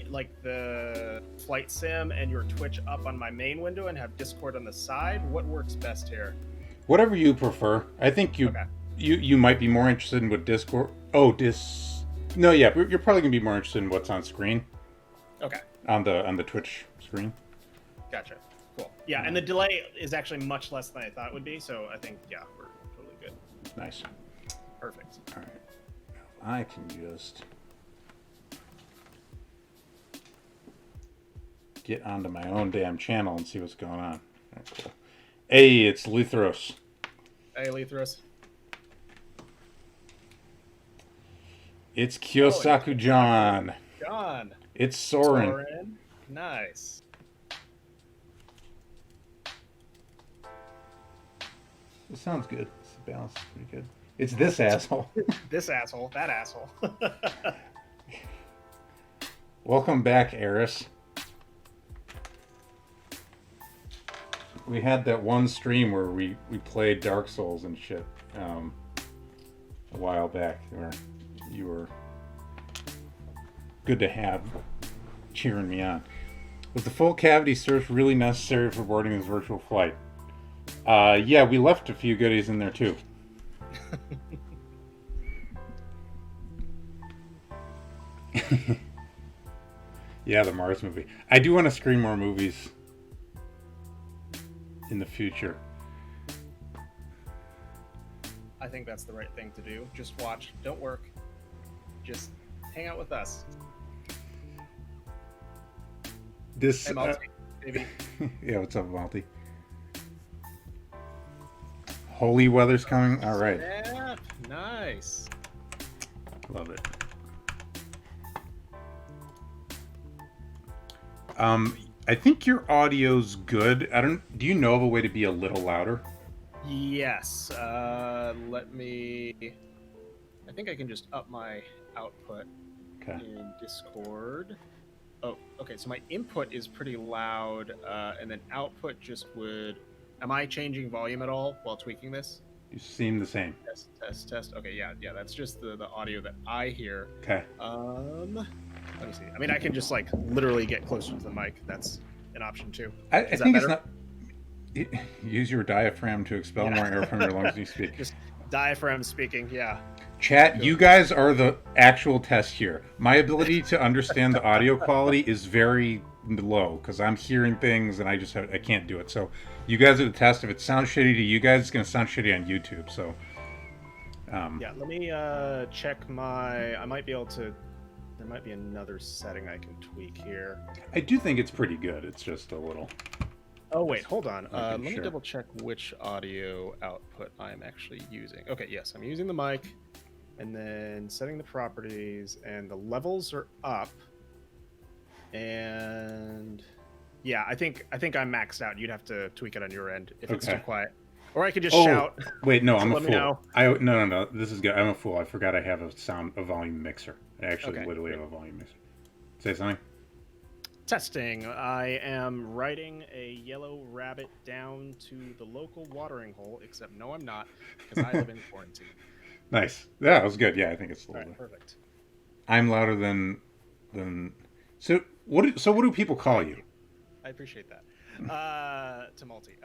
like the flight sim and your Twitch up on my main window and have Discord on the side? What works best here? Whatever you prefer. I think Okay. you might be more interested in what Discord. Oh, No, yeah, you're probably gonna be more interested in what's on screen. Okay. On the Twitch screen. Gotcha. Cool. Yeah, and the delay is actually much less than I thought it would be, so I think we're totally good. Nice. Perfect. All right. I can just get onto my own damn channel and see what's going on. Right, cool. Hey, it's 𝔽𝕝𝕚𝕚𝕚𝕚. Hey, 𝔽𝕝𝕚𝕚𝕚. It's Kyosaku John. John. It's Soren. Nice. It sounds good. The balance is pretty good. It's this asshole. This asshole. That asshole. Welcome back, Eris. We had that one stream where we played Dark Souls and shit a while back, where you were good to have cheering me on. Was the full cavity search really necessary for boarding this virtual flight? Yeah, we left a few goodies in there too. Yeah, the Mars movie. I do want to screen more movies in the future. I think that's the right thing to do. Just watch. Don't work. Just hang out with us. This, hey, Malty, baby. Yeah, what's up, Malty? Holy weather's coming. All right. Yeah, nice. Love it. I think your audio's good. Do you know of a way to be a little louder? Yes. Let me. I think I can just up my output in Discord. Oh, okay. So my input is pretty loud, and then output just would. Am I changing volume at all while tweaking this? You seem the same. Test. Okay, yeah. That's just the audio that I hear. Okay. Let me see. I mean, I can just like literally get closer to the mic. That's an option too. I think it's not. Use your diaphragm to expel more air from your lungs when you speak. Just diaphragm speaking, yeah. Chat, you guys are the actual test here. My ability to understand the audio quality is very low because I'm hearing things and I can't do it. So you guys are the test. If it sounds shitty to you guys, it's going to sound shitty on YouTube. So yeah, let me check my. I might be able to. There might be another setting I can tweak here. I do think it's pretty good. It's just a little. Oh wait, hold on. Let me double check which audio output I'm actually using. Okay, yes, I'm using the mic, and then setting the properties, and the levels are up. And yeah, I think I'm maxed out. You'd have to tweak it on your end if it's too quiet, or I could just shout. Wait, no, I'm a fool. No. This is good. I'm a fool. I forgot I have a volume mixer. I actually literally have a volume mixer. Say something. Testing. I am riding a yellow rabbit down to the local watering hole, except no, I'm not, because I live in quarantine. Nice. Yeah, that was good. Yeah, I think it's a little bit. Perfect. I'm louder than. So what do people call you? I appreciate that. To Malty.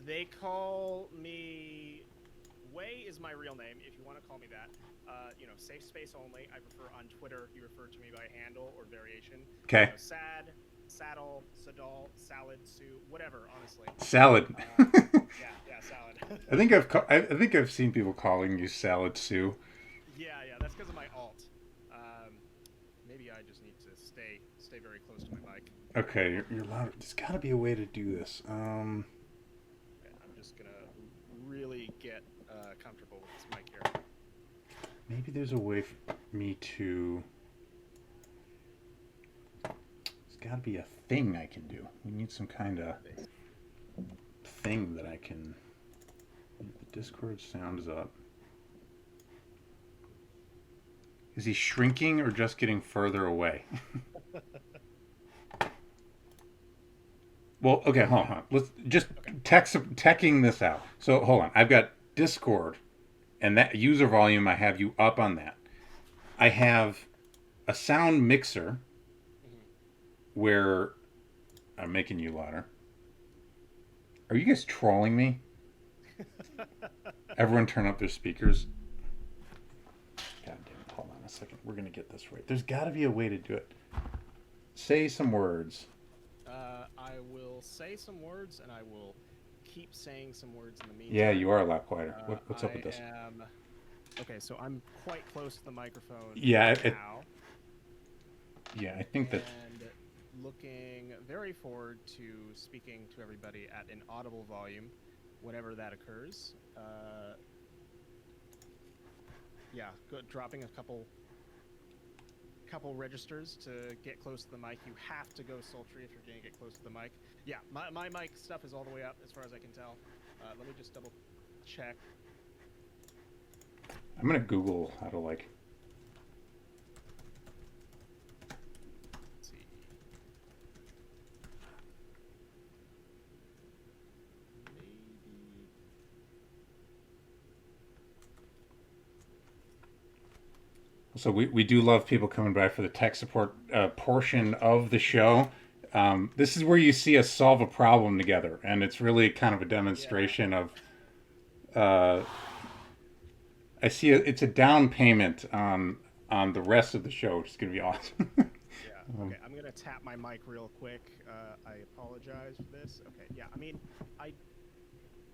They call me. Way is my real name. If you want to call me that. Safe space only. I prefer on Twitter you refer to me by handle or variation. Okay. Sad, saddle, sadal, salad, Sue, whatever. Honestly. Salad. Yeah, salad. I think I've seen people calling you Salad Sue. Yeah, that's because of my alt. Maybe I just need to stay very close to my mic. Okay, you're loud. There's got to be a way to do this. Okay, I'm just gonna really get comfortable with this mic here. Maybe there's a way for me to. There's got to be a thing I can do. We need some kind of thing that I can. The Discord sound is up. Is he shrinking or just getting further away? Well, okay, hold on. Let's just teching this out. So hold on. I've got Discord, and that user volume. I have you up on that. I have a sound mixer Mhm. where I'm making you louder. Are you guys trolling me? Everyone turn up their speakers. God damn it. Hold on a second. We're going to get this right. There's got to be a way to do it. Say some words. I will say some words, and I will keep saying some words in the meantime. Yeah, you are a lot quieter. What's up with this? Okay, so I'm quite close to the microphone Yeah, now. Yeah, I think that... And looking very forward to speaking to everybody at an audible volume whenever that occurs. Yeah, dropping a couple registers to get close to the mic. You have to go sultry if you're going to get close to the mic. Yeah, my mic stuff is all the way up as far as I can tell. Let me just double check. I'm going to Google how to, like... Let's see. Maybe... So we do love people coming by for the tech support portion of the show. This is where you see us solve a problem together, and it's really kind of a demonstration of... I see it's a down payment on the rest of the show, which is going to be awesome. Yeah. Okay, I'm gonna tap my mic real quick. I apologize for this. Okay. Yeah. I mean,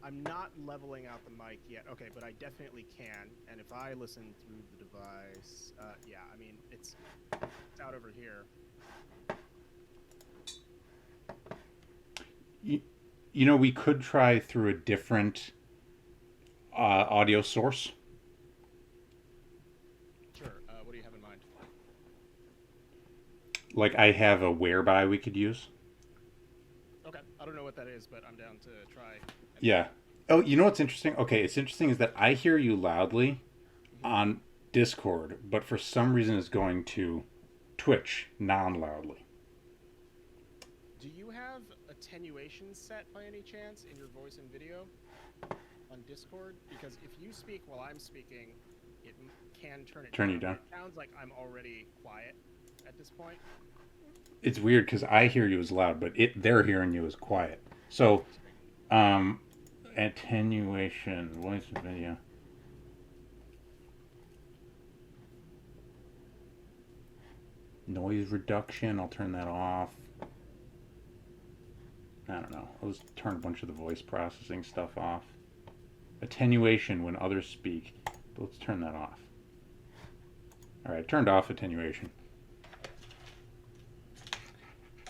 I'm not leveling out the mic yet. Okay, but I definitely can. And if I listen through the device, yeah. I mean, it's out over here. You know, we could try through a different audio source. Sure. What do you have in mind? Like, I have a whereby we could use. Okay. I don't know what that is, but I'm down to try. Yeah. Oh, you know what's interesting? Okay, it's interesting is that I hear you loudly on Discord, but for some reason it's going to Twitch non-loudly. Do you have attenuation set by any chance in your voice and video on Discord? Because if you speak while I'm speaking, it can turn you down. It sounds like I'm already quiet at this point. It's weird because I hear you as loud, but they're hearing you as quiet. So, attenuation, voice and video. Noise reduction, I'll turn that off. I don't know. I'll just turn a bunch of the voice processing stuff off. Attenuation when others speak. But let's turn that off. Alright, turned off attenuation.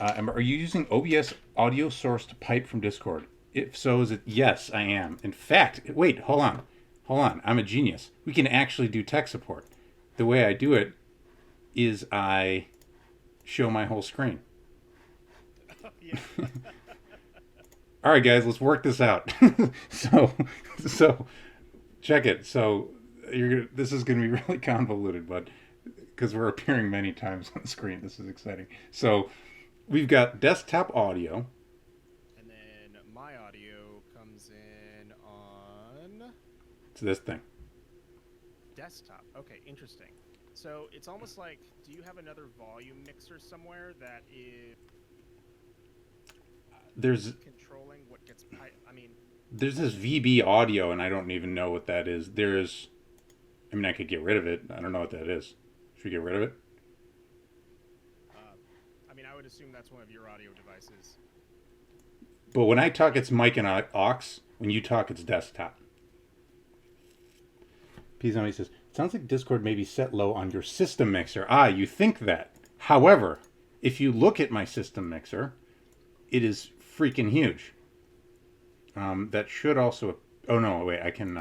Are you using OBS audio source to pipe from Discord? If so, is it... Yes, I am. In fact, wait, hold on. I'm a genius. We can actually do tech support. The way I do it is I show my whole screen. Yeah. All right, guys, let's work this out. so check it. So this is going to be really convoluted, but because we're appearing many times on the screen, this is exciting. So we've got desktop audio. And then my audio comes in on... It's this thing. Desktop. Okay, interesting. So it's almost like, do you have another volume mixer somewhere that is... There's controlling what gets... There's this VB audio, and I don't even know what that is. I could get rid of it. I don't know what that is. Should we get rid of it? I would assume that's one of your audio devices. But when I talk, it's mic and aux. When you talk, it's desktop. Pizoni says, it sounds like Discord may be set low on your system mixer. You think that. However, if you look at my system mixer, it is freaking huge. That should also... Oh, no, wait, I can...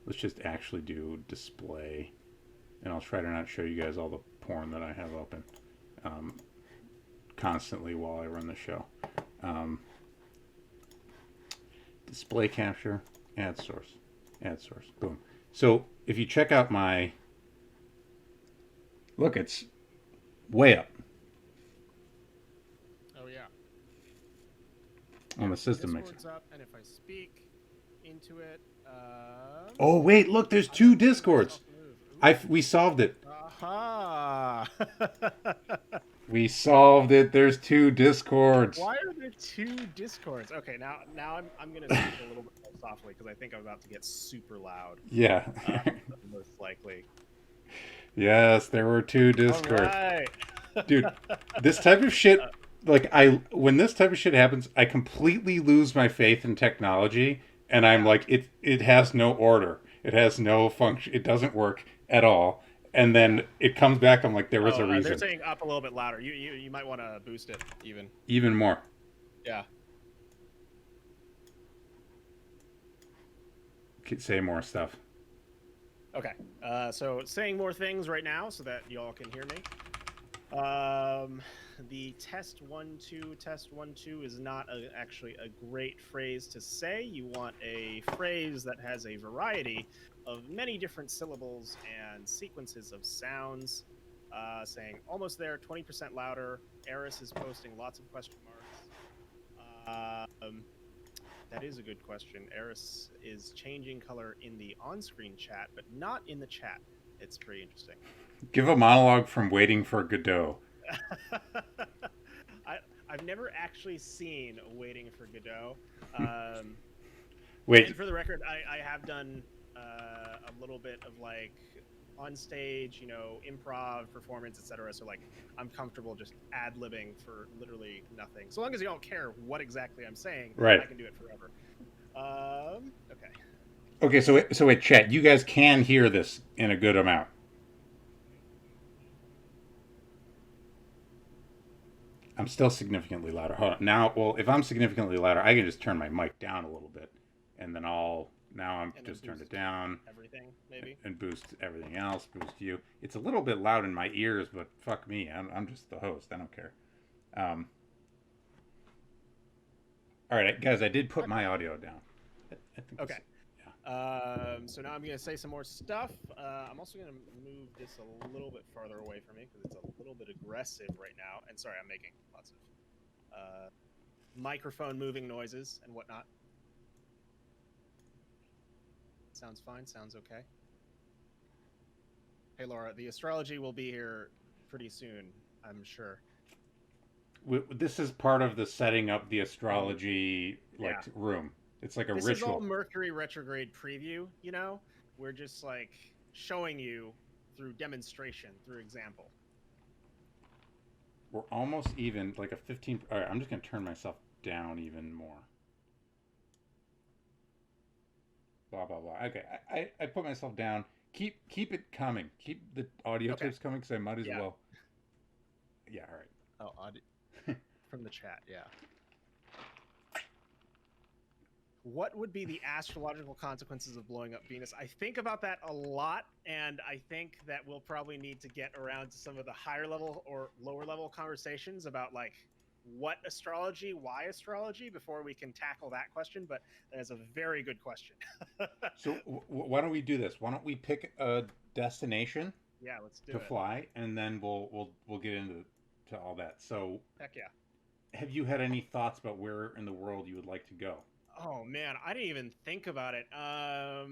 let's just actually do display. And I'll try to not show you guys all the porn that I have open constantly while I run the show. Display capture, add source, boom. So if you check out my... Look, it's way up. Oh, yeah. On the system mixer. Up, and if I speak into it... Oh, wait, look, there's two Discords. We solved it. Aha! We solved it. There's 2 discords. Why are there 2 discords? Okay, now I'm gonna speak a little bit more softly because I think I'm about to get super loud. Yeah. Most likely. Yes, there were 2 discords. All right. Dude, this type of shit, like, when this type of shit happens, I completely lose my faith in technology, and I'm like, it has no order. It has no function. It doesn't work at all. And then it comes back. I'm like, there was a reason. They're saying up a little bit louder. You might want to boost it even more. Yeah. Say more stuff. Okay. So saying more things right now so that y'all can hear me. The test 1-2 is not actually a great phrase to say. You want a phrase that has a variety of many different syllables and sequences of sounds. Saying almost there, 20% louder. Eris is posting lots of question marks. That is a good question. Eris is changing color in the on-screen chat, but not in the chat. It's pretty interesting. Give a monologue from Waiting for Godot. I've never actually seen Waiting for Godot. Wait. And for the record, I have done a little bit of like on stage, improv, performance, etc. So like I'm comfortable just ad-libbing for literally nothing. So long as you don't care what exactly I'm saying, right. I can do it forever. Okay. Okay, so wait, chat, you guys can hear this in a good amount. I'm still significantly louder. Hold on. Now, well, if I'm significantly louder, I can just turn my mic down a little bit, and then I'm just turned it down. Everything, maybe. And boost everything else. Boost you. It's a little bit loud in my ears, but fuck me. I'm just the host. I don't care. All right, guys, I did put my audio down. I think okay. So now I'm going to say some more stuff. I'm also going to move this a little bit farther away from me because it's a little bit aggressive right now. And sorry, I'm making lots of microphone moving noises and whatnot. Sounds fine. Sounds okay. Hey, Laura, the astrology will be here pretty soon, I'm sure. This is part of the setting up the astrology room. It's like a this ritual. This is all Mercury retrograde preview, We're just like showing you through demonstration, through example. We're almost even, like a 15. All right, I'm just going to turn myself down even more. Blah, blah, blah. Okay, I put myself down. Keep it coming. Keep the audio tips coming because I might as well. Yeah, all right. Oh, audio. From the chat, yeah. What would be the astrological consequences of blowing up Venus? I think about that a lot, and I think that we'll probably need to get around to some of the higher level or lower level conversations about like what astrology, why astrology, before we can tackle that question. But that is a very good question. So why don't we do this? Why don't we pick a destination? Yeah, let's do it. To fly, and then we'll get into all that. So heck yeah. Have you had any thoughts about where in the world you would like to go? Oh man, I didn't even think about it. I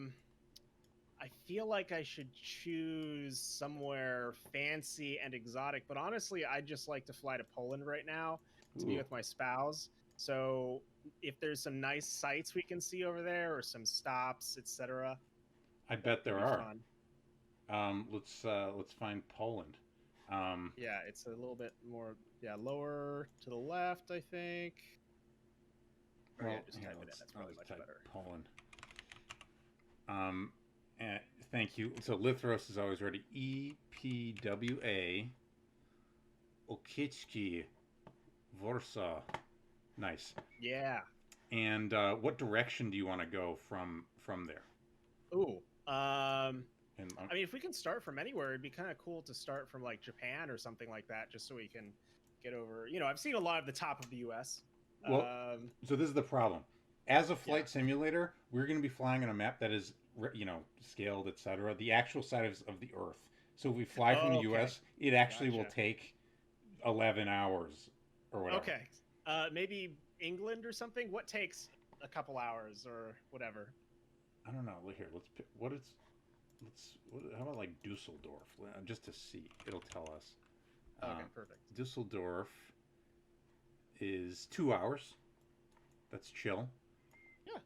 feel like I should choose somewhere fancy and exotic, but honestly, I'd just like to fly to Poland right now to be with my spouse. So if there's some nice sights we can see over there or some stops, etc. I bet there are. Let's find Poland. Yeah, it's a little bit more, lower to the left, I think. Well, just type it in. That's probably much better. Poland. Thank you. So Lithros is always ready. 𝕝𝕚𝕚𝕚𝕚𝕚 Warsaw. Nice. Yeah. And what direction do you want to go from there? Ooh. I mean, if we can start from anywhere, it'd be kind of cool to start from like Japan or something like that, just so we can get over. I've seen a lot of the top of the U.S. Well, so this is the problem. As a flight simulator, we're going to be flying on a map that is, scaled, etc. The actual size of the Earth. So if we fly from the U.S., it actually will take 11 hours or whatever. Okay. Maybe England or something. What takes a couple hours or whatever? I don't know. Here, let's pick. What is? How about like Dusseldorf? Just to see. It'll tell us. Okay, perfect. Dusseldorf is 2 hours. That's chill. Yeah.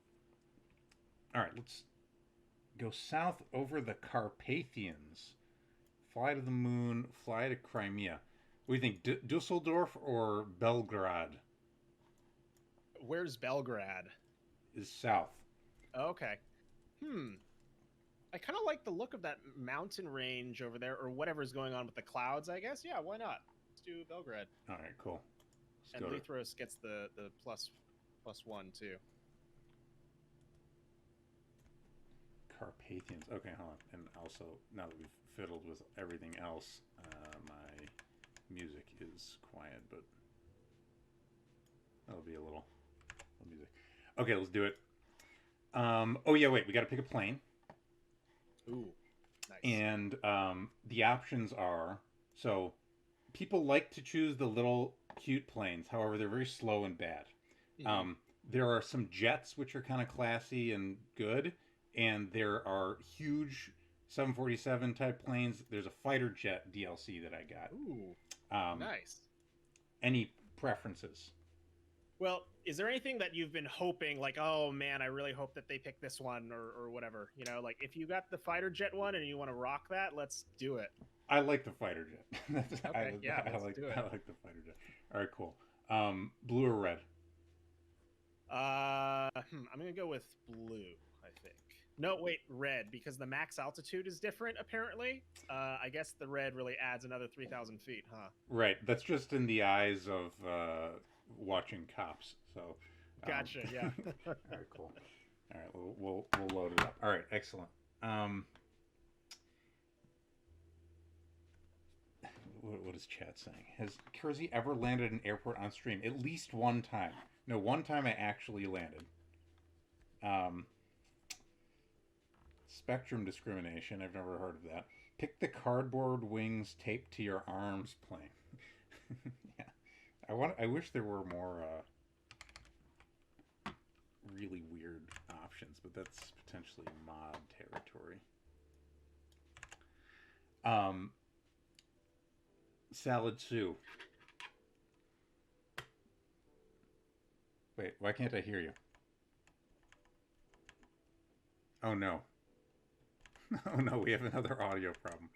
All right, let's go south over the Carpathians. Fly to the moon, fly to Crimea. What do you think, Dusseldorf or Belgrade? Where's Belgrade? Is south. Okay. I kind of like the look of that mountain range over there, or whatever's going on with the clouds, I guess. Yeah, why not? Let's do Belgrade. All right, cool. And Lithros gets the plus one, too. Carpathians. Okay, hold on. And also, now that we've fiddled with everything else, my music is quiet, but that'll be a little music. Okay, let's do it. Oh yeah, wait. We got to pick a plane. Ooh, nice. And the options are, so people like to choose the little cute planes. However, they're very slow and bad. Mm-hmm. There are some jets which are kind of classy and good, and there are huge 747 type planes. There's a fighter jet DLC that I got. Ooh, nice. Any preferences? Well, is there anything that you've been hoping, like, oh man, I really hope that they pick this one, or whatever? You know, like if you got the fighter jet one and you want to rock that, let's do it. I like the fighter jet. Okay, let's do it. I like the fighter jet. All right, cool. Blue or red? I'm gonna go with blue, I think. No, wait, red, because the max altitude is different, apparently. I guess the red really adds another 3,000 feet, huh? Right. That's just in the eyes of watching Cops. So. Gotcha. Yeah. All right. Cool. All right. We'll load it up. All right. Excellent. What is chat saying? Has Kersey ever landed at an airport on stream? At least one time. No, one time I actually landed. Spectrum discrimination. I've never heard of that. Pick the cardboard wings taped to your arms plane. Yeah. I wish there were more really weird options, but that's potentially mod territory. Salad Sue. Wait, why can't I hear you? Oh no. Oh no, we have another audio problem.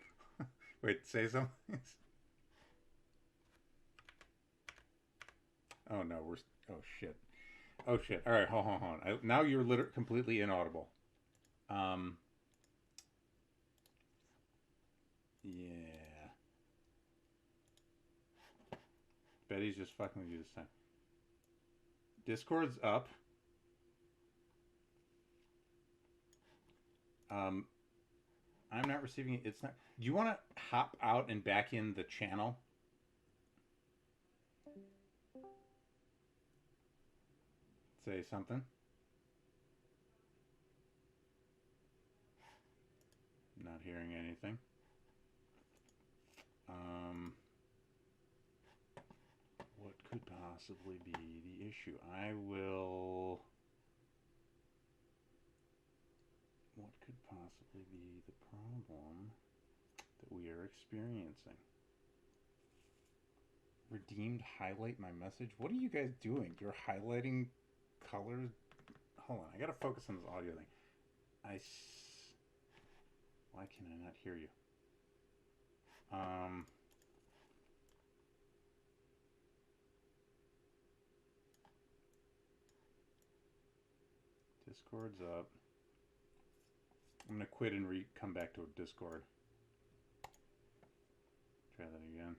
Wait, say something. Oh no, oh shit. Oh shit. All right, hold on. Now you're literally completely inaudible. Yeah. Betty's just fucking with you this time. Discord's up. I'm not receiving it. It's not. Do you want to hop out and back in the channel? Say something. Not hearing anything. What could possibly be the issue? What could possibly be the problem that we are experiencing? Redeemed highlight my message? What are you guys doing? You're highlighting colors? Hold on, I gotta focus on this audio thing. Why can I not hear you? Discord's up. I'm gonna quit and come back to a Discord. Try that again.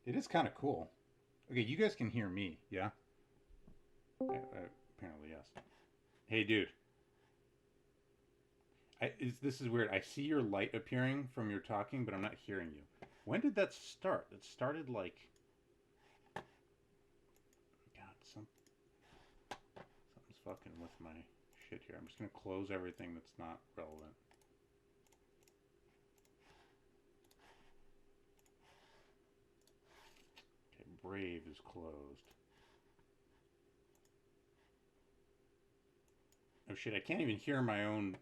It is kind of cool. Okay, you guys can hear me, yeah? Apparently, yes. Hey, dude. This is weird. I see your light appearing from your talking, but I'm not hearing you. When did that start? It started like... God, something's fucking with my shit here. I'm just going to close everything that's not relevant. Okay, Brave is closed. Oh shit, I can't even hear my own...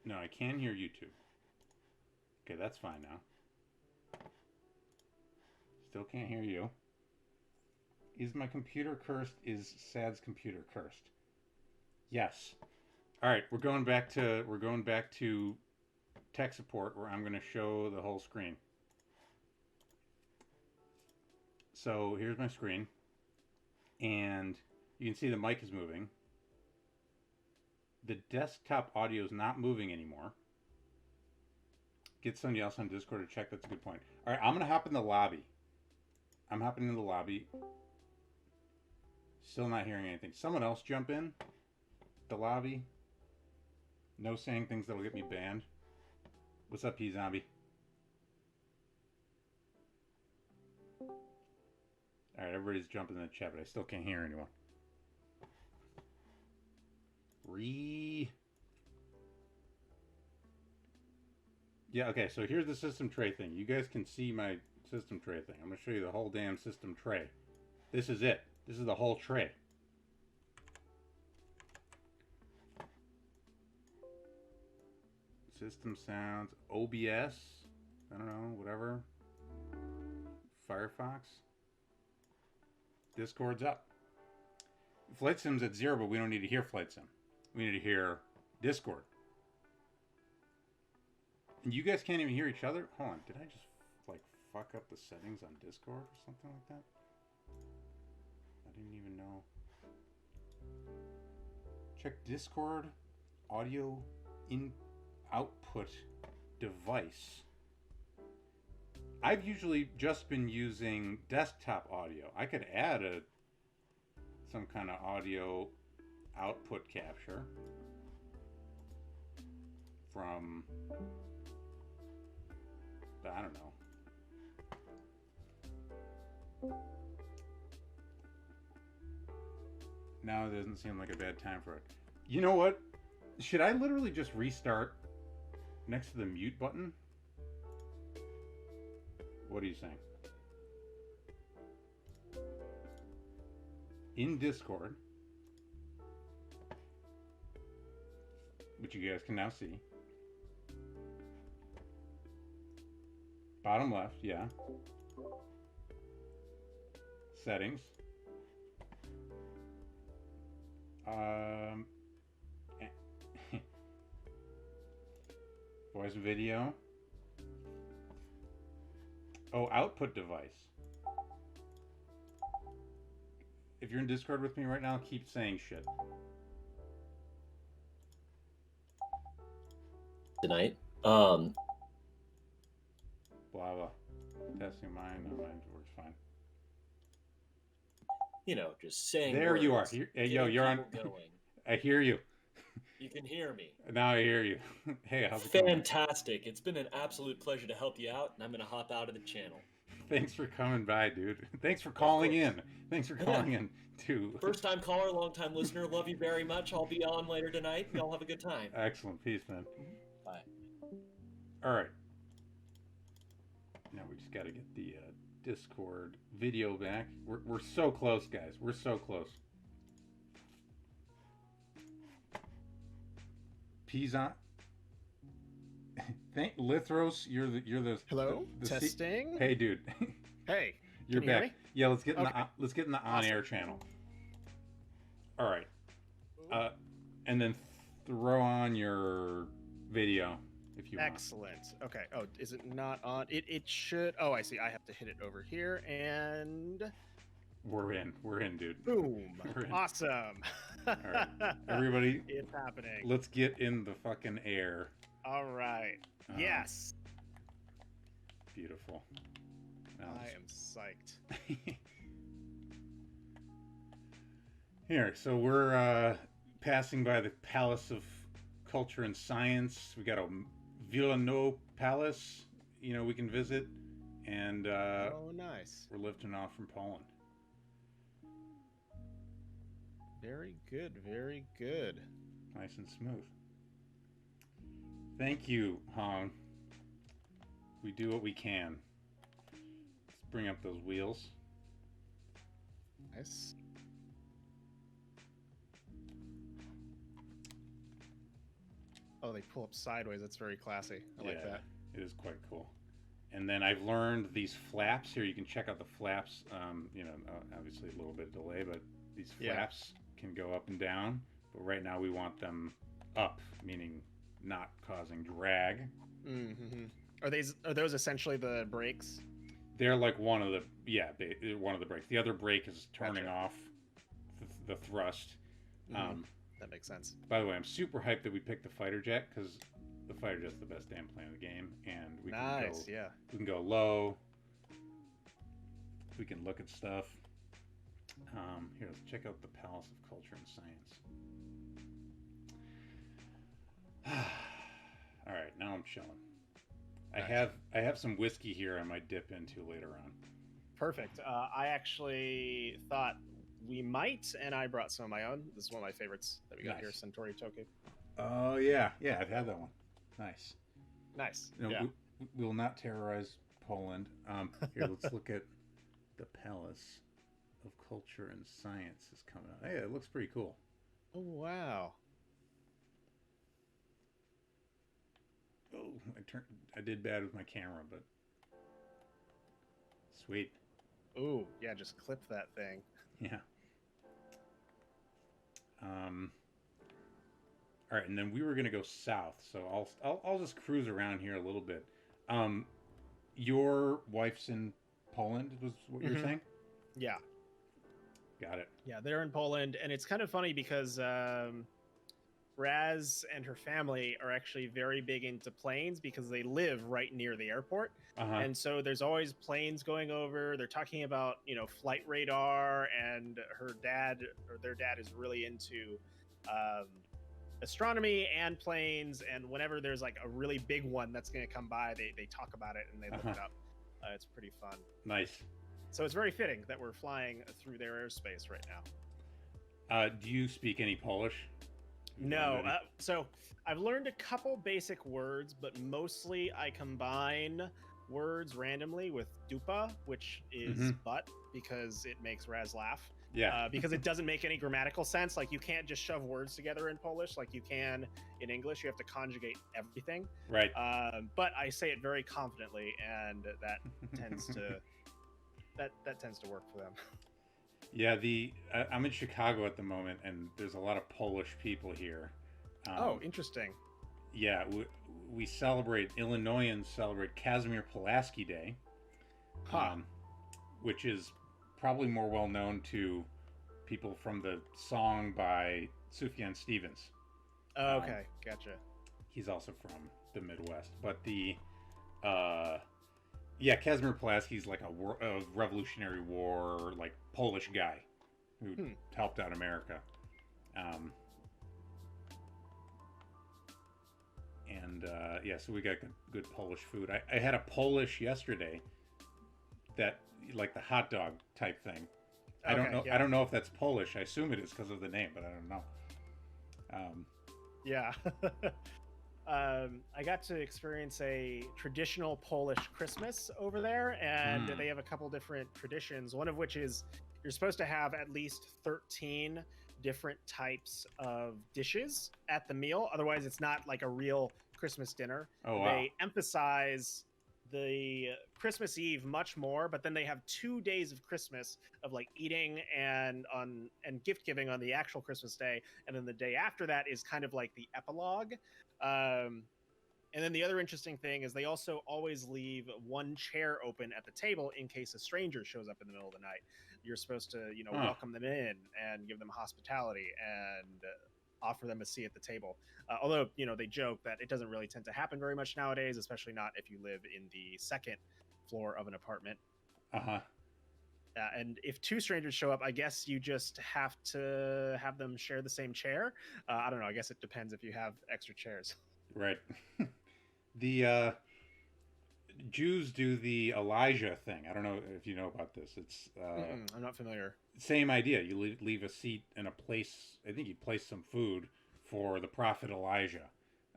No, I can hear YouTube. Okay, that's fine now. Still can't hear you. Is my computer cursed? Is Sad's computer cursed? Yes. Alright, we're going back to tech support where I'm gonna show the whole screen. So here's my screen. And you can see the mic is moving. The desktop audio is not moving anymore. Get somebody else on Discord to check. That's a good point. All right, I'm going to hop in the lobby. I'm hopping in the lobby. Still not hearing anything. Someone else jump in the lobby. No saying things that'll get me banned. What's up, P-Zombie? All right, everybody's jumping in the chat, but I still can't hear anyone. Yeah, okay, so here's the system tray thing. You guys can see my system tray thing. I'm going to show you the whole damn system tray. This is it. This is the whole tray. System sounds, OBS, I don't know, whatever. Firefox. Discord's up. Flight Sim's at 0, but we don't need to hear Flight Sim. We need to hear Discord. And you guys can't even hear each other? Hold on, did I just like fuck up the settings on Discord or something like that? I didn't even know. Check Discord audio in output device. I've usually just been using desktop audio. I could add some kind of audio output capture from, I don't know. Now it doesn't seem like a bad time for it. You know what? Should I literally just restart next to the mute button? What are you saying? In Discord, which you guys can now see. Bottom left, yeah. Settings. Voice video. Oh, output device. If you're in Discord with me right now, keep saying shit. Tonight. Blah blah. Testing mine. No, mine works fine. You know, just saying. There words, you are. Hey, yo, you're on. Going. I hear you. You can hear me. Now I hear you. Hey, how's it going? Fantastic. It's been an absolute pleasure to help you out, and I'm going to hop out of the channel. Thanks for coming by, dude. Thanks for calling in. Thanks for calling in, too. First-time caller, long-time listener. Love you very much. I'll be on later tonight. Y'all have a good time. Excellent. Peace, man. Bye. All right. Now we just got to get the Discord video back. We're so close, guys. We're so close. Pizza. Thank Lithros. You're the Hello. the Testing. Hey, dude. Hey. You're Can you hear back. me? Yeah, let's get in Okay. let's get in the on-air channel. All right. And then throw on your video if you want. Excellent. Okay. Oh, is it not on? It should. Oh, I see. I have to hit it over here, and We're in, dude. boom. We're in. Awesome. All right, everybody. It's happening. Let's get in the fucking air. All right. Yes. Beautiful. Now I am psyched. Here, so we're passing by the Palace of Culture and Science. We got a Villanova Palace, we can visit, and Oh, nice. we're lifting off from Poland. Very good. Very good. Nice and smooth. Thank you, Hong. We do what we can. Let's bring up those wheels. Nice. Oh, they pull up sideways. That's very classy. I like that. It is quite cool. And then I've learned these flaps here. You can check out the flaps. Obviously a little bit of delay, but these flaps can go up and down. But right now we want them up, meaning not causing drag. Mm-hmm. Are those essentially the brakes? They're like one of the brakes. The other brake is turning off the thrust. That makes sense. By the way, I'm super hyped that we picked the fighter jet because the fighter jet's the best damn plane in the game, and we can go low. We can look at stuff. Here, let's check out the Palace of Culture and Science. All right, now I'm chilling. Nice. I have some whiskey here I might dip into later on. Perfect. I actually thought we might, and I brought some of my own. This is one of my favorites that we got here, Centauri Toku. Oh, yeah. Yeah, I've had that one. Nice. We will not terrorize Poland. Here, let's look at the Palace of Culture and Science is coming out. Hey, it looks pretty cool. Oh, wow. Oh, I did bad with my camera, but sweet. Ooh, yeah, just clip that thing. Yeah. All right, and then we were gonna go south, so I'll just cruise around here a little bit. Your wife's in Poland, was what you were saying? Yeah. Got it. Yeah, they're in Poland, and it's kind of funny because Raz and her family are actually very big into planes because they live right near the airport. And so there's always planes going over. They're talking about, flight radar, and their dad is really into astronomy and planes. And whenever there's like a really big one that's going to come by, they talk about it and they look it up. It's pretty fun. Nice. So it's very fitting that we're flying through their airspace right now. Do you speak any Polish? No. So I've learned a couple basic words, but mostly I combine words randomly with dupa, which is butt, because it makes Raz laugh. Yeah. Because it doesn't make any grammatical sense. Like, you can't just shove words together in Polish like you can in English. You have to conjugate everything. Right. But I say it very confidently, and that tends to that tends to work for them. Yeah, I'm in Chicago at the moment, and there's a lot of Polish people here. Interesting. Yeah, we celebrate, Illinoisans celebrate Kazimierz Pulaski Day, which is probably more well known to people from the song by Sufjan Stevens. Oh, okay, gotcha. He's also from the Midwest, but Kazimierz Pulaski's like a Revolutionary War, like, Polish guy who helped out America. So we got good Polish food. I had a Polish yesterday, that, like, the hot dog type thing. I don't know. Yeah. I don't know if that's Polish. I assume it is because of the name, but I don't know. Yeah. I got to experience a traditional Polish Christmas over there, and they have a couple different traditions, one of which is you're supposed to have at least 13 different types of dishes at the meal. Otherwise, it's not like a real Christmas dinner. Oh, wow. They emphasize the Christmas Eve much more, but then they have 2 days of Christmas of, like, eating and gift giving on the actual Christmas day, and then the day after that is kind of like the epilogue. And then the other interesting thing is they also always leave one chair open at the table in case a stranger shows up in the middle of the night. You're supposed to, welcome them in and give them hospitality and offer them a seat at the table. Although, they joke that it doesn't really tend to happen very much nowadays, especially not if you live in the second floor of an apartment. And if two strangers show up, I guess you just have to have them share the same chair. I don't know. I guess it depends if you have extra chairs. Right. The Jews do the Elijah thing. I don't know if you know about this. It's I'm not familiar. Same idea. You leave a seat and a place. I think you place some food for the prophet Elijah.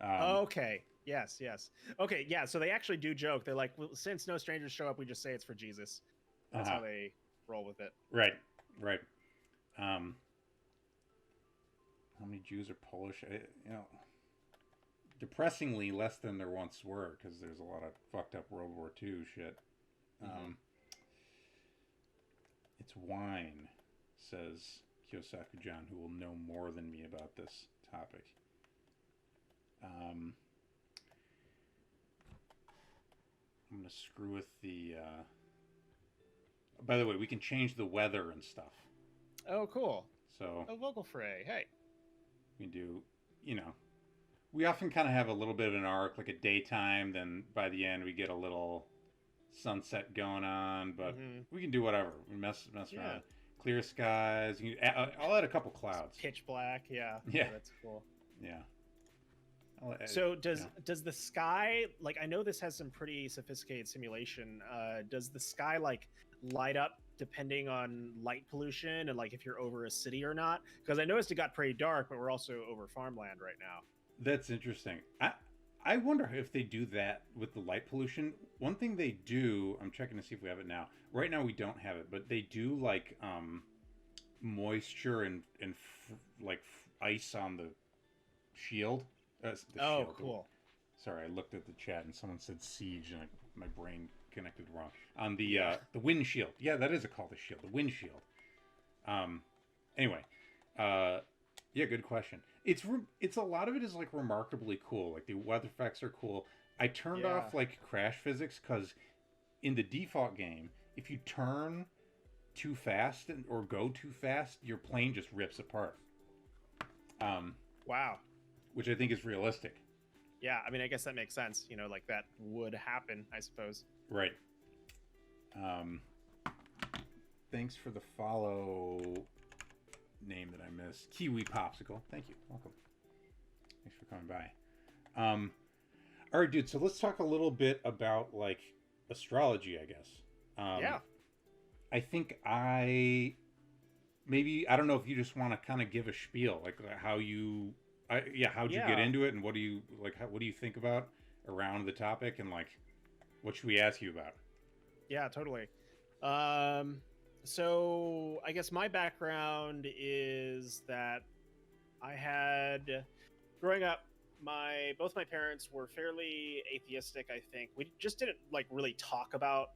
Okay. Yes. Okay. Yeah. So they actually do joke. They're like, well, since no strangers show up, we just say it's for Jesus. That's how they roll with it. Right. How many Jews are Polish? depressingly less than there once were, because there's a lot of fucked up World War II shit. It's wine, says Kyosaku-John, who will know more than me about this topic. I'm going to screw with the... By the way, we can change the weather and stuff. Oh, cool. So... Oh, vocal fray. Hey. We can do, we often kind of have a little bit of an arc, like a daytime, then by the end we get a little sunset going on, but we can do whatever. We mess around. Clear skies. I'll add a couple clouds. Pitch black, yeah. Yeah. That's cool. Yeah. So does the sky, like, I know this has some pretty sophisticated simulation. Does the sky like light up depending on light pollution and like if you're over a city or not? Because I noticed it got pretty dark, but we're also over farmland right now. That's interesting. I wonder if they do that with the light pollution. One thing they do, I'm checking to see if we have it now. Right now we don't have it, but they do like moisture and ice on the shield. Oh, cool. Sorry, I looked at the chat and someone said siege and my brain connected wrong. On the windshield. Yeah, that is called the shield. The windshield. Anyway, yeah, good question. It's a lot of it is like remarkably cool. Like the weather effects are cool. I turned off like crash physics because in the default game, if you turn too fast or go too fast, your plane just rips apart. Wow. Which I think is realistic. Yeah, I mean, I guess that makes sense. Like that would happen, I suppose. Right. Thanks for the follow name that I missed. Kiwi Popsicle. Thank you. Welcome. Thanks for coming by. All right, dude. So let's talk a little bit about like astrology, I guess. Yeah. I think I don't know if you just want to kind of give a spiel, like how you, how'd you get into it, and what do you like? What do you think about around the topic, and like, what should we ask you about? Yeah, totally. So I guess my background is that I had, growing up, both my parents were fairly atheistic. I think we just didn't like really talk about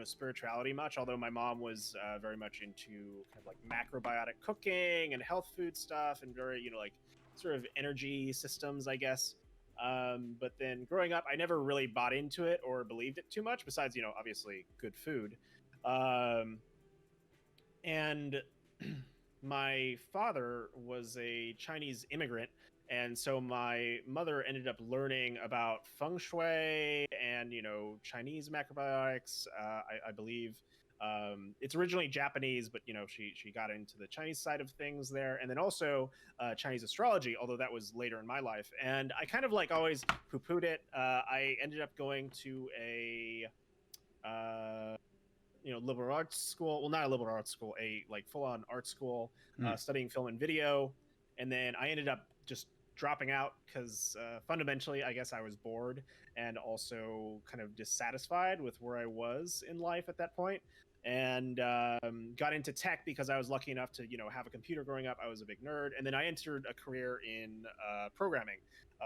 spirituality much, although my mom was very much into kind of like macrobiotic cooking and health food stuff and very like sort of energy systems, I guess. But then growing up, I never really bought into it or believed it too much, besides obviously good food. And my father was a Chinese immigrant, and so my mother ended up learning about feng shui and Chinese macrobiotics. I believe it's originally Japanese, but she got into the Chinese side of things there, and then also Chinese astrology, although that was later in my life. And I kind of like always poo-pooed it. I ended up going to a liberal arts school. Well, not a liberal arts school, a like full-on art school, studying film and video. And then I ended up just dropping out because fundamentally, I guess I was bored and also kind of dissatisfied with where I was in life at that point. And got into tech because I was lucky enough to, have a computer growing up. I was a big nerd. And then I entered a career in programming,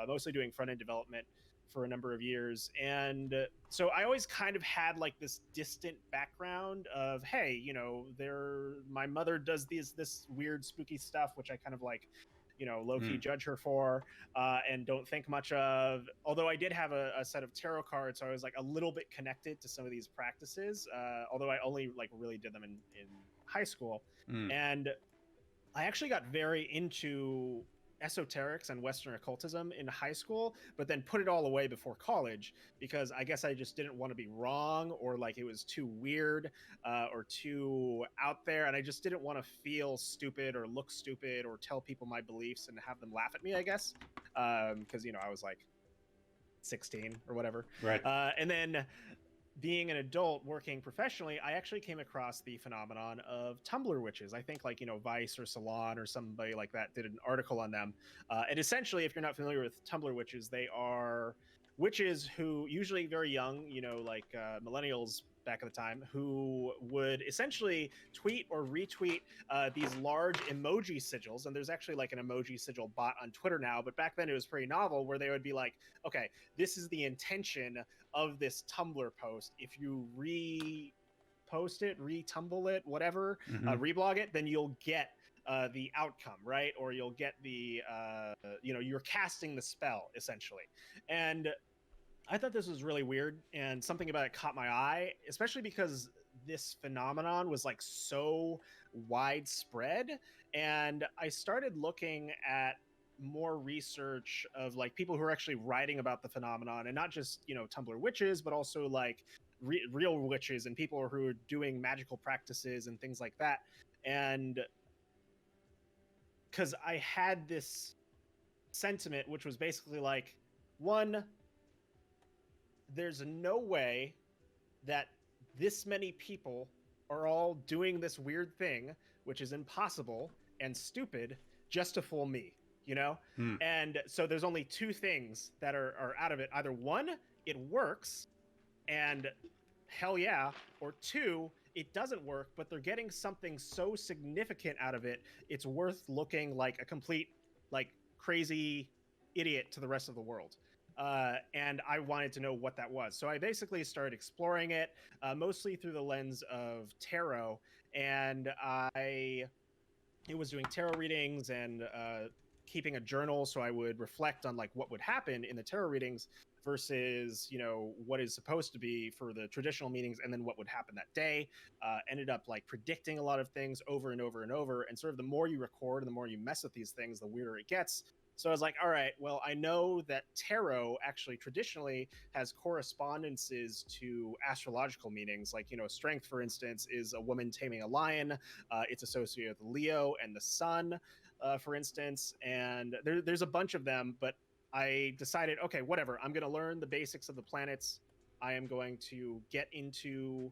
mostly doing front-end development for a number of years. And so I always kind of had like this distant background of, hey, my mother does this weird spooky stuff, which I kind of like, low-key judge her for, and don't think much of. Although I did have a set of tarot cards, so I was like a little bit connected to some of these practices, although I only like really did them in high school. And I actually got very into esoterics and Western occultism in high school, but then put it all away before college because I guess I just didn't want to be wrong, or like it was too weird or too out there, and I just didn't want to feel stupid or look stupid or tell people my beliefs and have them laugh at me, I guess, because I was like 16 or whatever. Right. And then being an adult working professionally, I actually came across the phenomenon of Tumblr witches. I think like, Vice or Salon or somebody like that did an article on them. And essentially, if you're not familiar with Tumblr witches, they are witches who usually very young, like millennials back at the time who would essentially tweet or retweet these large emoji sigils. And there's actually like an emoji sigil bot on Twitter now, but back then it was pretty novel, where they would be like, okay, this is the intention of this Tumblr post. If you repost it, retumble it, whatever, reblog it, then you'll get the outcome, right? Or you'll get the, you're casting the spell, essentially. And I thought this was really weird, and something about it caught my eye, especially because this phenomenon was like so widespread. And I started looking at more research of like people who are actually writing about the phenomenon, and not just, Tumblr witches, but also like real witches and people who are doing magical practices and things like that. And because I had this sentiment, which was basically like, one, there's no way that this many people are all doing this weird thing, which is impossible and stupid, just to fool me, And so there's only two things that are out of it. Either one, it works, and hell yeah, or two, it doesn't work, but they're getting something so significant out of it, it's worth looking like a complete, like, crazy idiot to the rest of the world. And I wanted to know what that was. So I basically started exploring it, mostly through the lens of tarot. And I was doing tarot readings and keeping a journal, so I would reflect on like what would happen in the tarot readings versus, what is supposed to be for the traditional meanings, and then what would happen that day. Ended up like predicting a lot of things over and over and over. And sort of the more you record and the more you mess with these things, the weirder it gets. So I was like, all right, well, I know that tarot actually traditionally has correspondences to astrological meanings. Like, strength, for instance, is a woman taming a lion. It's associated with Leo and the sun, for instance. And there's a bunch of them, but I decided, okay, whatever. I'm going to learn the basics of the planets. I am going to get into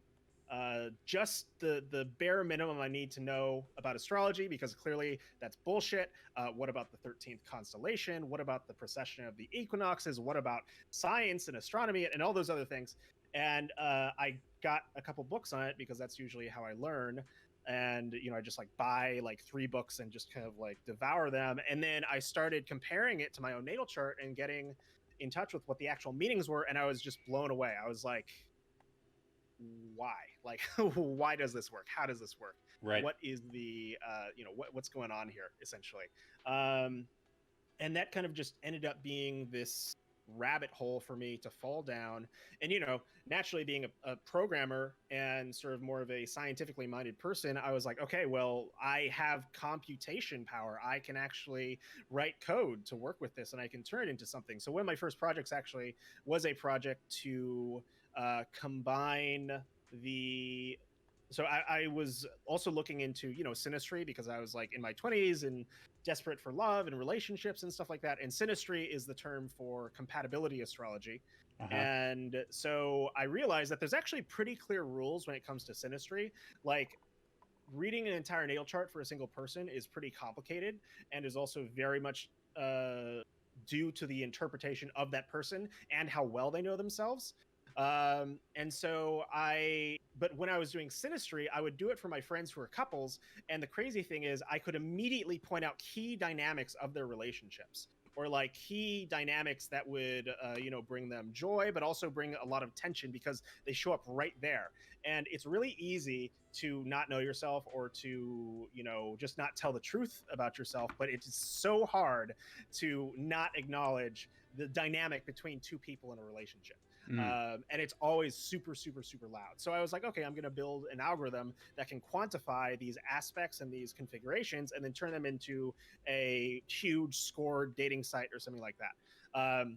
just the bare minimum I need to know about astrology, because clearly that's bullshit. What about the 13th constellation? What about the precession of the equinoxes? What about science and astronomy and all those other things? And I got a couple books on it, because that's usually how I learn. And, I just like buy like 3 books and just kind of like devour them. And then I started comparing it to my own natal chart and getting in touch with what the actual meanings were. And I was just blown away. I was like, why? Like, why does this work? How does this work? Right. What is the, what's going on here, essentially? And that kind of just ended up being this rabbit hole for me to fall down. And, naturally being a programmer and sort of more of a scientifically minded person, I was like, okay, well, I have computation power. I can actually write code to work with this, and I can turn it into something. So one of my first projects actually was a project to combine the... So I was also looking into, synastry, because I was like in my 20s and desperate for love and relationships and stuff like that. And synastry is the term for compatibility astrology. And so I realized that there's actually pretty clear rules when it comes to synastry. Like, reading an entire natal chart for a single person is pretty complicated, and is also very much due to the interpretation of that person and how well they know themselves. And so but when I was doing synastry, I would do it for my friends who are couples. And the crazy thing is, I could immediately point out key dynamics of their relationships, or like key dynamics that would, bring them joy, but also bring a lot of tension, because they show up right there. And it's really easy to not know yourself, or to, just not tell the truth about yourself. But it's so hard to not acknowledge the dynamic between two people in a relationship. And it's always super, super, super loud. So I was like, okay, I'm going to build an algorithm that can quantify these aspects and these configurations, and then turn them into a huge scored dating site or something like that.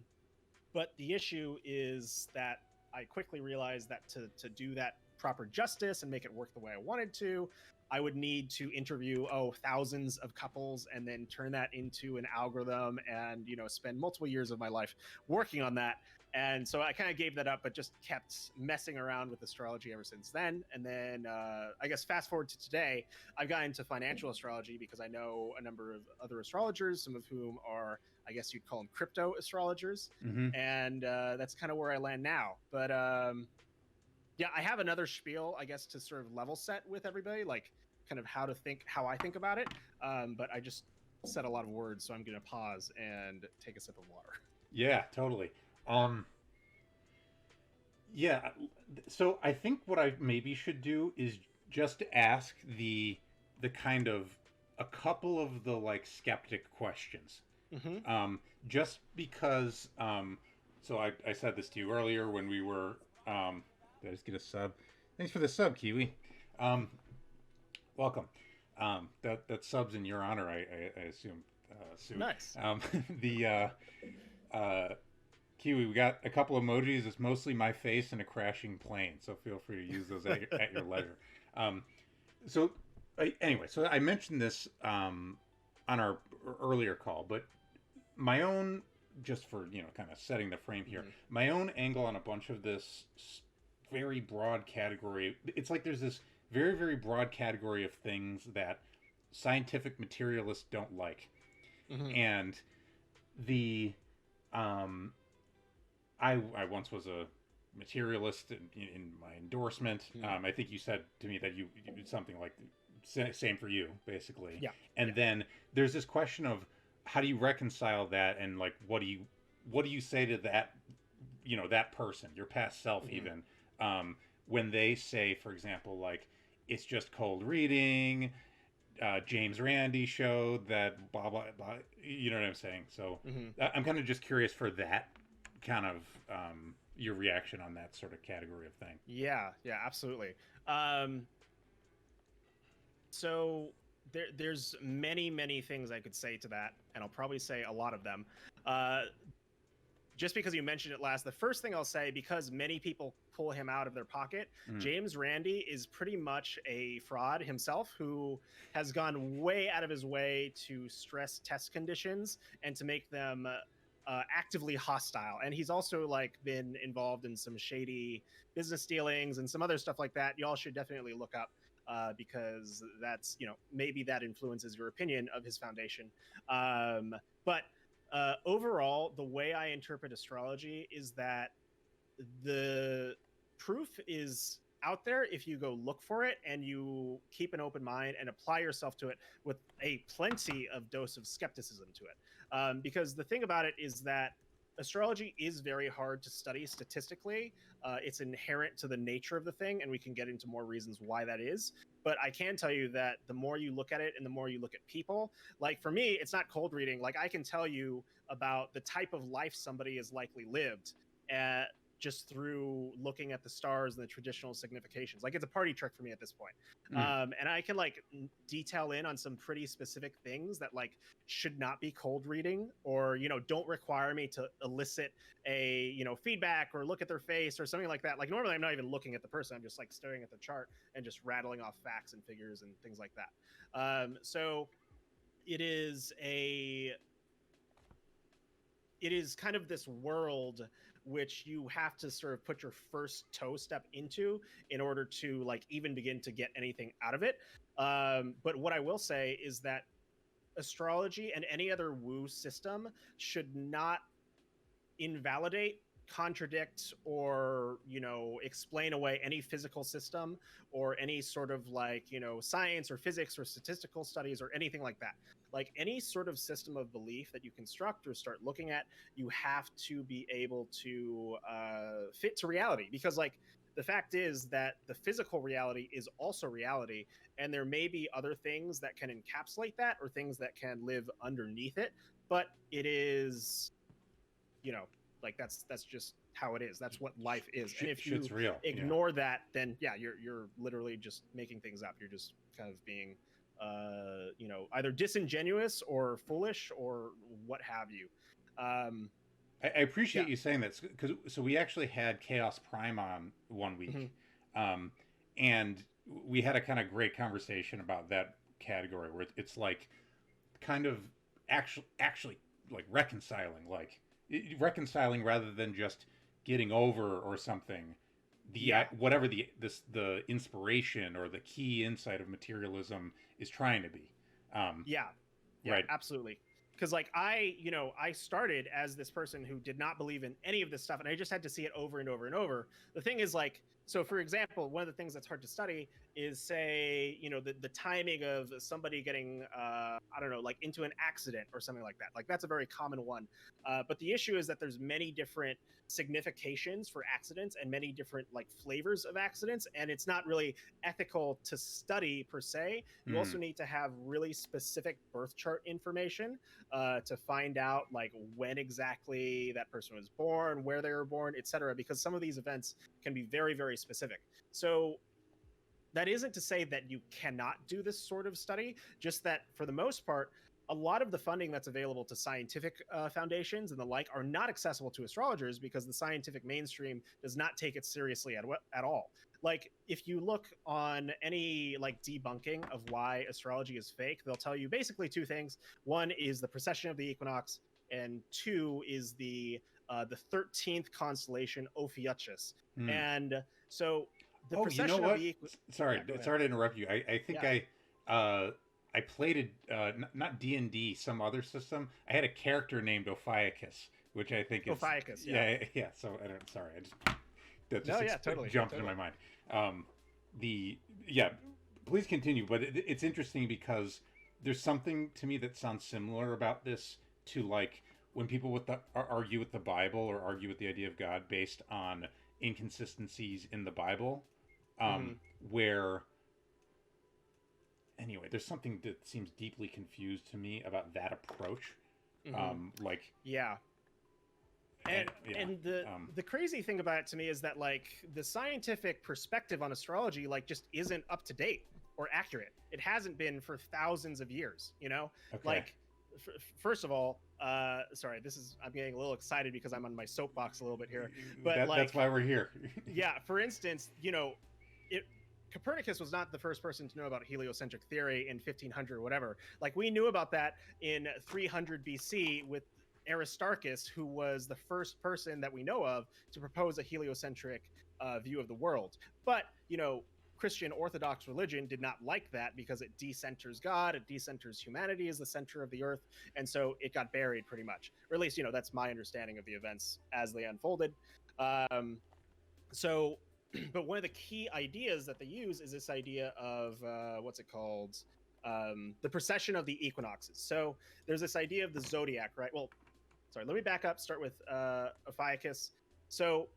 But the issue is that I quickly realized that to do that proper justice and make it work the way I wanted to, I would need to interview thousands of couples, and then turn that into an algorithm, and spend multiple years of my life working on that. And so I kind of gave that up, but just kept messing around with astrology ever since then. And then I guess fast forward to today, I've gotten into financial astrology because I know a number of other astrologers, some of whom are, I guess you'd call them crypto astrologers. And that's kind of where I land now. But Yeah, I have another spiel, I guess, to sort of level set with everybody, like kind of how I think about it. But I just said a lot of words, so I'm going to pause and take a sip of water. Yeah, totally. Yeah, so I think what I maybe should do is just ask the kind of a couple of the like skeptic questions. Just because so I said this to you earlier when we were did I just get a sub? Thanks for the sub, Kiwi. Welcome. That sub's in your honor, I assume. Sue. Nice. The Kiwi, we got a couple emojis. It's mostly my face and a crashing plane, so feel free to use those at your leisure. Anyway, so I mentioned this on our earlier call, but my own, just for kind of setting the frame here, my own angle on a bunch of this very broad category. It's like there's this very, very broad category of things that scientific materialists don't like, and the I once was a materialist in my endorsement. I think you said to me that you did something like same for you, basically. Yeah. And then there's this question of how do you reconcile that, and like what do you say to that, that person, your past self, even when they say, for example, like it's just cold reading. James Randi showed that blah blah blah. You know what I'm saying? So I'm kind of just curious for that kind of your reaction on that sort of category of thing. Yeah, absolutely. So there's many things I could say to that, and I'll probably say a lot of them. Just because you mentioned it last, the first thing I'll say, because many people pull him out of their pocket, James Randi is pretty much a fraud himself, who has gone way out of his way to stress test conditions and to make them actively hostile. And he's also like been involved in some shady business dealings and some other stuff like that. Y'all should definitely look up because that's, maybe that influences your opinion of his foundation. But overall, the way I interpret astrology is that the proof is out there if you go look for it and you keep an open mind and apply yourself to it with a plenty of dose of skepticism to it. Because the thing about it is that astrology is very hard to study statistically. It's inherent to the nature of the thing, and we can get into more reasons why that is. But I can tell you that the more you look at it and the more you look at people, like for me, it's not cold reading. Like I can tell you about the type of life somebody has likely lived just through looking at the stars and the traditional significations. Like it's a party trick for me at this point. And I can like detail in on some pretty specific things that like should not be cold reading, or, don't require me to elicit a, feedback or look at their face or something like that. Like normally I'm not even looking at the person. I'm just like staring at the chart and just rattling off facts and figures and things like that. So it is kind of this world which you have to sort of put your first toe step into in order to like even begin to get anything out of it. But what I will say is that astrology and any other woo system should not invalidate, contradict, or explain away any physical system or any sort of like science or physics or statistical studies or anything like that. Like any sort of system of belief that you construct or start looking at, you have to be able to fit to reality, because like the fact is that the physical reality is also reality, and there may be other things that can encapsulate that or things that can live underneath it, but it is like that's just how it is. That's what life is. And if you ignore that, then you're literally just making ththings up. You're just kind of being either disingenuous or foolish or what have you. I appreciate you saying that, because so we actually had Chaos Prime on one week, and we had a kind of great conversation about that category where it's like kind of actually like reconciling rather than just getting over or something whatever the inspiration or the key insight of materialism is trying to be. Right, absolutely. Because like I started as this person who did not believe in any of this stuff, and I just had to see it over and over and over. The thing is, like, So, for example, one of the things that's hard to study is, say, the timing of somebody getting, I don't know, like into an accident or something like that. Like that's a very common one. But the issue is that there's many different significations for accidents and many different like flavors of accidents, and it's not really ethical to study per se. You also need to have really specific birth chart information to find out like when exactly that person was born, where they were born, etc. Because some of these events can be very, very specific. So that isn't to say that you cannot do this sort of study, just that for the most part, a lot of the funding that's available to scientific foundations and the like are not accessible to astrologers because the scientific mainstream does not take it seriously at all. Like if you look on any like debunking of why astrology is fake, they'll tell you basically two things. One is the precession of the equinox, and two is the 13th constellation Ophiuchus. And so the precession of the sorry to interrupt you. I think I played not D&D, some other system. I had a character named Ophiuchus, which I think is Ophiuchus. Yeah. So I don't. Sorry, that just jumped into my mind. Please continue. But it's interesting because there's something to me that sounds similar about this to like when people argue with the Bible or argue with the idea of God based on inconsistencies in the Bible, where anyway, there's something that seems deeply confused to me about that approach. And the crazy thing about it to me is that like the scientific perspective on astrology like just isn't up to date or accurate. It hasn't been for thousands of years, like first of all, sorry, I'm getting a little excited because I'm on my soapbox a little bit here, but that's why we're here. Yeah, for instance, Copernicus was not the first person to know about heliocentric theory in 1500 or whatever. Like we knew about that in 300 BC with Aristarchus, who was the first person that we know of to propose a heliocentric view of the world. But, Christian Orthodox religion did not like that because it decenters God, it decenters humanity as the center of the earth, and so it got buried pretty much. Or at least, that's my understanding of the events as they unfolded. But one of the key ideas that they use is this idea of the precession of the equinoxes. So there's this idea of the zodiac, right? Well, sorry, let me back up, start with Ophiuchus. So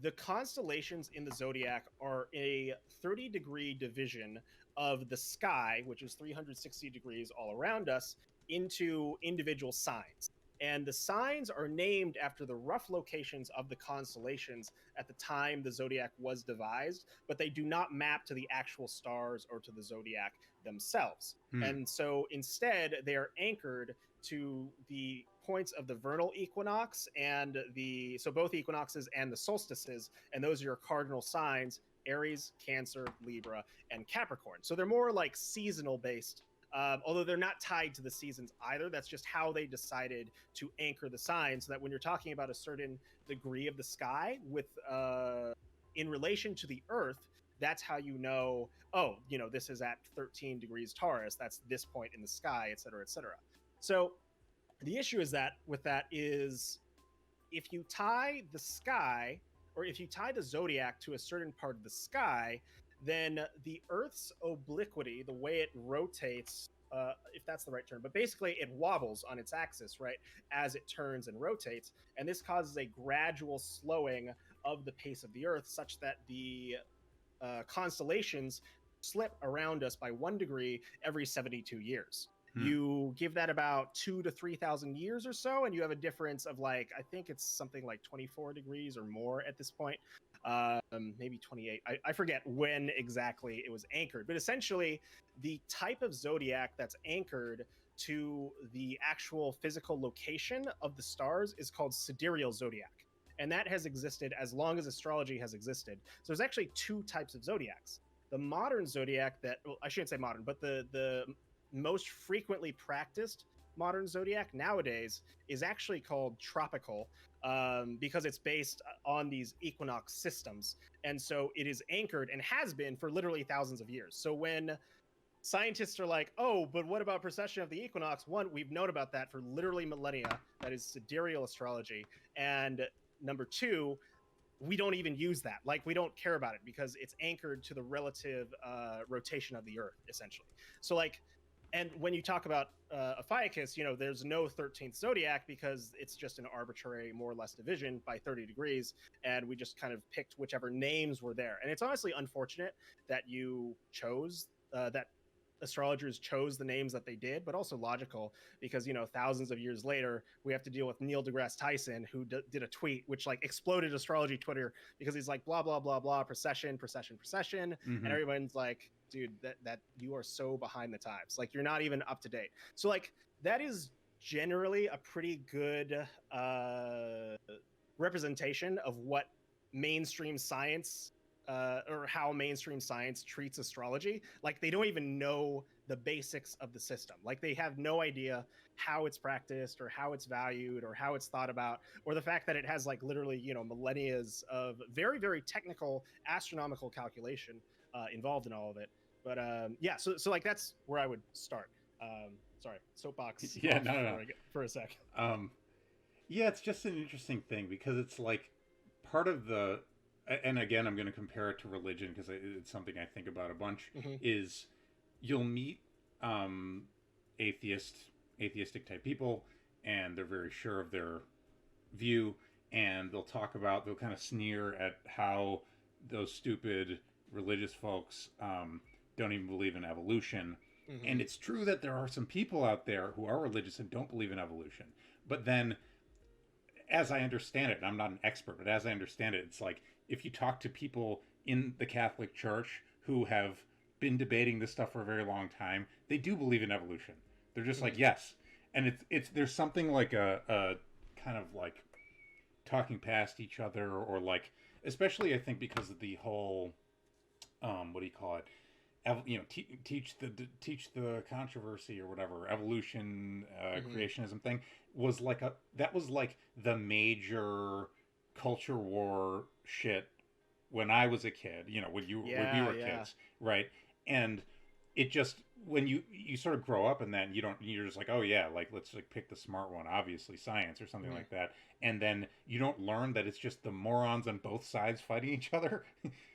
the constellations in the zodiac are a 30-degree division of the sky, which is 360 degrees all around us, into individual signs. And the signs are named after the rough locations of the constellations at the time the zodiac was devised, but they do not map to the actual stars or to the zodiac themselves. And so instead, they are anchored to the points of the vernal equinox and so both equinoxes and the solstices, and those are your cardinal signs: Aries, Cancer, Libra, and Capricorn. So they're more like seasonal based. Although they're not tied to the seasons either. That's just how they decided to anchor the signs, so that when you're talking about a certain degree of the sky with in relation to the Earth, that's how you know, this is at 13 degrees Taurus, that's this point in the sky, et cetera, et cetera. So the issue is that with that is if you tie the sky, or if you tie the zodiac to a certain part of the sky, then the Earth's obliquity, the way it rotates, if that's the right term, but basically it wobbles on its axis, right, as it turns and rotates. And this causes a gradual slowing of the pace of the Earth, such that the constellations slip around us by 1 degree every 72 years. You give that about 2,000 to 3,000 years or so, and you have a difference of like, I think it's something like 24 degrees or more at this point, maybe 28. I forget when exactly it was anchored, but essentially the type of zodiac that's anchored to the actual physical location of the stars is called sidereal zodiac. And that has existed as long as astrology has existed. So there's actually two types of zodiacs. The modern zodiac I shouldn't say modern, but the most frequently practiced modern zodiac nowadays is actually called tropical, because it's based on these equinox systems. And so it is anchored and has been for literally thousands of years. So when scientists are like, oh, but what about precession of the equinox? One, we've known about that for literally millennia. That is sidereal astrology. And number two, we don't even use that. Like, we don't care about it because it's anchored to the relative rotation of the Earth, essentially. So like, and when you talk about Ophiuchus, you know, there's no 13th zodiac because it's just an arbitrary, more or less division by 30 degrees. And we just kind of picked whichever names were there. And it's honestly unfortunate that you chose that astrologers chose the names that they did, but also logical because, you know, thousands of years later, we have to deal with Neil deGrasse Tyson, who did a tweet which like exploded astrology Twitter because he's like, blah, blah, blah, blah, precession. And everyone's like, dude, that you are so behind the times. Like, you're not even up to date. So like, that is generally a pretty good representation of what mainstream science or how mainstream science treats astrology. Like, they don't even know the basics of the system. Like, they have no idea how it's practiced or how it's valued or how it's thought about, or the fact that it has like literally, you know, millennia of very, very technical astronomical calculation involved in all of it. But yeah, so like that's where I would start. Sorry, soapbox. Yeah, no. For a sec. Yeah, it's just an interesting thing because it's like part of the, and again, I'm going to compare it to religion because it's something I think about a bunch, is you'll meet atheistic type people, and they're very sure of their view, and they'll kind of sneer at how those stupid religious folks don't even believe in evolution. And it's true that there are some people out there who are religious and don't believe in evolution. But then, as I understand it, and I'm not an expert, but as I understand it, it's like if you talk to people in the Catholic Church who have been debating this stuff for a very long time, they do believe in evolution. They're just like, yes. And it's there's something like a kind of like talking past each other, or like, especially I think because of the whole what do you call it? You know, teach the controversy or whatever, evolution, creationism thing was like that was like the major culture war shit when I was a kid, you know, when we were kids, right? And it just, when you sort of grow up in that, and you're just like, oh yeah, like let's like pick the smart one, obviously science or something like that, and then you don't learn that it's just the morons on both sides fighting each other,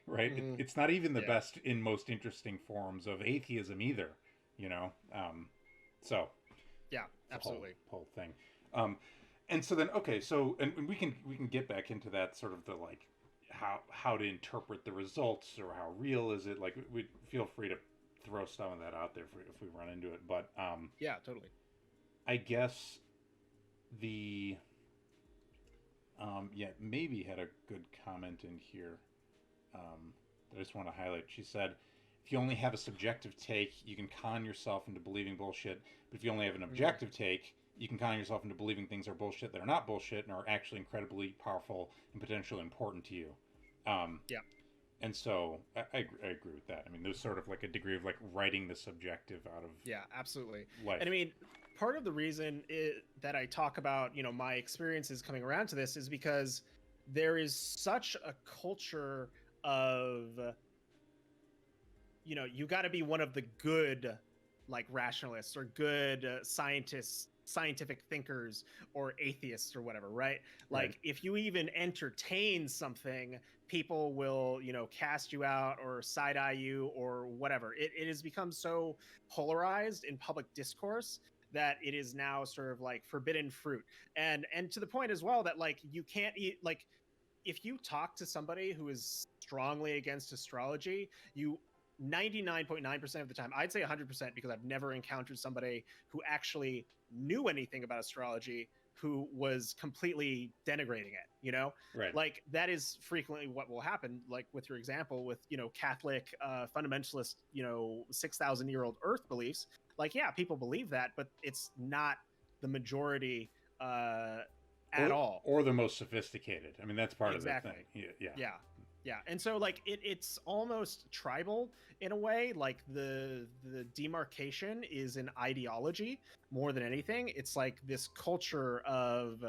right? It's not even the best and most interesting forms of atheism either, you know. So yeah, absolutely, whole thing. And so then, okay, so and we can get back into that sort of the like how to interpret the results, or how real is it. Like, we feel free to throw some of that out there if we run into it. But yeah, totally. I guess the maybe had a good comment in here that I just want to highlight. She said, if you only have a subjective take, you can con yourself into believing bullshit. But if you only have an objective take, you can con yourself into believing things are bullshit that are not bullshit and are actually incredibly powerful and potentially important to you. Yeah. And so I agree with that. I mean, there's sort of like a degree of like writing the subjective out of absolutely life. And I mean, part of the reason that I talk about, you know, my experiences coming around to this is because there is such a culture of, you know, you got to be one of the good like rationalists or good scientific thinkers or atheists or whatever, right? Like, if you even entertain something, people will, you know, cast you out or side-eye you or whatever. It has become so polarized in public discourse that it is now sort of like forbidden fruit. And to the point as well that like you can't eat, like, if you talk to somebody who is strongly against astrology, you 99.9% of the time, I'd say 100%, because I've never encountered somebody who actually knew anything about astrology who was completely denigrating it, you know? Right. Like, that is frequently what will happen, like with your example with, you know, Catholic fundamentalist, you know, 6,000-year-old Earth beliefs. Like, yeah, people believe that, but it's not the majority at all. Or the most sophisticated. I mean, that's part exactly. of the thing. Yeah. And so like it's almost tribal in a way. Like the demarcation is an ideology more than anything. It's like this culture of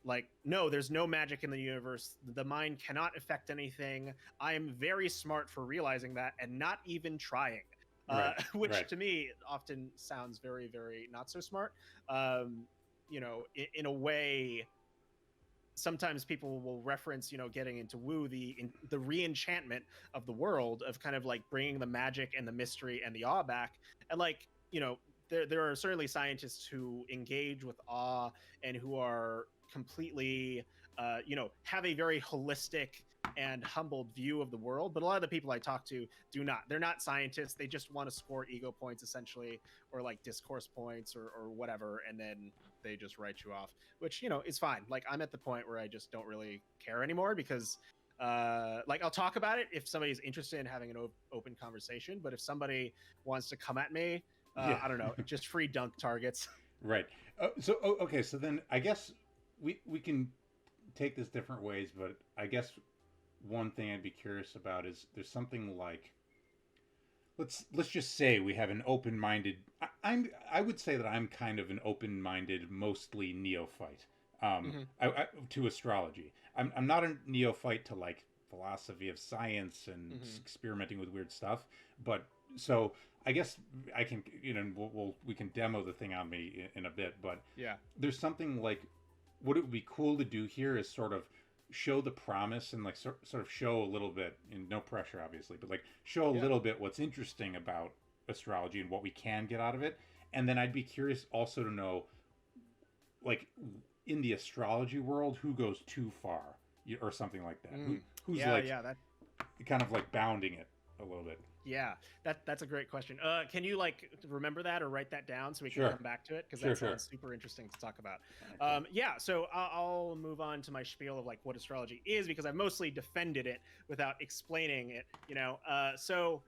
like, no, there's no magic in the universe. The mind cannot affect anything. I am very smart for realizing that and not even trying. Which to me often sounds very, very not so smart. You know, in a way, sometimes people will reference, getting into woo, the re-enchantment of the world, of kind of like bringing the magic and the mystery and the awe back. And like, there are certainly scientists who engage with awe and who are completely, have a very holistic and humbled view of the world. But a lot of the people I talk to do not. They're not scientists. They just want to score ego points, essentially, or like discourse points or whatever. And then they just write you off, which, is fine. Like, I'm at the point where I just don't really care anymore, because like, I'll talk about it if somebody's interested in having an open conversation. But if somebody wants to come at me, I don't know, just free dunk targets. Right. Okay. So then I guess we can take this different ways, but I guess one thing I'd be curious about is there's something like, let's just say we have an open-minded. I would say that I'm kind of an open-minded, mostly neophyte to astrology. I'm not a neophyte to like philosophy of science and experimenting with weird stuff, but so I guess I can, we can demo the thing on me in a bit, but yeah, there's something like, what it would be cool to do here is sort of show the promise and like sort of show a little bit, and no pressure obviously, but like show a little bit what's interesting about astrology and what we can get out of it. And then I'd be curious also to know, like, in the astrology world, who goes too far or something like that. Who's that kind of like bounding it a little bit. Yeah, that's a great question. Can you like remember that or write that down so we can come back to it? Because that sounds super interesting to talk about. Yeah, so I'll move on to my spiel of like what astrology is, because I've mostly defended it without explaining it. So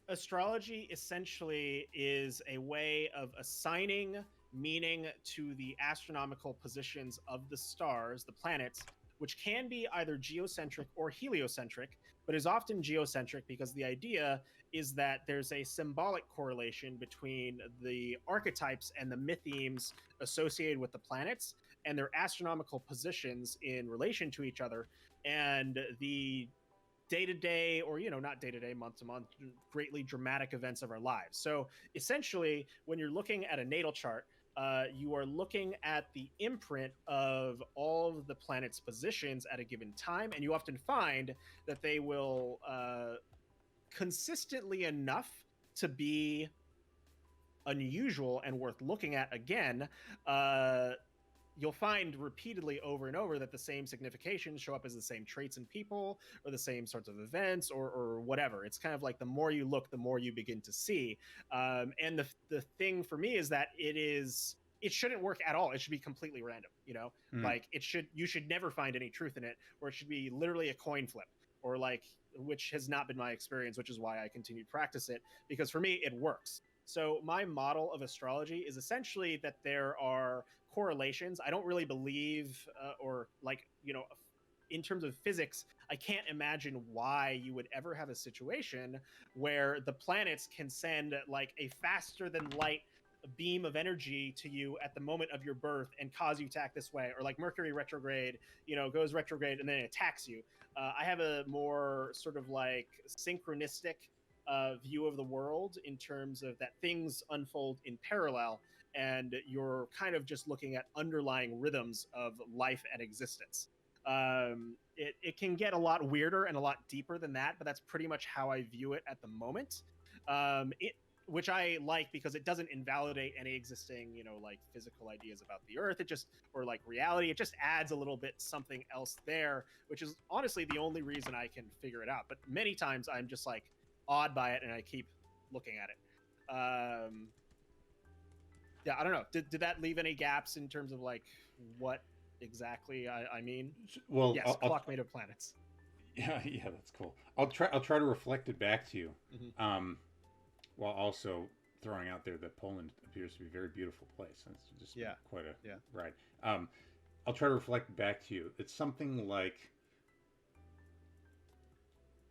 astrology essentially is a way of assigning meaning to the astronomical positions of the stars, the planets, which can be either geocentric or heliocentric, but is often geocentric because the idea is that there's a symbolic correlation between the archetypes and the mythemes associated with the planets and their astronomical positions in relation to each other, and the day-to-day, or not day-to-day, month-to-month, greatly dramatic events of our lives. So essentially, when you're looking at a natal chart, you are looking at the imprint of all of the planet's positions at a given time, and you often find that they will consistently enough to be unusual and worth looking at again. You'll find repeatedly over and over that the same significations show up as the same traits in people, or the same sorts of events, or whatever. It's kind of like the more you look, the more you begin to see. And the thing for me is that it shouldn't work at all. It should be completely random, like you should never find any truth in it, or it should be literally a coin flip, or like, which has not been my experience, which is why I continue to practice it, because for me, it works. So my model of astrology is essentially that there are correlations. I don't really believe, or like, in terms of physics, I can't imagine why you would ever have a situation where the planets can send like a faster than light beam of energy to you at the moment of your birth and cause you to act this way, or like Mercury retrograde, goes retrograde and then it attacks you. I have a more sort of like synchronistic view of the world, in terms of that things unfold in parallel, and you're kind of just looking at underlying rhythms of life and existence. It can get a lot weirder and a lot deeper than that, but that's pretty much how I view it at the moment. Which I like, because it doesn't invalidate any existing, like physical ideas about the earth. It just, or like reality, it just adds a little bit something else there, which is honestly the only reason I can figure it out. But many times I'm just like awed by it and I keep looking at it. Yeah, I don't know. Did that leave any gaps in terms of like what exactly I mean? Well, yes, clock made of planets. Yeah, that's cool. I'll try to reflect it back to you. While also throwing out there that Poland appears to be a very beautiful place. It's just quite a ride. I'll try to reflect back to you. It's something like,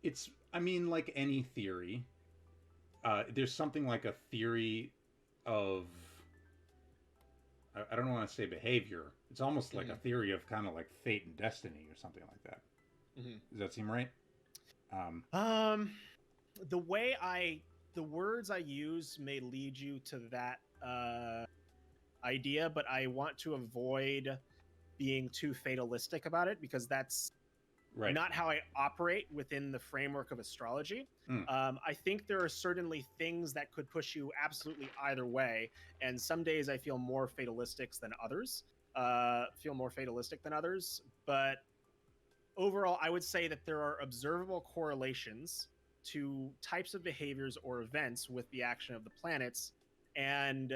like any theory, there's something like a theory of, I don't want to say behavior. It's almost like a theory of kind of like fate and destiny or something like that. Does that seem right? The words I use may lead you to that idea, but I want to avoid being too fatalistic about it, because that's not how I operate within the framework of astrology. I think there are certainly things that could push you absolutely either way, and some days I feel more fatalistic than others. But overall, I would say that there are observable correlations to types of behaviors or events with the action of the planets, and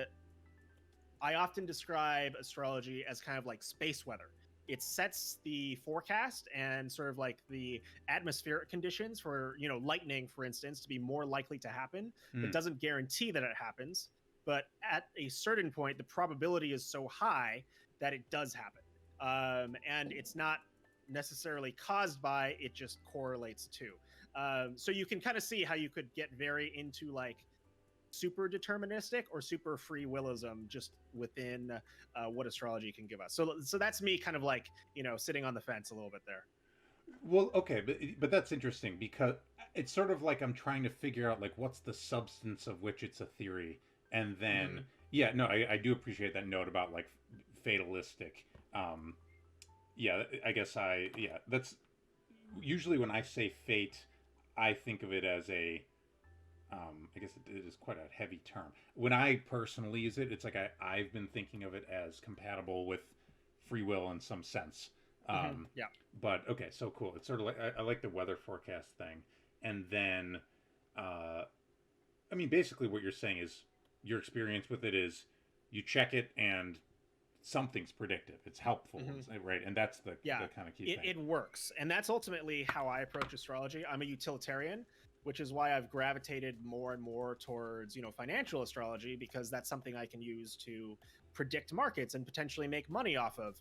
I often describe astrology as kind of like space weather. It sets the forecast and sort of like the atmospheric conditions for, lightning, for instance, to be more likely to happen. It doesn't guarantee that it happens, but at a certain point, the probability is so high that it does happen. And it's not necessarily caused by, it just correlates to. So you can kind of see how you could get very into like super deterministic or super free willism just within what astrology can give us. So that's me kind of like, sitting on the fence a little bit there. Well, okay, but that's interesting, because it's sort of like I'm trying to figure out like what's the substance of which it's a theory, and then I do appreciate that note about like fatalistic. That's usually when I say fate, I think of it as a I guess it is quite a heavy term. When I personally use it, it's like I've been thinking of it as compatible with free will in some sense. But okay, so cool. It's sort of like I like the weather forecast thing, and then, basically what you're saying is your experience with it is you check it and something's predictive. It's helpful, right? And that's the kind of key thing. It works, and that's ultimately how I approach astrology. I'm a utilitarian, which is why I've gravitated more and more towards, financial astrology, because that's something I can use to predict markets and potentially make money off of,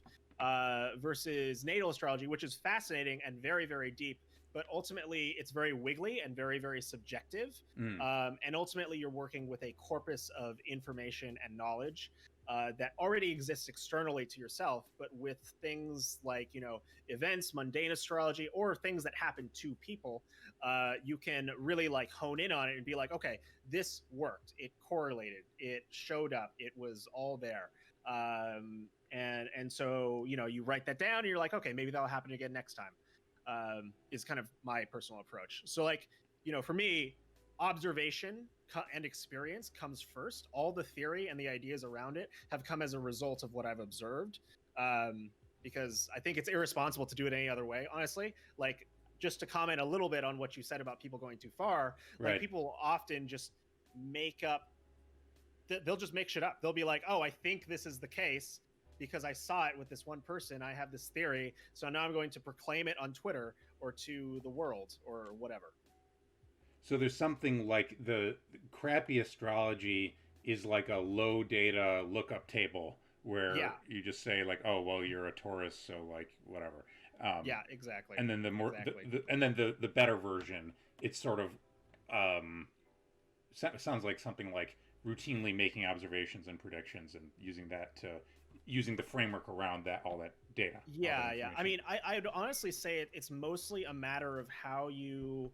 versus natal astrology, which is fascinating and very, very deep, but ultimately it's very wiggly and very, very subjective. And ultimately you're working with a corpus of information and knowledge that already exists externally to yourself, but with things like, events, mundane astrology, or things that happen to people, you can really like hone in on it and be like, okay, this worked. It correlated. It showed up. It was all there. And so, you write that down and you're like, okay, maybe that'll happen again next time, is kind of my personal approach. So like, for me, observation and experience comes first. All the theory and the ideas around it have come as a result of what I've observed, because I think it's irresponsible to do it any other way, honestly. Like, just to comment a little bit on what you said about people going too far, like people often just make up, they'll just make shit up. They'll be like, oh, I think this is the case because I saw it with this one person. I have this theory, so now I'm going to proclaim it on Twitter or to the world or whatever. So there's something like the crappy astrology is like a low data lookup table where you just say like, oh, well, you're a Taurus, so like whatever. Yeah, exactly. And then the more, the better version, it's sort of sounds like something like routinely making observations and predictions and using the framework around that, all that data. Yeah. I mean, I'd honestly say it's mostly a matter of how you.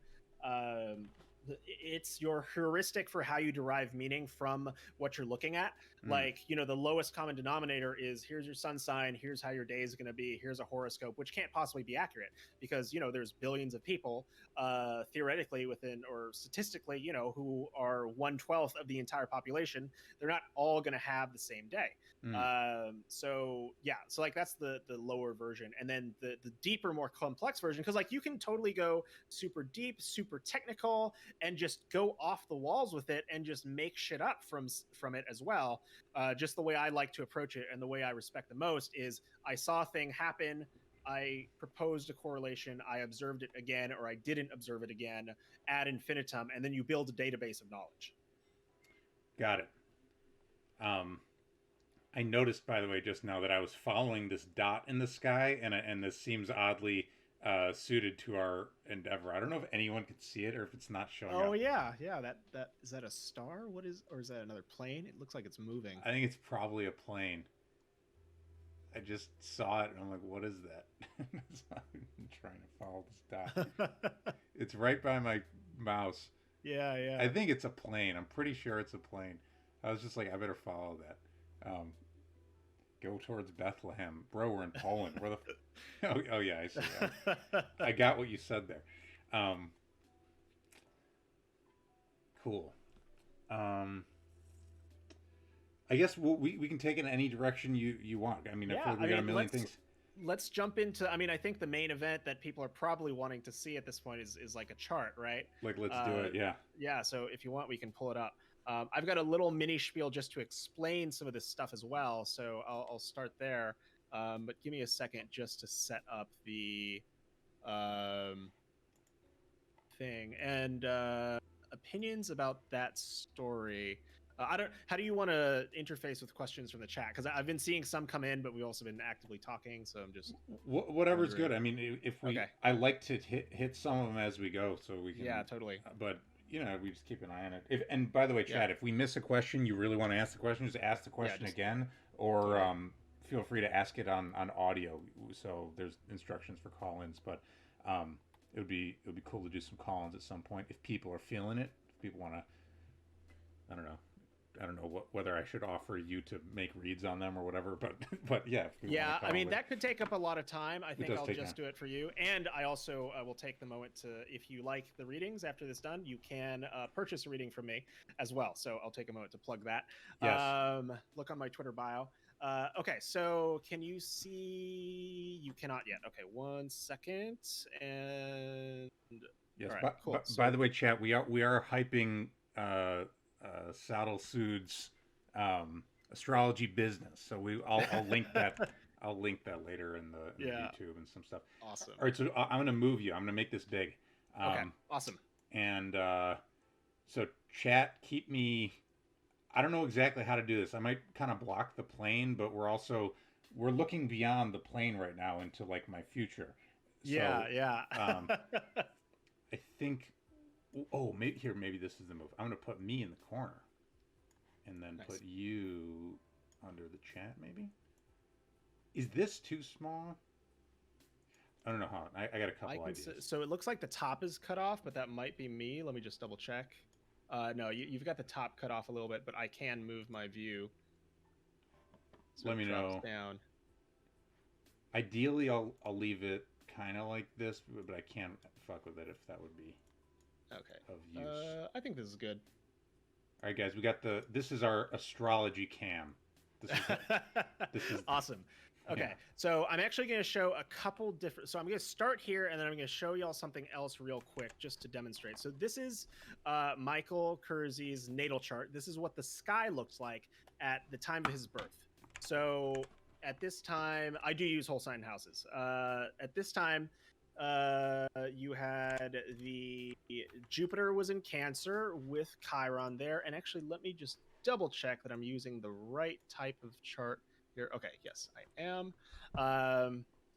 It's your heuristic for how you derive meaning from what you're looking at. Like, the lowest common denominator is here's your sun sign, here's how your day is going to be, here's a horoscope, which can't possibly be accurate because, there's billions of people theoretically within or statistically, who are 1/12 of the entire population. They're not all going to have the same day. So like that's the lower version. And then the deeper, more complex version, because like you can totally go super deep, super technical, and just go off the walls with it and just make shit up from it as well. Just the way I like to approach it and the way I respect the most is I saw a thing happen, I proposed a correlation, I observed it again, or I didn't observe it again ad infinitum, and then you build a database of knowledge. Got it. I noticed, by the way, just now that I was following this dot in the sky, and this seems oddly suited to our endeavor. I don't know if anyone can see it or if it's not showing up. Oh yeah. That is that a star? Or is that another plane? It looks like it's moving. I think it's probably a plane. I just saw it and I'm like, what is that? I'm trying to follow this dot. It's right by my mouse. Yeah. I think it's a plane. I'm pretty sure it's a plane. I was just like, I better follow that. Go towards Bethlehem. Bro, we're in Poland. Where the oh yeah, I see that. I got what you said there. Cool. I guess we can take it in any direction you want. I mean, I feel like we got a million things. Let's jump into. I mean, I think the main event that people are probably wanting to see at this point is like a chart, right? Like, let's do it. Yeah. Yeah. So if you want, we can pull it up. I've got a little mini spiel just to explain some of this stuff as well. So I'll start there. But give me a second just to set up the thing and opinions about that story. How do you want to interface with questions from the chat? Because I've been seeing some come in, but we've also been actively talking. So I'm just whatever's good. I mean, if we, I like to hit some of them as we go, so we can. Yeah, totally. But we just keep an eye on it. And by the way, chat, if we miss a question, you really want to ask the question, just ask the question again, or feel free to ask it on audio. So there's instructions for call-ins, but it would be cool to do some call-ins at some point if people are feeling it. If people want to, I don't know whether I should offer you to make reads on them or whatever, but yeah. I mean, that could take up a lot of time. I think I'll just do it for you. And I also will take the moment to, if you like the readings after this done, you can purchase a reading from me as well. So I'll take a moment to plug that. Yes. Look on my Twitter bio. Okay, so can you see? You cannot yet. Okay, 1 second. And yes, all right, cool. By the way, chat, we are hyping Saddle Sood's astrology business, so I'll link that. I'll link that later in the YouTube and some stuff. Awesome. All right, so I'm gonna move you. I'm gonna make this big. Okay. Awesome. And so chat, keep me. I don't know exactly how to do this. I might kind of block the plane, but we're looking beyond the plane right now into like my future. So, I think. Oh, maybe this is the move. I'm going to put me in the corner and then put you under the chat, maybe? Is this too small? I don't know how. I got a couple ideas. So it looks like the top is cut off, but that might be me. Let me just double check. No, you've got the top cut off a little bit, but I can move my view. So let me know. Down. Ideally, I'll leave it kind of like this, but I can't fuck with it if that would be... Okay. Of use. I think this is good. All right, guys, we got this is our astrology cam. This is awesome. Okay, so I'm actually going to show a couple different. So I'm going to start here, and then I'm going to show y'all something else real quick just to demonstrate. So this is Michael Kersey's natal chart. This is what the sky looks like at the time of his birth. So at this time, I do use whole sign houses. At this time, you had the Jupiter was in Cancer with Chiron there, and actually let me just double check that I'm using the right type of chart here. Okay, yes, I am.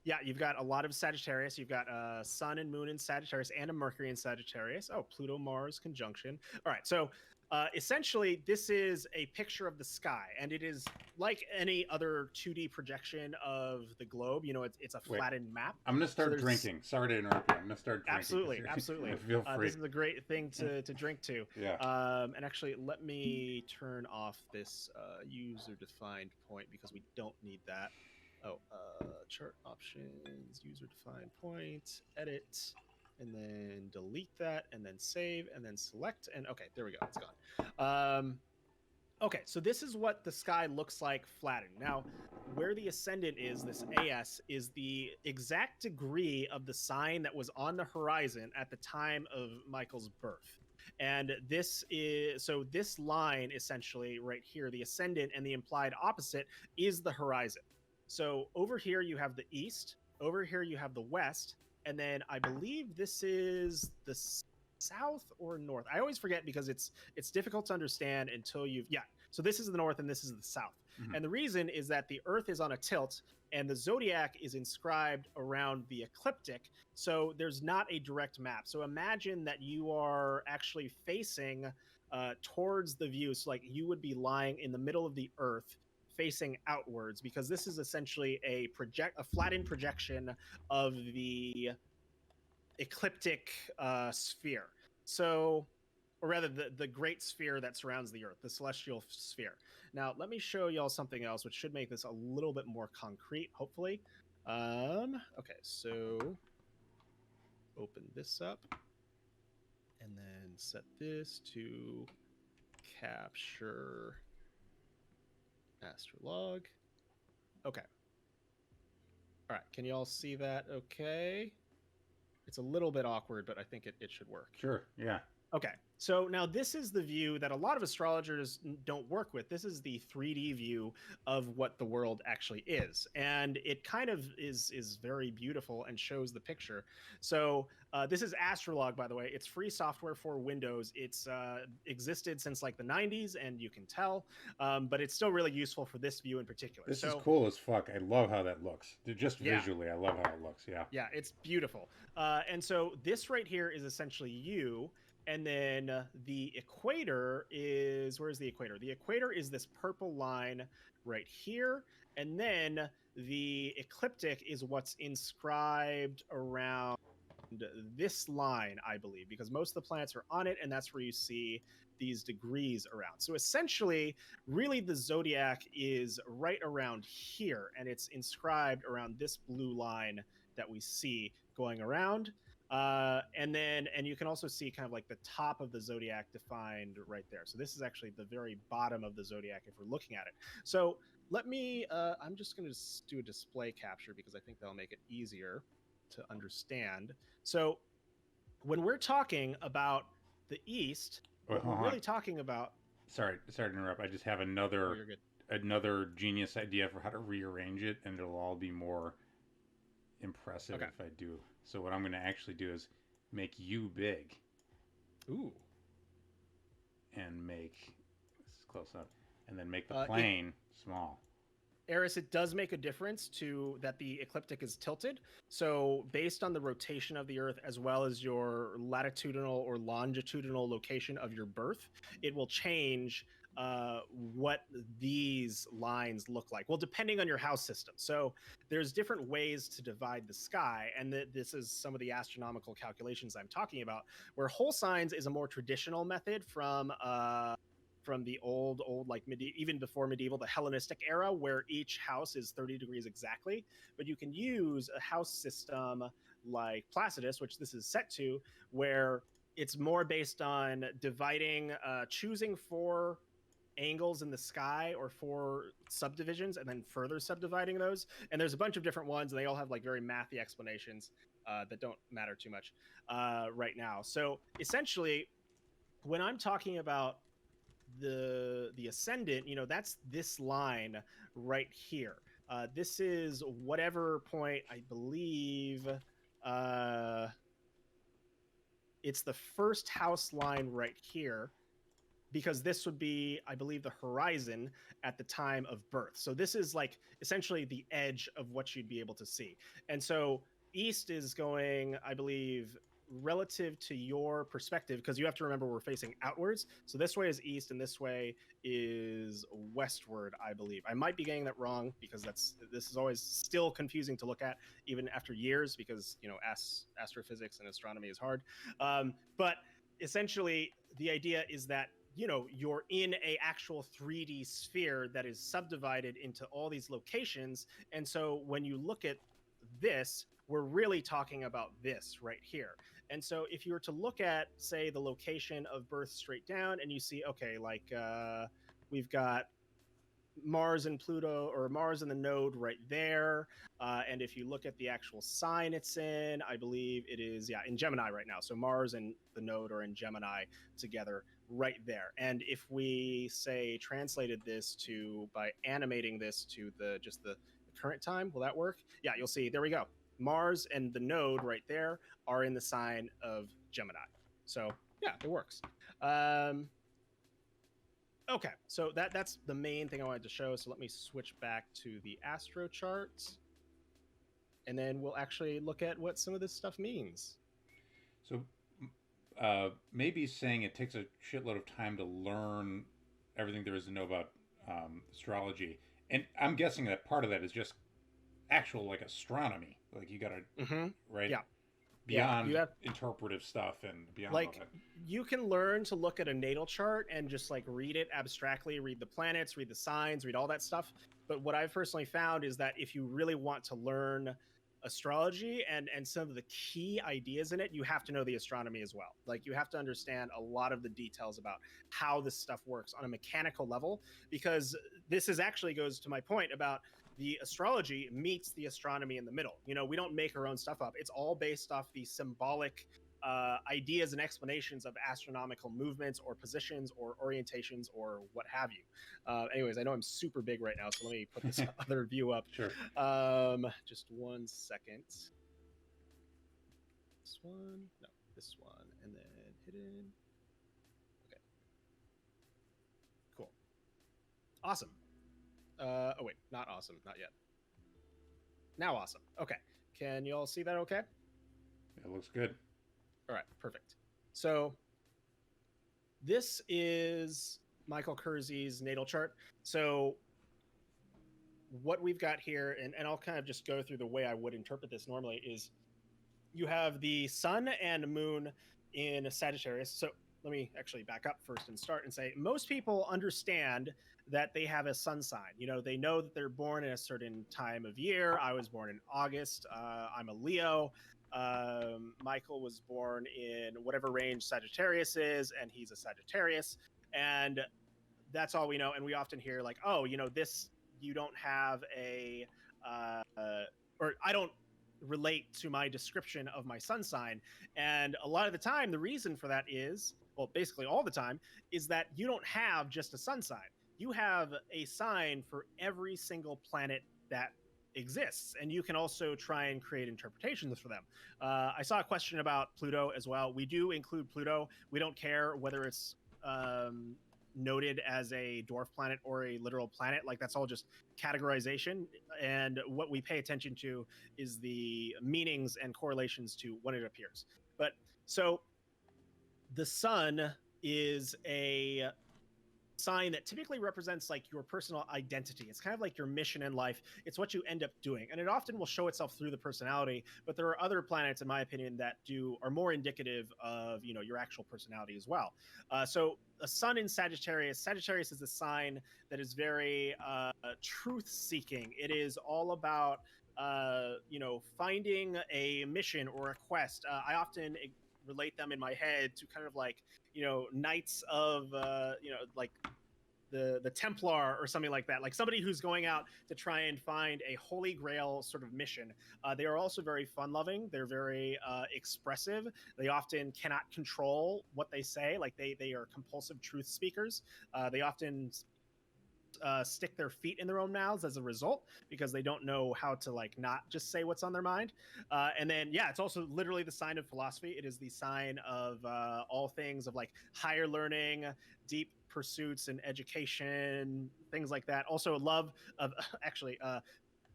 Yeah, you've got a lot of Sagittarius. You've got Sun and Moon in Sagittarius and a Mercury in Sagittarius. Oh, Pluto-Mars conjunction. All right, so essentially, this is a picture of the sky, and it is like any other 2D projection of the globe. You know, it's a flattened map. I'm going to start drinking. Sorry to interrupt you. I'm going to start drinking. Absolutely. Feel free. This is a great thing to drink to. Yeah. And actually, let me turn off this user-defined point because we don't need that. Oh, chart options, user-defined point, edit, and then delete that, and then save, and then select, and okay, there we go, it's gone. Okay, so this is what the sky looks like flattened. Now, where the ascendant is, this AS, is the exact degree of the sign that was on the horizon at the time of Michael's birth. And this is, so this line, essentially, right here, the ascendant and the implied opposite is the horizon. So over here you have the east, over here you have the west, and then I believe this is the south or north. I always forget because it's difficult to understand until so this is the north and this is the south. Mm-hmm. And the reason is that the earth is on a tilt and the zodiac is inscribed around the ecliptic, so there's not a direct map. So imagine that you are actually facing towards the view, so like you would be lying in the middle of the earth facing outwards, because this is essentially a flattened projection of the ecliptic sphere. So or rather the great sphere that surrounds the Earth, the celestial sphere. Now, let me show y'all something else, which should make this a little bit more concrete, hopefully. Okay, so open this up and then set this to capture astrolog. Okay. All right, can you all see that okay? It's a little bit awkward, but I think it should work. Sure, yeah. Okay, so now this is the view that a lot of astrologers don't work with. This is the 3D view of what the world actually is, and it kind of is very beautiful and shows the picture. So this is Astrolog, by the way. It's free software for Windows. It's existed since like the 90s, and you can tell, but it's still really useful for this view in particular. This is cool as fuck. I love how that looks. Just visually, I love how it looks, yeah. Yeah, it's beautiful. And so this right here is essentially you. And then the equator is, where's the equator? The equator is this purple line right here. And then the ecliptic is what's inscribed around this line, I believe, because most of the planets are on it, and that's where you see these degrees around. So essentially, really the zodiac is right around here, and it's inscribed around this blue line that we see going around. And you can also see kind of like the top of the zodiac defined right there. So this is actually the very bottom of the zodiac if we're looking at it. So let me, I'm just going to do a display capture because I think that'll make it easier to understand. So when we're talking about the East, what we're really talking about. Sorry to interrupt. I just have another genius idea for how to rearrange it, and it'll all be more impressive if I do. So what I'm going to actually do is make you big. Ooh. And make, this is close up, and then make the plane small. Eris, it does make a difference to that the ecliptic is tilted. So based on the rotation of the Earth, as well as your latitudinal or longitudinal location of your birth, it will change what these lines look like. Well, depending on your house system. So there's different ways to divide the sky. And this is some of the astronomical calculations I'm talking about, where whole signs is a more traditional method from the old like even before medieval, the Hellenistic era, where each house is 30 degrees exactly. But you can use a house system like Placidus, which this is set to, where it's more based on dividing, choosing 4 angles in the sky or 4 subdivisions and then further subdividing those. And there's a bunch of different ones, and they all have like very mathy explanations that don't matter too much right now. So essentially, when I'm talking about the ascendant, that's this line right here. This is whatever point, I believe it's the first house line right here, because this would be, I believe, the horizon at the time of birth. So this is like essentially the edge of what you'd be able to see. And so east is going, I believe, relative to your perspective, because you have to remember we're facing outwards. So this way is east and this way is westward, I believe. I might be getting that wrong, because this is always still confusing to look at even after years, because astrophysics and astronomy is hard. But essentially the idea is that you're in a actual 3D sphere that is subdivided into all these locations. And so when you look at this, we're really talking about this right here. And so if you were to look at, say, the location of birth straight down, and you see, okay, like we've got Mars and Pluto, or Mars and the node right there. And if you look at the actual sign it's in, I believe it is, in Gemini right now. So Mars and the node are in Gemini together right there. And if we say translated this by animating this to the current time, will that work? Yeah, you'll see, there we go. Mars and the node right there are in the sign of Gemini. So yeah, it works. Okay, so that's the main thing I wanted to show. So let me switch back to the astro chart, and then we'll actually look at what some of this stuff means. So maybe saying it takes a shitload of time to learn everything there is to know about astrology. And I'm guessing that part of that is just actual like astronomy. Like you gotta, right? Yeah. beyond you have interpretive stuff and beyond all like that. you can learn to look at a natal chart and just like read it abstractly, read the planets, read the signs, read all that stuff. But what I've personally found is that if you really want to learn astrology and some of the key ideas in it, you have to know the astronomy as well. Like you have to understand a lot of the details about how this stuff works on a mechanical level, because this is actually goes to my point about the astrology meets the astronomy in the middle. You know, we don't make our own stuff up. It's all based off the symbolic ideas and explanations of astronomical movements or positions or orientations or what have you. Anyways, I know I'm super big right now, so let me put this other view up. Sure. Just 1 second. This one, no, this one, and then hidden. Okay. Cool. Awesome. Oh wait, not awesome, not yet. Now awesome. Okay. Can you all see that okay? It looks good. All right, perfect. So this is Michael Kersey's natal chart. So what we've got here, and I'll kind of just go through the way I would interpret this normally, is you have the sun and moon in Sagittarius. So let me actually back up first and start and say most people understand that they have a sun sign. You know, they know that they're born in a certain time of year. I was born in August. I'm a Leo. Michael was born in whatever range Sagittarius is, and he's a Sagittarius. And that's all we know. And we often hear like, oh, you know, this, you don't have a, or I don't relate to my description of my sun sign. And a lot of the time, the reason for that is, well, basically all the time, is that you don't have just a sun sign. You have a sign for every single planet that exists, and you can also try and create interpretations for them. I saw a question about Pluto as well. We do include Pluto. We don't care whether it's noted as a dwarf planet or a literal planet. Like that's all just categorization, and what we pay attention to is the meanings and correlations to when it appears. But so the sun is a sign that typically represents like your personal identity. It's kind of like your mission in life. It's what you end up doing, and it often will show itself through the personality. But there are other planets, in my opinion, that are more indicative of, you know, your actual personality as well. So a sun in Sagittarius. Sagittarius is a sign that is very truth-seeking. It is all about you know, finding a mission or a quest. I often relate them in my head to kind of like, you know, knights of you know, like the Templar or something like that, like somebody who's going out to try and find a holy grail sort of mission. They are also very fun loving. They're very expressive. They often cannot control what they say. Like they are compulsive truth speakers. They often stick their feet in their own mouths as a result, because they don't know how to like not just say what's on their mind. And then yeah, it's also literally the sign of philosophy. It is the sign of all things of like higher learning, deep pursuits and education, things like that. Also love of actually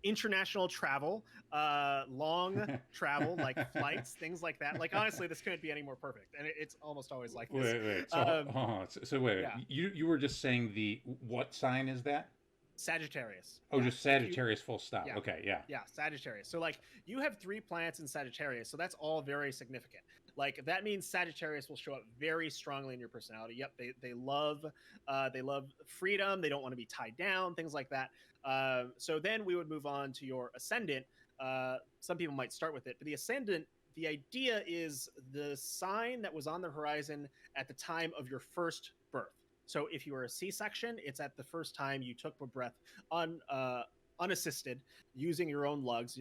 international travel, long travel, like flights, things like that. Like honestly, this couldn't be any more perfect, and it's almost always like this. Wait. So wait. Yeah. You were just saying what sign is that? Sagittarius. Oh, yeah. Just Sagittarius, full stop. Yeah. Okay, yeah. Yeah, Sagittarius. So like you have 3 planets in Sagittarius, so that's all very significant. Like that means Sagittarius will show up very strongly in your personality. Yep, they love freedom. They don't want to be tied down, things like that. So then we would move on to your ascendant. Some people might start with it, but the ascendant, the idea is the sign that was on the horizon at the time of your first birth. So if you were a C-section, it's at the first time you took a breath unassisted, using your own lungs.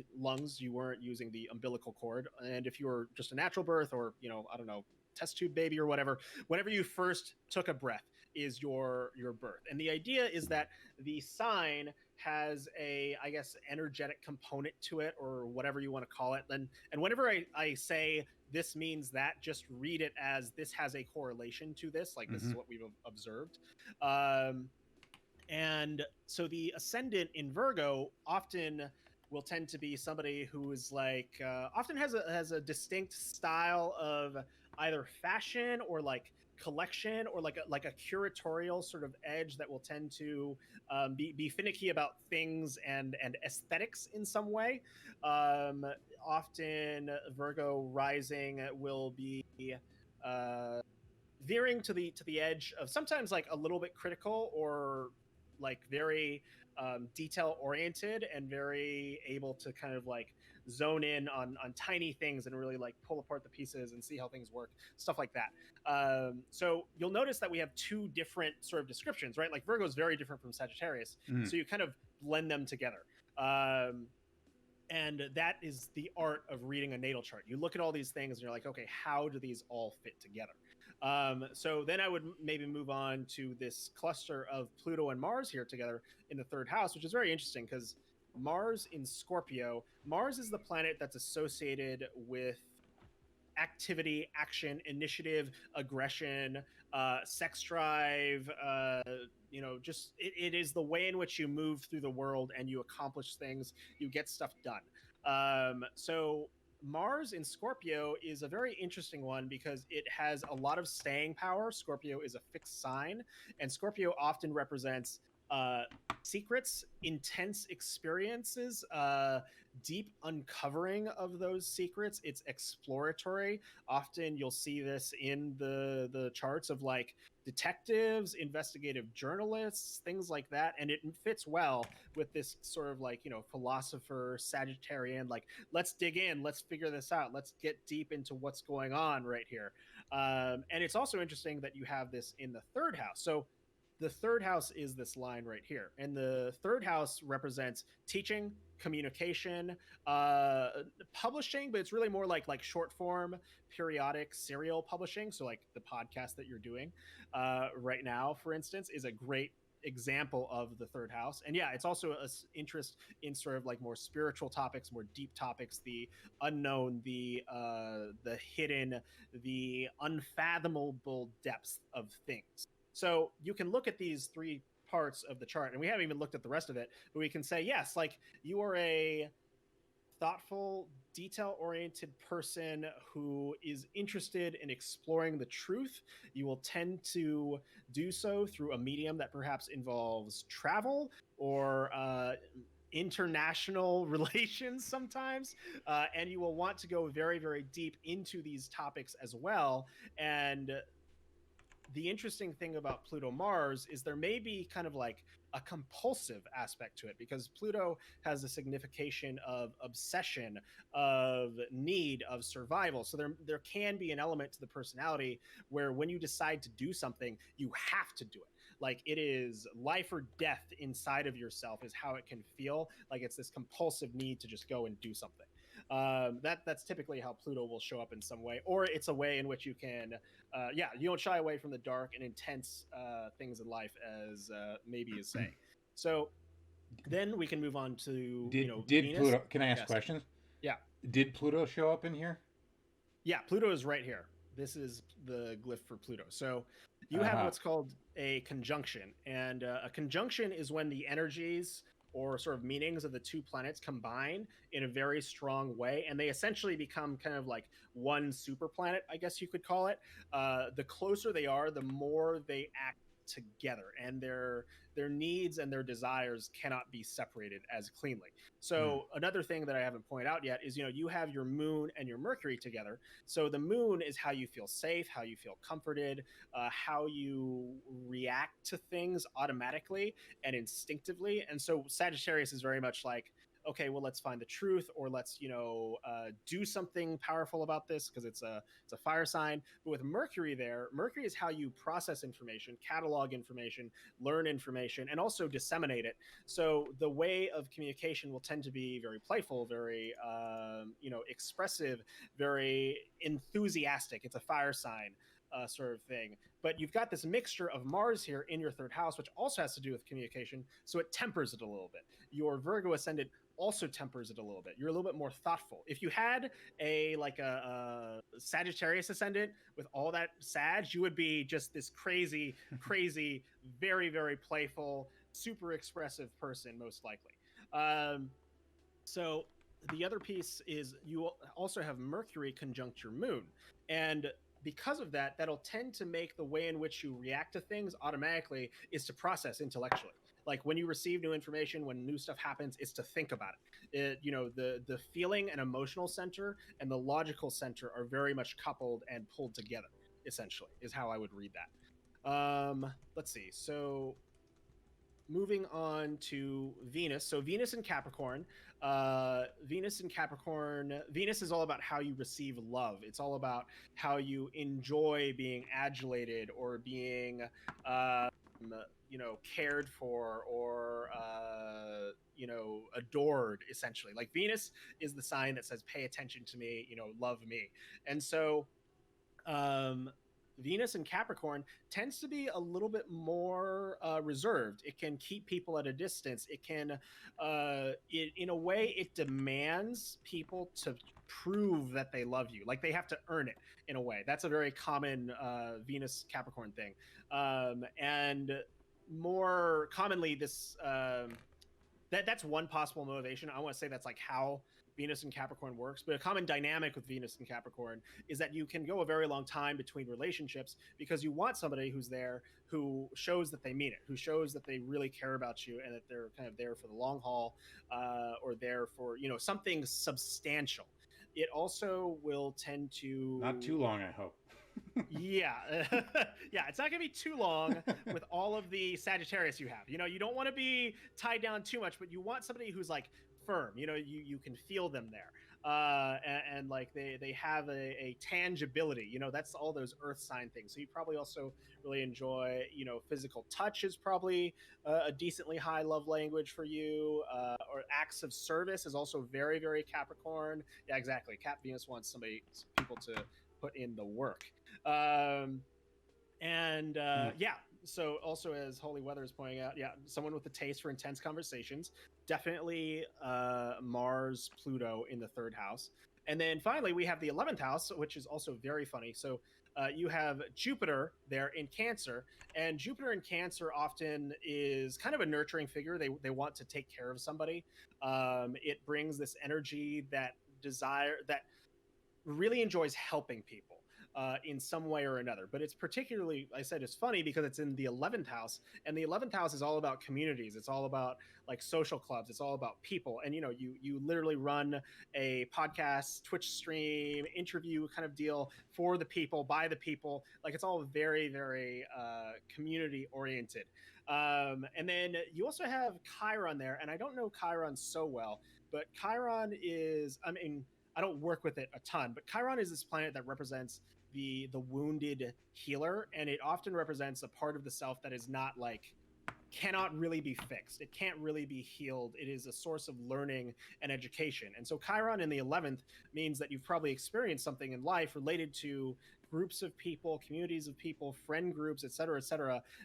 You weren't using the umbilical cord. And if you were just a natural birth, or, you know, I don't know, test tube baby or whatever, whenever you first took a breath is your birth. And the idea is that the sign has a, I guess, energetic component to it, or whatever you want to call it. And whenever I say this means that, just read it as this has a correlation to this, like this is what we've observed. And so the ascendant in Virgo often will tend to be somebody who is like often has a distinct style of either fashion or like collection, or like a curatorial sort of edge that will tend to be finicky about things and aesthetics in some way. often Virgo rising will be veering to the edge of sometimes like a little bit critical or like very detail oriented and very able to kind of like zone in on tiny things and really like pull apart the pieces and see how things work, stuff like that. So you'll notice that we have two different sort of descriptions, right? Like Virgo is very different from Sagittarius, so you kind of blend them together. And that is the art of reading a natal chart. You look at all these things and you're like, okay, how do these all fit together? So then I would maybe move on to this cluster of Pluto and Mars here together in the third house, which is very interesting because Mars in Scorpio, Mars is the planet that's associated with activity, action, initiative, aggression, sex drive, just it is the way in which you move through the world and you accomplish things, you get stuff done. So Mars in Scorpio is a very interesting one because it has a lot of staying power. Scorpio is a fixed sign, and Scorpio often represents secrets, intense experiences, deep uncovering of those secrets. It's exploratory. Often you'll see this in the charts of like detectives, investigative journalists, things like that, and it fits well with this sort of like, philosopher Sagittarian, like, let's dig in, let's figure this out, let's get deep into what's going on right here. And it's also interesting that you have this in the third house. So the third house is this line right here, and the third house represents teaching, communication, publishing, but it's really more like short form, periodic, serial publishing. So like the podcast that you're doing right now, for instance, is a great example of the third house. And yeah, it's also an interest in sort of like more spiritual topics, more deep topics, the unknown, the hidden, the unfathomable depths of things. So you can look at these three parts of the chart, and we haven't even looked at the rest of it, but we can say, yes, like you are a thoughtful, detail-oriented person who is interested in exploring the truth. You will tend to do so through a medium that perhaps involves travel or international relations sometimes, and you will want to go very, very deep into these topics as well. And the interesting thing about Pluto Mars is there may be kind of like a compulsive aspect to it, because Pluto has a signification of obsession, of need, of survival. So there can be an element to the personality where when you decide to do something, you have to do it. Like it is life or death inside of yourself is how it can feel. Like it's this compulsive need to just go and do something. That's typically how Pluto will show up in some way, or it's a way in which you can, you don't shy away from the dark and intense things in life, as maybe is saying. So then we can move on to did Venus. Pluto? Can I ask questions? Yeah. Did Pluto show up in here? Yeah, Pluto is right here. This is the glyph for Pluto. So you have what's called a conjunction, and a conjunction is when the energies or sort of meanings of the two planets combine in a very strong way, and they essentially become kind of like one super planet, I guess you could call it. The closer they are, the more they act together, and their needs and their desires cannot be separated as cleanly. So another thing that I haven't pointed out yet is, you have your moon and your Mercury together. So the moon is how you feel safe, how you feel comforted, how you react to things automatically and instinctively. And so Sagittarius is very much like, okay, well, let's find the truth, or let's, do something powerful about this because it's a fire sign. But with Mercury there, Mercury is how you process information, catalog information, learn information, and also disseminate it. So the way of communication will tend to be very playful, very, expressive, very enthusiastic. It's a fire sign. Sort of thing. But you've got this mixture of Mars here in your third house, which also has to do with communication, so it tempers it a little bit. Your Virgo ascendant also tempers it a little bit. You're a little bit more thoughtful. If you had a Sagittarius ascendant with all that Sag, you would be just this crazy, very, very playful, super expressive person, most likely. So the other piece is you also have Mercury conjunct your moon, and because of that, that'll tend to make the way in which you react to things automatically is to process intellectually. Like when you receive new information, when new stuff happens, it's to think about it. The feeling and emotional center and the logical center are very much coupled and pulled together, essentially, is how I would read that. Let's see. So moving on to Venus. So Venus in Capricorn. Venus is all about how you receive love. It's all about how you enjoy being adulated or being cared for or adored, essentially. Like Venus is the sign that says, pay attention to me, love me. And so Venus in Capricorn tends to be a little bit more reserved. It can keep people at a distance. It can, in a way, it demands people to prove that they love you. Like they have to earn it in a way. That's a very common Venus Capricorn thing. And more commonly, that's one possible motivation. I want to say that's like how Venus and Capricorn works. But a common dynamic with Venus and Capricorn is that you can go a very long time between relationships because you want somebody who's there, who shows that they mean it, who shows that they really care about you and that they're kind of there for the long haul, or there for, something substantial. It also will tend to... Not too long, I hope. Yeah. Yeah, it's not going to be too long with all of the Sagittarius you have. You don't want to be tied down too much, but you want somebody who's like firm. You can feel them there. And like they have a tangibility. That's all those earth sign things. So you probably also really enjoy, physical touch is probably a decently high love language for you. Or acts of service is also very, very Capricorn. Yeah, exactly. Cap Venus wants people to put in the work. Yeah, so also as Holy Weather is pointing out, yeah, someone with a taste for intense conversations, definitely Mars, Pluto in the third house. And then finally, we have the 11th house, which is also very funny. So you have Jupiter there in Cancer, and Jupiter in Cancer often is kind of a nurturing figure. They want to take care of somebody. It brings this energy that really enjoys helping people in some way or another. But it's particularly, I said it's funny because it's in the 11th house, and the 11th house is all about communities. It's all about like social clubs. It's all about people. And, you literally run a podcast, Twitch stream, interview kind of deal for the people, by the people. Like it's all very, very community oriented. And then you also have Chiron there, and I don't know Chiron so well, but Chiron is, I don't work with it a ton, but Chiron is this planet that represents the wounded healer, and it often represents a part of the self that is not like cannot really be fixed. It can't really be healed. It is a source of learning and education. And so Chiron in the 11th means that you've probably experienced something in life related to groups of people, communities of people, friend groups, et cetera,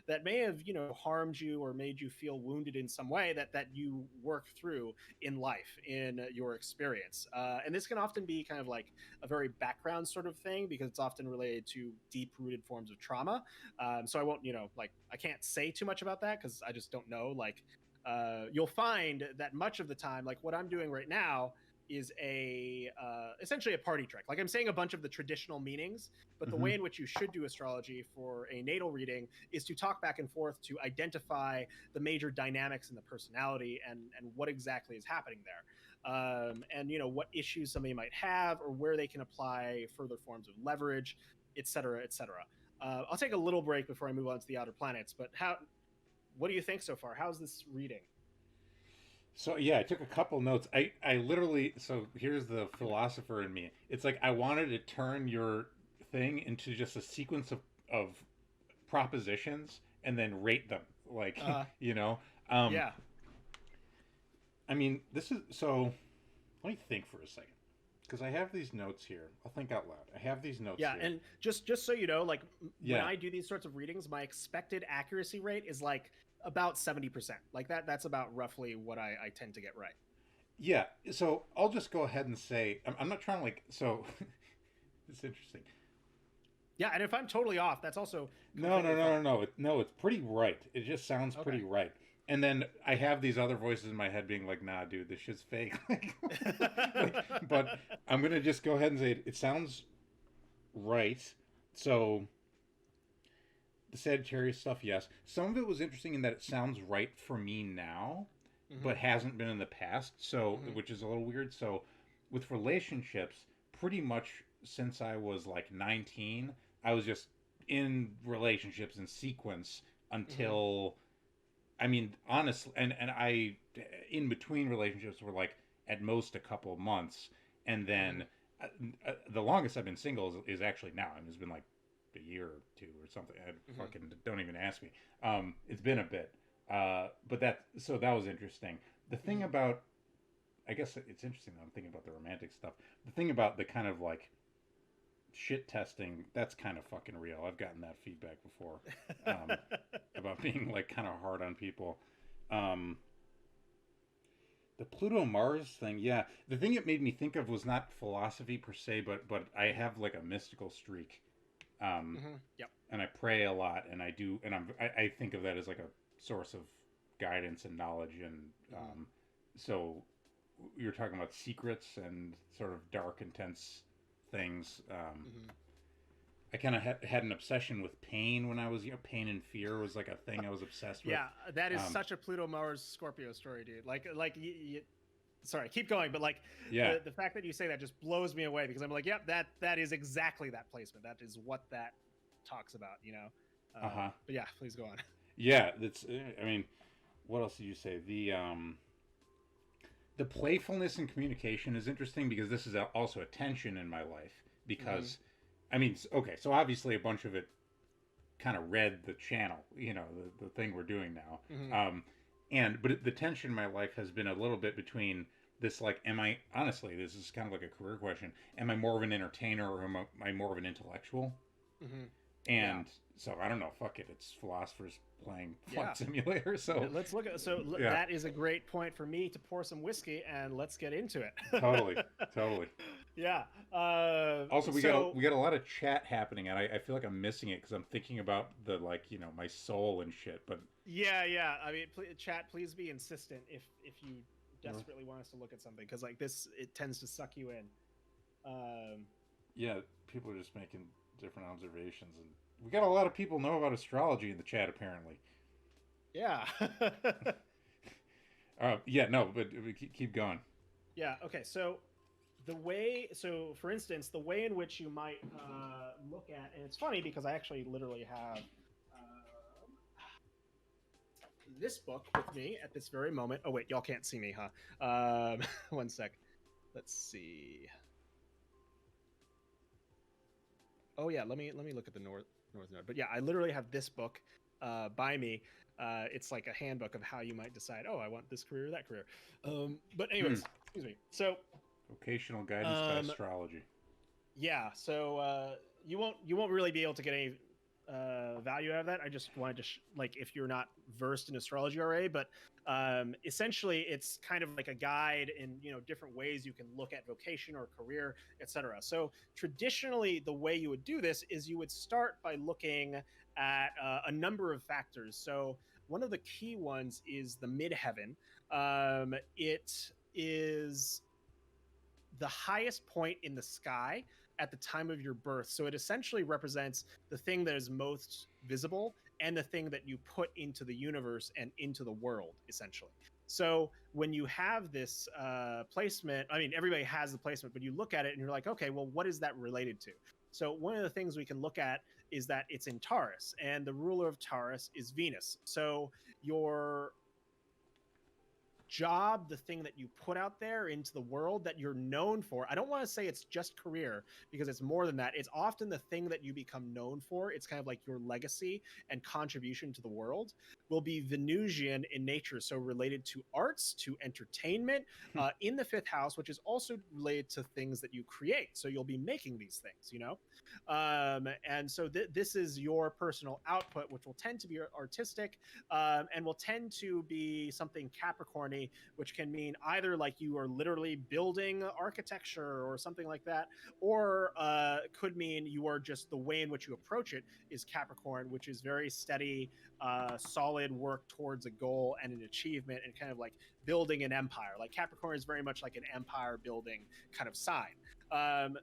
that may have, harmed you or made you feel wounded in some way that you work through in life, in your experience. And this can often be kind of like a very background sort of thing because it's often related to deep-rooted forms of trauma. So I won't, I can't say too much about that because I just don't know. Like, you'll find that much of the time, like what I'm doing right now is essentially a party trick. Like I'm saying a bunch of the traditional meanings, but the way in which you should do astrology for a natal reading is to talk back and forth to identify the major dynamics in the personality and what exactly is happening there. And what issues somebody might have or where they can apply further forms of leverage, et cetera, et cetera. I'll take a little break before I move on to the outer planets, but what do you think so far? How's this reading? So yeah, I took a couple notes. I literally, so here's the philosopher in me. It's like I wanted to turn your thing into just a sequence of propositions and then rate them. Like, Yeah. I mean, this is, so let me think for a second. Because I have these notes here. I'll think out loud. I have these notes here. And just so you know, like when I do these sorts of readings, my expected accuracy rate is like about 70%. Like that's about roughly what I tend to get right. Yeah. So I'll just go ahead and say, I'm not trying to so it's interesting. Yeah. And if I'm totally off, that's also. No, it's pretty right. It just sounds pretty right. And then I have these other voices in my head being like, nah, dude, this shit's fake. But I'm going to just go ahead and say it sounds right. So The Sagittarius stuff, yes. Some of it was interesting in that it sounds right for me now, but hasn't been in the past. So, which is a little weird. So, with relationships, pretty much since I was like 19, I was just in relationships in sequence until, I mean, honestly, and I, in between relationships were like at most a couple of months. And then the longest I've been single is actually now. I mean, it's been like a year or two or something. I fucking don't even ask me. It's been a bit. But that was interesting. The thing about, I guess it's interesting that I'm thinking about the romantic stuff. The thing about the kind of like shit testing, that's kind of fucking real. I've gotten that feedback before about being like kind of hard on people. The Pluto Mars thing, yeah. The thing it made me think of was not philosophy per se, but I have like a mystical streak. Yep. And I pray a lot, and I think of that as like a source of guidance and knowledge, and so you're talking about secrets and sort of dark, intense things. I kind of had an obsession with pain when I was pain and fear was like a thing I was obsessed with. Yeah, that is such a Pluto Mars Scorpio story, dude. Sorry, keep going, but like the fact that you say that just blows me away, because I'm like, yep, that is exactly that placement. That is what that talks about, you know. But yeah, please go on. Yeah, that's. I mean, what else did you say? The playfulness and communication is interesting because this is also a tension in my life. Because, I mean, okay, so obviously a bunch of it kind of read the channel, you know, the thing we're doing now. But the tension in my life has been a little bit between this, like, honestly, this is kind of like a career question. Am I more of an entertainer, or am I more of an intellectual? And so I don't know. Fuck it. It's philosophers playing Flight Simulator. So let's look at. That is a great point for me to pour some whiskey, and let's get into it. Totally. Yeah. Also, we got a lot of chat happening, and I feel like I'm missing it because I'm thinking about the, like, you know, my soul and shit. But yeah. I mean, chat, please be insistent if you desperately want us to look at something, because like this, it tends to suck you in. Yeah, people are just making different observations, and we got a lot of people know about astrology in the chat apparently. Yeah. But keep going. Yeah. Okay. So for instance, the way in which you might look at, and it's funny because I actually literally have this book with me at this very moment. Oh wait, y'all can't see me, huh? One sec. Let's see. Oh yeah, let me look at the North Node. But yeah, I literally have this book by me. It's like a handbook of how you might decide, oh, I want this career or that career. But anyways, excuse me. So vocational guidance by astrology. Yeah, so you won't really be able to get any value out of that. I just wanted to like, if you're not versed in astrology already, but essentially it's kind of like a guide in, you know, different ways you can look at vocation or career, etc. So traditionally the way you would do this is you would start by looking at a number of factors. So one of the key ones is the midheaven. It is the highest point in the sky at the time of your birth. So it essentially represents the thing that is most visible and the thing that you put into the universe and into the world, essentially. So when you have this placement, I mean, everybody has the placement, but you look at it and you're like, okay, well, what is that related to? So one of the things we can look at is that it's in Taurus, and the ruler of Taurus is Venus. So your job, the thing that you put out there into the world that you're known for. I don't want to say it's just career, because it's more than that. It's often the thing that you become known for. It's kind of like your legacy and contribution to the world will be Venusian in nature. So related to arts, to entertainment, in the fifth house, which is also related to things that you create. So you'll be making these things, you know? And so this is your personal output, which will tend to be artistic, and will tend to be something Capricorn, which can mean either like you are literally building architecture or something like that, or could mean you are just the way in which you approach it is Capricorn, which is very steady, solid work towards a goal and an achievement, and kind of like building an empire. Like Capricorn is very much like an empire building kind of sign.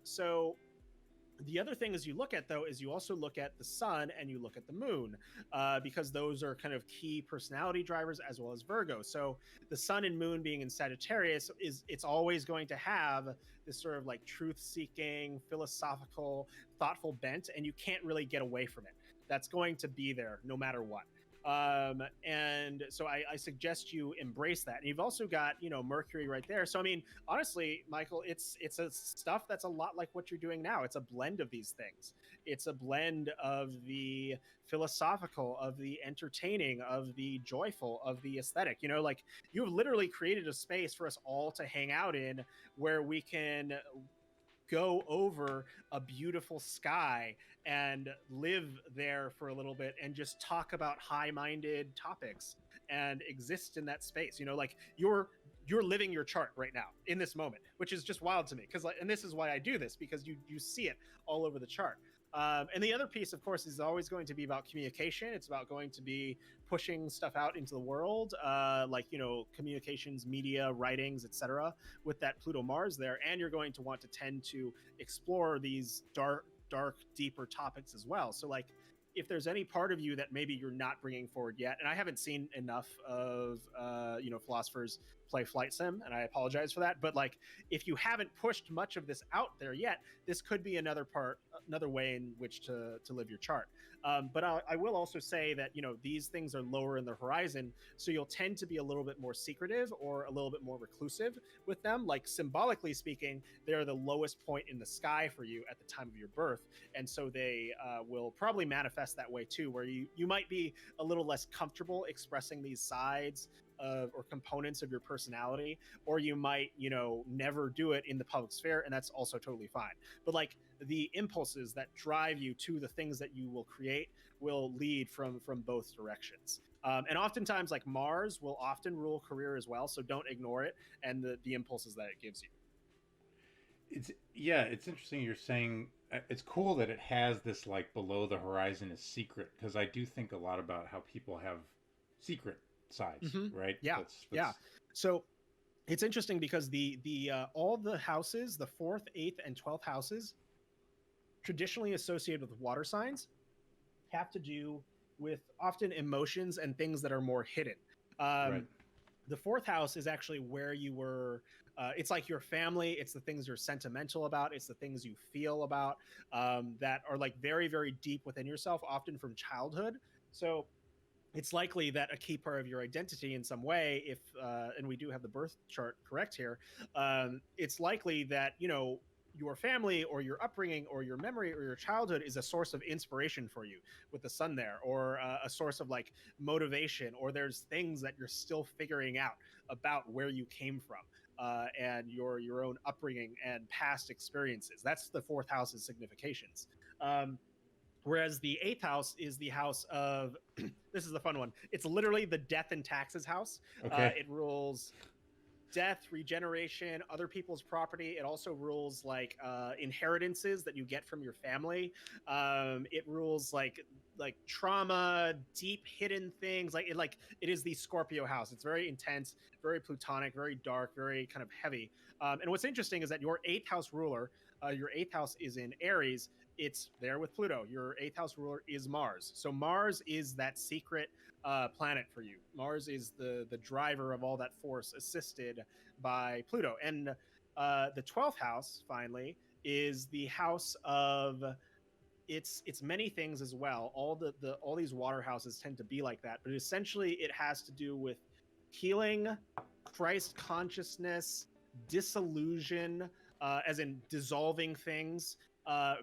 So The other thing is you look at, though, is you also look at the sun and you look at the moon, because those are kind of key personality drivers, as well as Virgo. So the sun and moon being in Sagittarius, it's always going to have this sort of like truth-seeking, philosophical, thoughtful bent, and you can't really get away from it. That's going to be there no matter what. And so I suggest you embrace that. And you've also got, Mercury right there. So, I mean, honestly, Michael, it's a stuff that's a lot like what you're doing now. It's a blend of these things. It's a blend of the philosophical, of the entertaining, of the joyful, of the aesthetic. Like, you've literally created a space for us all to hang out in, where we can go over a beautiful sky and live there for a little bit and just talk about high-minded topics and exist in that space. Like, you're living your chart right now in this moment, which is just wild to me, because and this is why I do this, because you see it all over the chart. And the other piece, of course, is always going to be about communication. It's about going to be pushing stuff out into the world, like, communications, media, writings, etc., with that Pluto Mars there. And you're going to want to tend to explore these dark, deeper topics as well. So, like, if there's any part of you that maybe you're not bringing forward yet, and I haven't seen enough of, philosophers play flight sim, and I apologize for that, but like, if you haven't pushed much of this out there yet, this could be another way in which to live your chart. But I will also say that, these things are lower in the horizon, so you'll tend to be a little bit more secretive or a little bit more reclusive with them. Like, symbolically speaking, they're the lowest point in the sky for you at the time of your birth, and so they will probably manifest that way too, where you might be a little less comfortable expressing these sides or components of your personality, or you might never do it in the public sphere, and that's also totally fine. But like, the impulses that drive you to the things that you will create will lead from both directions, and oftentimes, like, Mars will often rule career as well, so don't ignore it and the impulses that it gives you. It's interesting you're saying. It's cool that it has this, like, below the horizon is secret, because I do think a lot about how people have secret sides, right? Yeah. Yeah. So it's interesting because the all the houses, the 4th, 8th, and 12th houses, traditionally associated with water signs, have to do with often emotions and things that are more hidden. Right. The 4th house is actually where you were. It's like your family. It's the things you're sentimental about. It's the things you feel about, that are like very, very deep within yourself, often from childhood. So it's likely that a key part of your identity in some way, if and we do have the birth chart correct here, it's likely that your family or your upbringing or your memory or your childhood is a source of inspiration for you with the sun there, or a source of like motivation, or there's things that you're still figuring out about where you came from, and your own upbringing and past experiences. That's the 4th house's significations. Whereas the 8th house is the house of, this is the fun one. It's literally the death and taxes house. Okay. It rules death, regeneration, other people's property. It also rules like inheritances that you get from your family. It rules like trauma, deep hidden things. It is the Scorpio house. It's very intense, very plutonic, very dark, very kind of heavy. And what's interesting is that your 8th house ruler, your 8th house is in Aries. It's there with Pluto. Your 8th house ruler is Mars. So Mars is that secret planet for you. Mars is the driver of all that force, assisted by Pluto. And the 12th house, finally, is the house of it's many things as well. All these water houses tend to be like that, but essentially it has to do with healing, Christ consciousness, disillusion, as in dissolving things,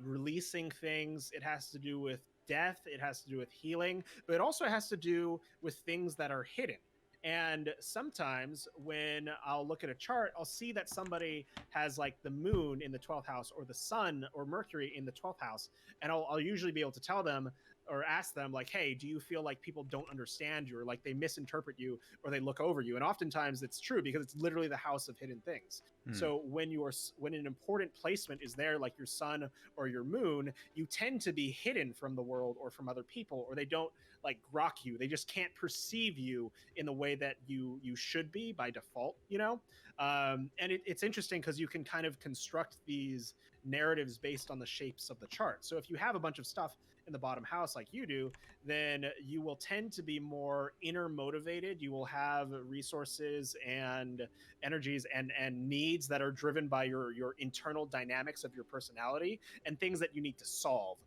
releasing things. It has to do with death. It has to do with healing, but it also has to do with things that are hidden. And sometimes when I'll look at a chart, I'll see that somebody has like the moon in the 12th house, or the sun or Mercury in the 12th house. And I'll usually be able to tell them, or ask them like, hey, do you feel like people don't understand you, or like they misinterpret you, or they look over you? And oftentimes it's true, because it's literally the house of hidden things. So when an important placement is there, like your sun or your moon, you tend to be hidden from the world or from other people, or they don't like grok you. They just can't perceive you in the way that you should be by default, you know? And it's interesting because you can kind of construct these narratives based on the shapes of the chart. So if you have a bunch of stuff in the bottom house like you do, then you will tend to be more inner motivated. You will have resources and energies and needs that are driven by your internal dynamics of your personality and things that you need to solve.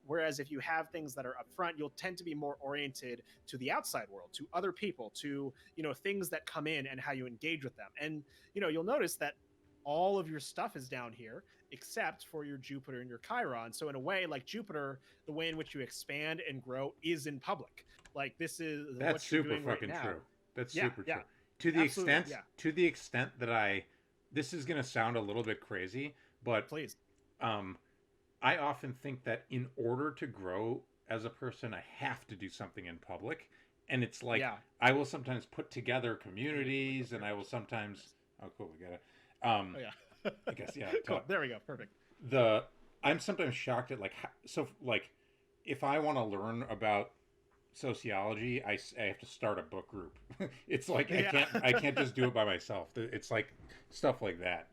Whereas if you have things that are up front, you'll tend to be more oriented to the outside world, to other people, to, you know, things that come in and how you engage with them. And, you know, you'll notice that all of your stuff is down here except for your Jupiter and your Chiron. So in a way, like Jupiter, the way in which you expand and grow is in public. Like this is That's what you're super doing fucking right now. true. That's Yeah, super yeah. true. To the Absolutely, extent yeah. to the extent that this is going to sound a little bit crazy, but Please. I often think that in order to grow as a person, I have to do something in public. And it's like, Yeah. I will sometimes put together communities, and I will sometimes, oh cool, we got it. Oh yeah. I guess, yeah. Cool. There we go. Perfect. I'm sometimes shocked at like, if I want to learn about sociology, I have to start a book group. It's like, I can't just do it by myself. It's like stuff like that.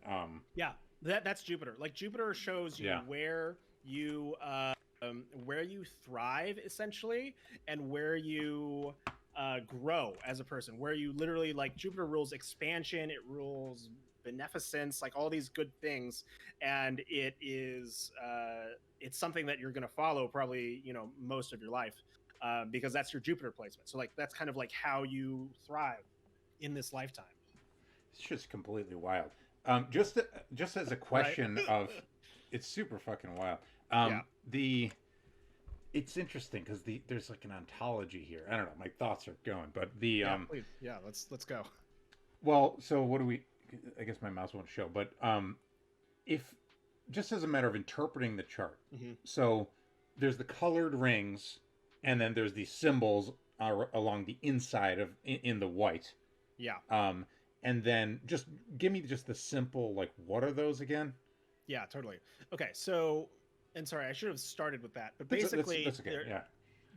Yeah, that's Jupiter. Like Jupiter shows you where you thrive essentially, and where you grow as a person, where you literally, like, Jupiter rules expansion, it rules beneficence, like all these good things, and it's something that you're going to follow probably, you know, most of your life, because that's your Jupiter placement. So like that's kind of like how you thrive in this lifetime. It's just completely wild. Just as a question of, it's super fucking wild. It's interesting because there's like an ontology here. I don't know. My thoughts are going, but please. Let's go. Well, so what do we? I guess my mouse won't show, but if just as a matter of interpreting the chart, so there's the colored rings, and then there's these symbols along the inside of in the white. Yeah. And then just give me just the simple, like, what are those again? Yeah, totally. Okay, so, and sorry, I should have started with that, but basically, that's okay.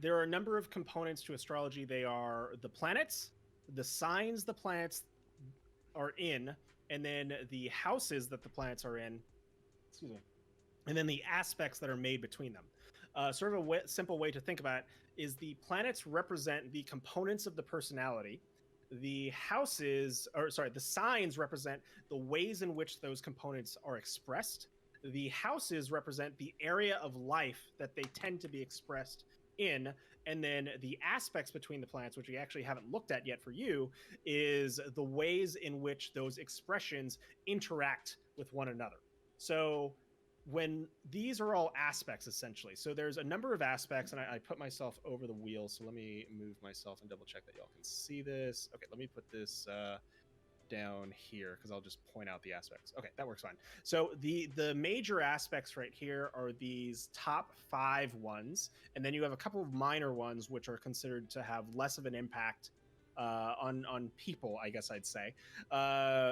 There are a number of components to astrology. They are the planets, the signs the planets are in, and then the houses that the planets are in, excuse me, and then the aspects that are made between them. Sort of a simple way to think about it is the planets represent the components of the personality. The signs represent the ways in which those components are expressed. The houses represent the area of life that they tend to be expressed in, and then the aspects between the planets, which we actually haven't looked at yet for you, is the ways in which those expressions interact with one another. So when these are all aspects, essentially, so there's a number of aspects, and I put myself over the wheel, so let me move myself and double check that y'all can see this. Okay, let me put this down here because I'll just point out the aspects. Okay, that works fine. So the major aspects right here are these top 5 ones, and then you have a couple of minor ones which are considered to have less of an impact on people, I guess I'd say.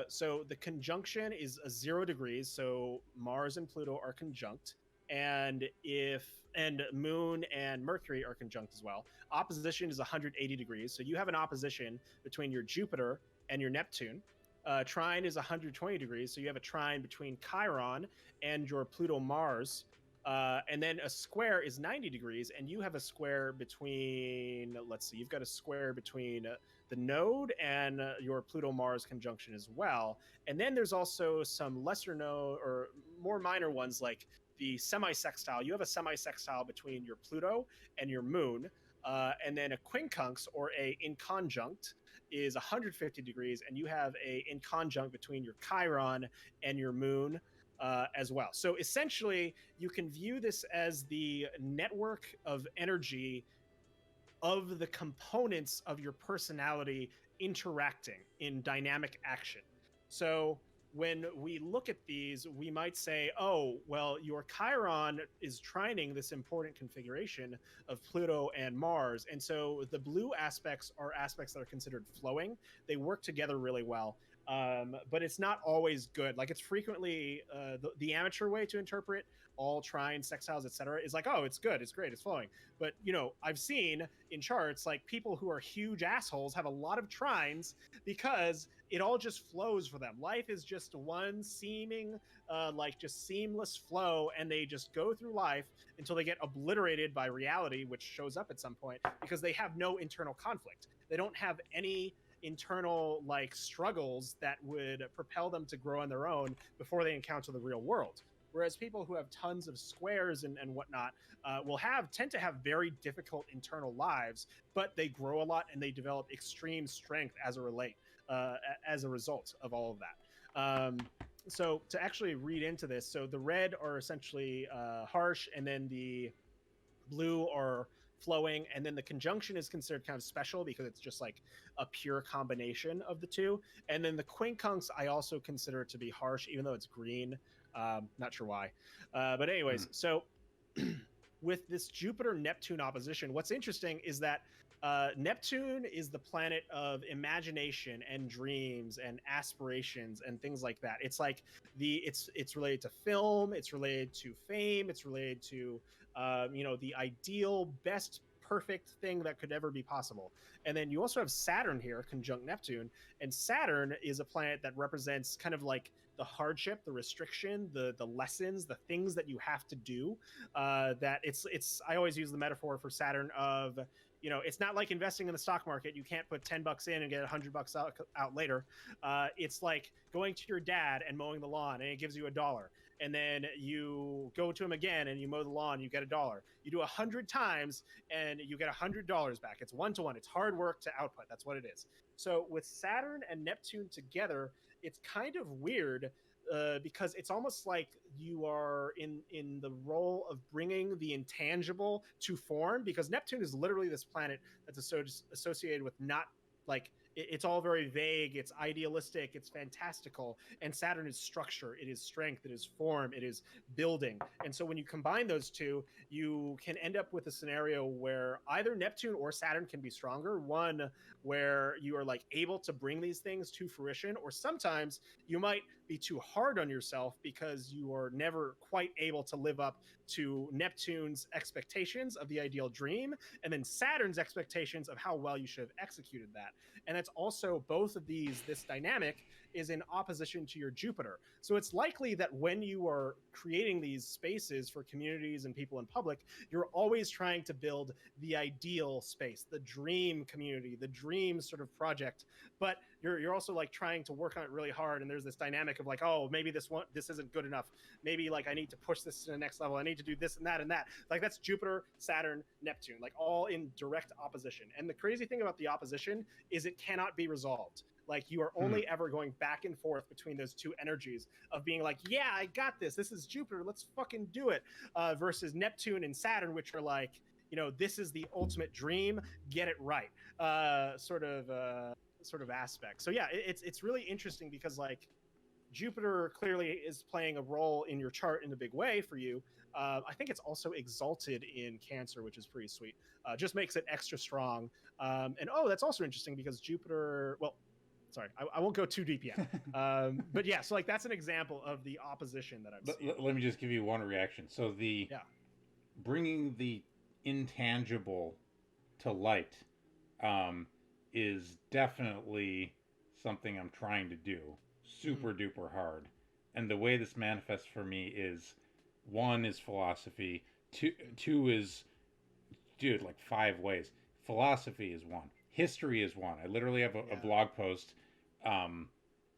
So the conjunction is 0 degrees, so Mars and Pluto are conjunct, and Moon and Mercury are conjunct as well. Opposition is 180 degrees, so you have an opposition between your Jupiter and your Neptune. Trine is 120 degrees, so you have a trine between Chiron and your Pluto-Mars. And then a square is 90 degrees, and you have a square between, let's see, you've got a square between the node and your Pluto-Mars conjunction as well. And then there's also some lesser known or more minor ones like the semi-sextile. You have a semi-sextile between your Pluto and your Moon. And then a quincunx, or a inconjunct, is 150 degrees, and you have a inconjunct between your Chiron and your Moon as well. So essentially, you can view this as the network of energy of the components of your personality interacting in dynamic action. So when we look at these, we might say, oh, well, your Chiron is trining this important configuration of Pluto and Mars. And so the blue aspects are aspects that are considered flowing. They work together really well. But it's not always good. Like, it's frequently the amateur way to interpret all trines, sextiles, etc. is like, oh, it's good, it's great, it's flowing. But I've seen in charts like people who are huge assholes have a lot of trines because it all just flows for them. Life is just one seeming like just seamless flow, and they just go through life until they get obliterated by reality, which shows up at some point because they have no internal conflict. They don't have any internal like struggles that would propel them to grow on their own before they encounter the real world. Whereas people who have tons of squares and whatnot will tend to have very difficult internal lives, but they grow a lot and they develop extreme strength as a result of all of that. So to actually read into this, so the red are essentially harsh, and then the blue are flowing, and then the conjunction is considered kind of special because it's just like a pure combination of the two. And then the quincunx I also consider to be harsh, even though it's green. Not sure why, but anyways, so with this Jupiter-Neptune opposition, what's interesting is that Neptune is the planet of imagination and dreams and aspirations and things like that. It's like it's related to film, it's related to fame, it's related to the ideal, best, perfect thing that could ever be possible. And then you also have Saturn here conjunct Neptune, and Saturn is a planet that represents kind of like the hardship, the restriction, the lessons, the things that you have to do. That it's I always use the metaphor for Saturn of, it's not like investing in the stock market. You can't put $10 in and get $100 out later. It's like going to your dad and mowing the lawn, and it gives you $1. And then you go to him again and you mow the lawn, you get $1. You do 100 times and you get $100 back. It's 1-to-1. It's hard work to output. That's what it is. So with Saturn and Neptune together, it's kind of weird because it's almost like you are in the role of bringing the intangible to form, because Neptune is literally this planet that's associated with not like it's all very vague, it's idealistic, it's fantastical, and Saturn is structure, it is strength, it is form, it is building. And so when you combine those two, you can end up with a scenario where either Neptune or Saturn can be stronger, one where you are like able to bring these things to fruition, or sometimes you might be too hard on yourself because you are never quite able to live up to Neptune's expectations of the ideal dream, and then Saturn's expectations of how well you should have executed that. And it's also both of this dynamic is in opposition to your Jupiter. So it's likely that when you are creating these spaces for communities and people in public, you're always trying to build the ideal space, the dream community, the dream sort of project. But you're also like trying to work on it really hard. And there's this dynamic of like, oh, maybe this isn't good enough. Maybe like I need to push this to the next level. I need to do this and that and that. Like that's Jupiter, Saturn, Neptune, like all in direct opposition. And the crazy thing about the opposition is it cannot be resolved. Like you are only ever going back and forth between those two energies of being like, yeah, I got this. This is Jupiter. Let's fucking do it. Versus Neptune and Saturn, which are like, this is the ultimate dream. Get it right. Sort of aspect. So yeah, it's really interesting because like Jupiter clearly is playing a role in your chart in a big way for you. I think it's also exalted in Cancer, which is pretty sweet. Just makes it extra strong. And that's also interesting because Jupiter, well, sorry, I won't go too deep yet. But yeah, so like that's an example of the opposition that I'm seeing. Let me just give you one reaction. So bringing the intangible to light is definitely something I'm trying to do super duper hard. And the way this manifests for me is, one is philosophy, two is, dude, like 5 ways. Philosophy is one. History is one. I literally have a blog post.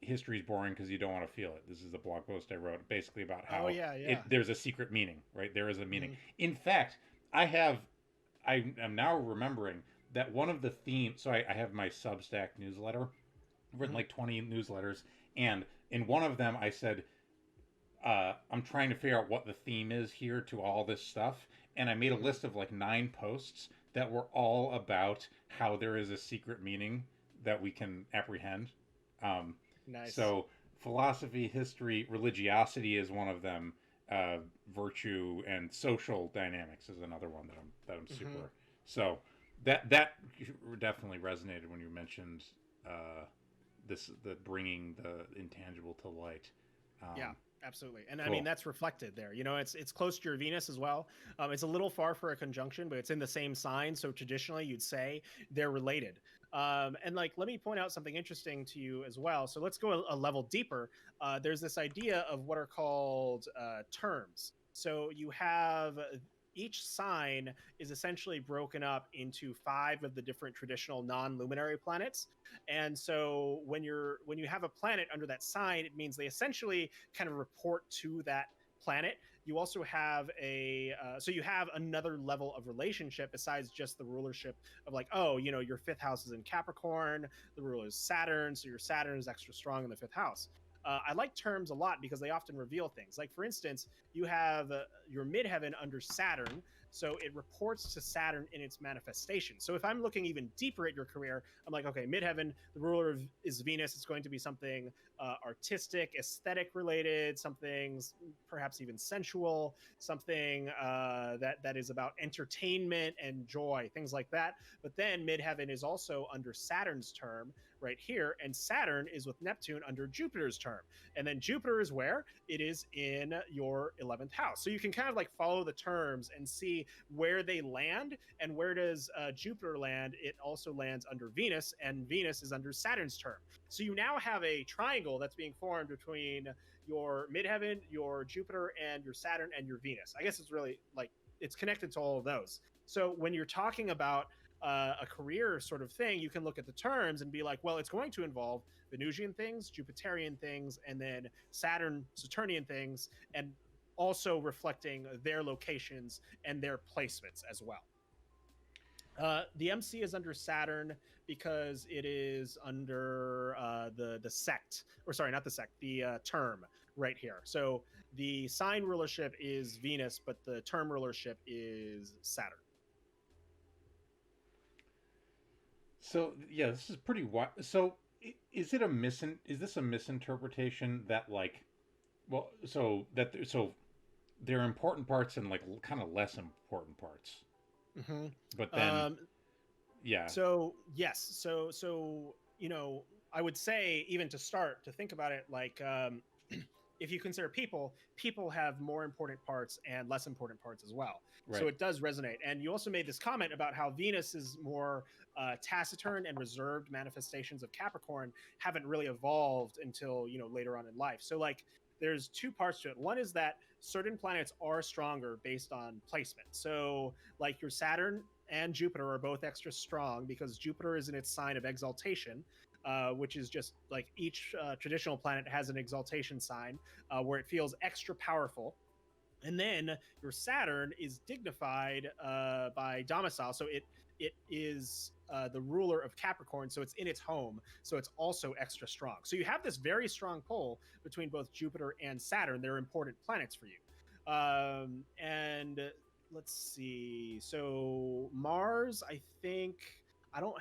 History is boring because you don't want to feel it. This is a blog post I wrote basically about how there's a secret meaning, right? There is a meaning. In fact, I am now remembering that one of the themes, so I have my Substack newsletter. I've written like 20 newsletters, and in one of them I said, I'm trying to figure out what the theme is here to all this stuff, and I made a list of like 9 posts that were all about how there is a secret meaning that we can apprehend. Nice. So philosophy, history, religiosity is one of them. Virtue and social dynamics is another one that I'm super. So that definitely resonated when you mentioned the bringing the intangible to light. Yeah, absolutely. And cool. I mean, that's reflected there. You know, it's close to your Venus as well. It's a little far for a conjunction, but it's in the same sign. So traditionally, you'd say they're related. And like, let me point out something interesting to you as well. So let's go a level deeper. There's this idea of what are called terms. So you have each sign is essentially broken up into 5 of the different traditional non-luminary planets. And so when you have a planet under that sign, it means they essentially kind of report to that planet. You also have so you have another level of relationship besides just the rulership of like, oh, you know, your 5th house is in Capricorn, the ruler is Saturn, so your Saturn is extra strong in the 5th house. I like terms a lot because they often reveal things. Like, for instance, you have your midheaven under Saturn, so it reports to Saturn in its manifestation. So if I'm looking even deeper at your career, I'm like, okay, midheaven, the ruler is Venus. It's going to be something artistic, aesthetic related, something perhaps even sensual, something that is about entertainment and joy, things like that. But then midheaven is also under Saturn's term right here, and Saturn is with Neptune under Jupiter's term. And then Jupiter is where? It is in your 11th house. So you can kind of like follow the terms and see where they land. And where does Jupiter land? It also lands under Venus, and Venus is under Saturn's term. So you now have a triangle that's being formed between your midheaven, your Jupiter, and your Saturn and your Venus. I guess it's really like it's connected to all of those. So when you're talking about a career sort of thing, you can look at the terms and be like, well, it's going to involve Venusian things, Jupiterian things, and then Saturnian things, and also reflecting their locations and their placements as well. The MC is under Saturn because it is under the sect, or sorry, not the sect, the term right here. So the sign rulership is Venus, but the term rulership is Saturn. So yeah, this is pretty wide. So is this a misinterpretation that like, well, so there are important parts and like kind of less important parts. Mm-hmm. But then, yeah. So yes, so you know, I would say even to start to think about it, like if you consider people have more important parts and less important parts as well. Right. So it does resonate. And you also made this comment about how Venus is more taciturn and reserved manifestations of Capricorn haven't really evolved until, you know, later on in life. So like there's 2 parts to it. One is that certain planets are stronger based on placement. So like your Saturn and Jupiter are both extra strong because Jupiter is in its sign of exaltation, which is just like each traditional planet has an exaltation sign where it feels extra powerful. And then your Saturn is dignified by domicile. So it is the ruler of Capricorn. So it's in its home. So it's also extra strong. So you have this very strong pull between both Jupiter and Saturn. They're important planets for you. And let's see. So Mars, I think I don't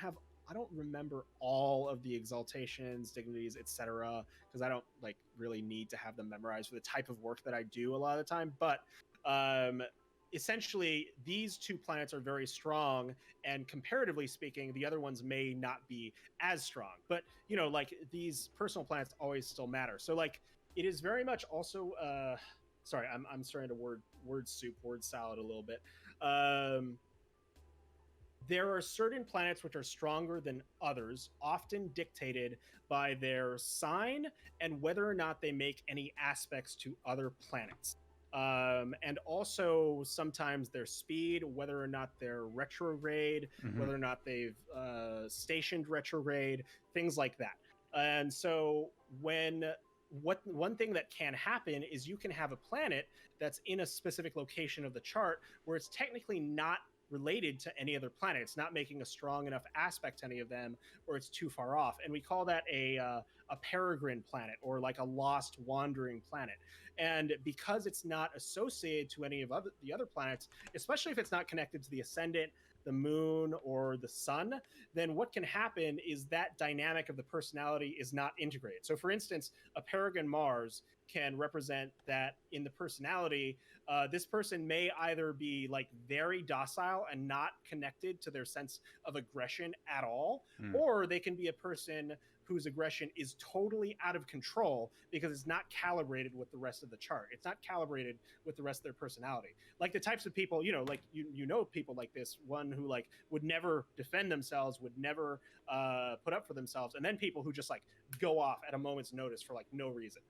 remember all of the exaltations, dignities, etc., because I don't like really need to have them memorized for the type of work that I do a lot of the time. But essentially, these 2 planets are very strong, and comparatively speaking, the other ones may not be as strong. But you know, like these personal planets always still matter. So like it is very much also. Sorry, I'm starting to word salad a little bit. There are certain planets which are stronger than others, often dictated by their sign and whether or not they make any aspects to other planets. And also sometimes their speed, whether or not they're retrograde, whether or not they've stationed retrograde, things like that. And so one thing that can happen is you can have a planet that's in a specific location of the chart where it's technically not related to any other planet. It's not making a strong enough aspect to any of them, or it's too far off. And we call that a a peregrine planet or like a lost wandering planet. And because it's not associated to any of the other planets, especially if it's not connected to the ascendant, the moon, or the sun, then what can happen is that dynamic of the personality is not integrated. So for instance, a peregrine Mars can represent that in the personality, this person may either be like very docile and not connected to their sense of aggression at all, or they can be a person whose aggression is totally out of control because it's not calibrated with the rest of the chart. It's not calibrated with the rest of their personality. Like the types of people, like you know people like this, one who like would never defend themselves, would never put up for themselves, and then people who just like go off at a moment's notice for like no reason.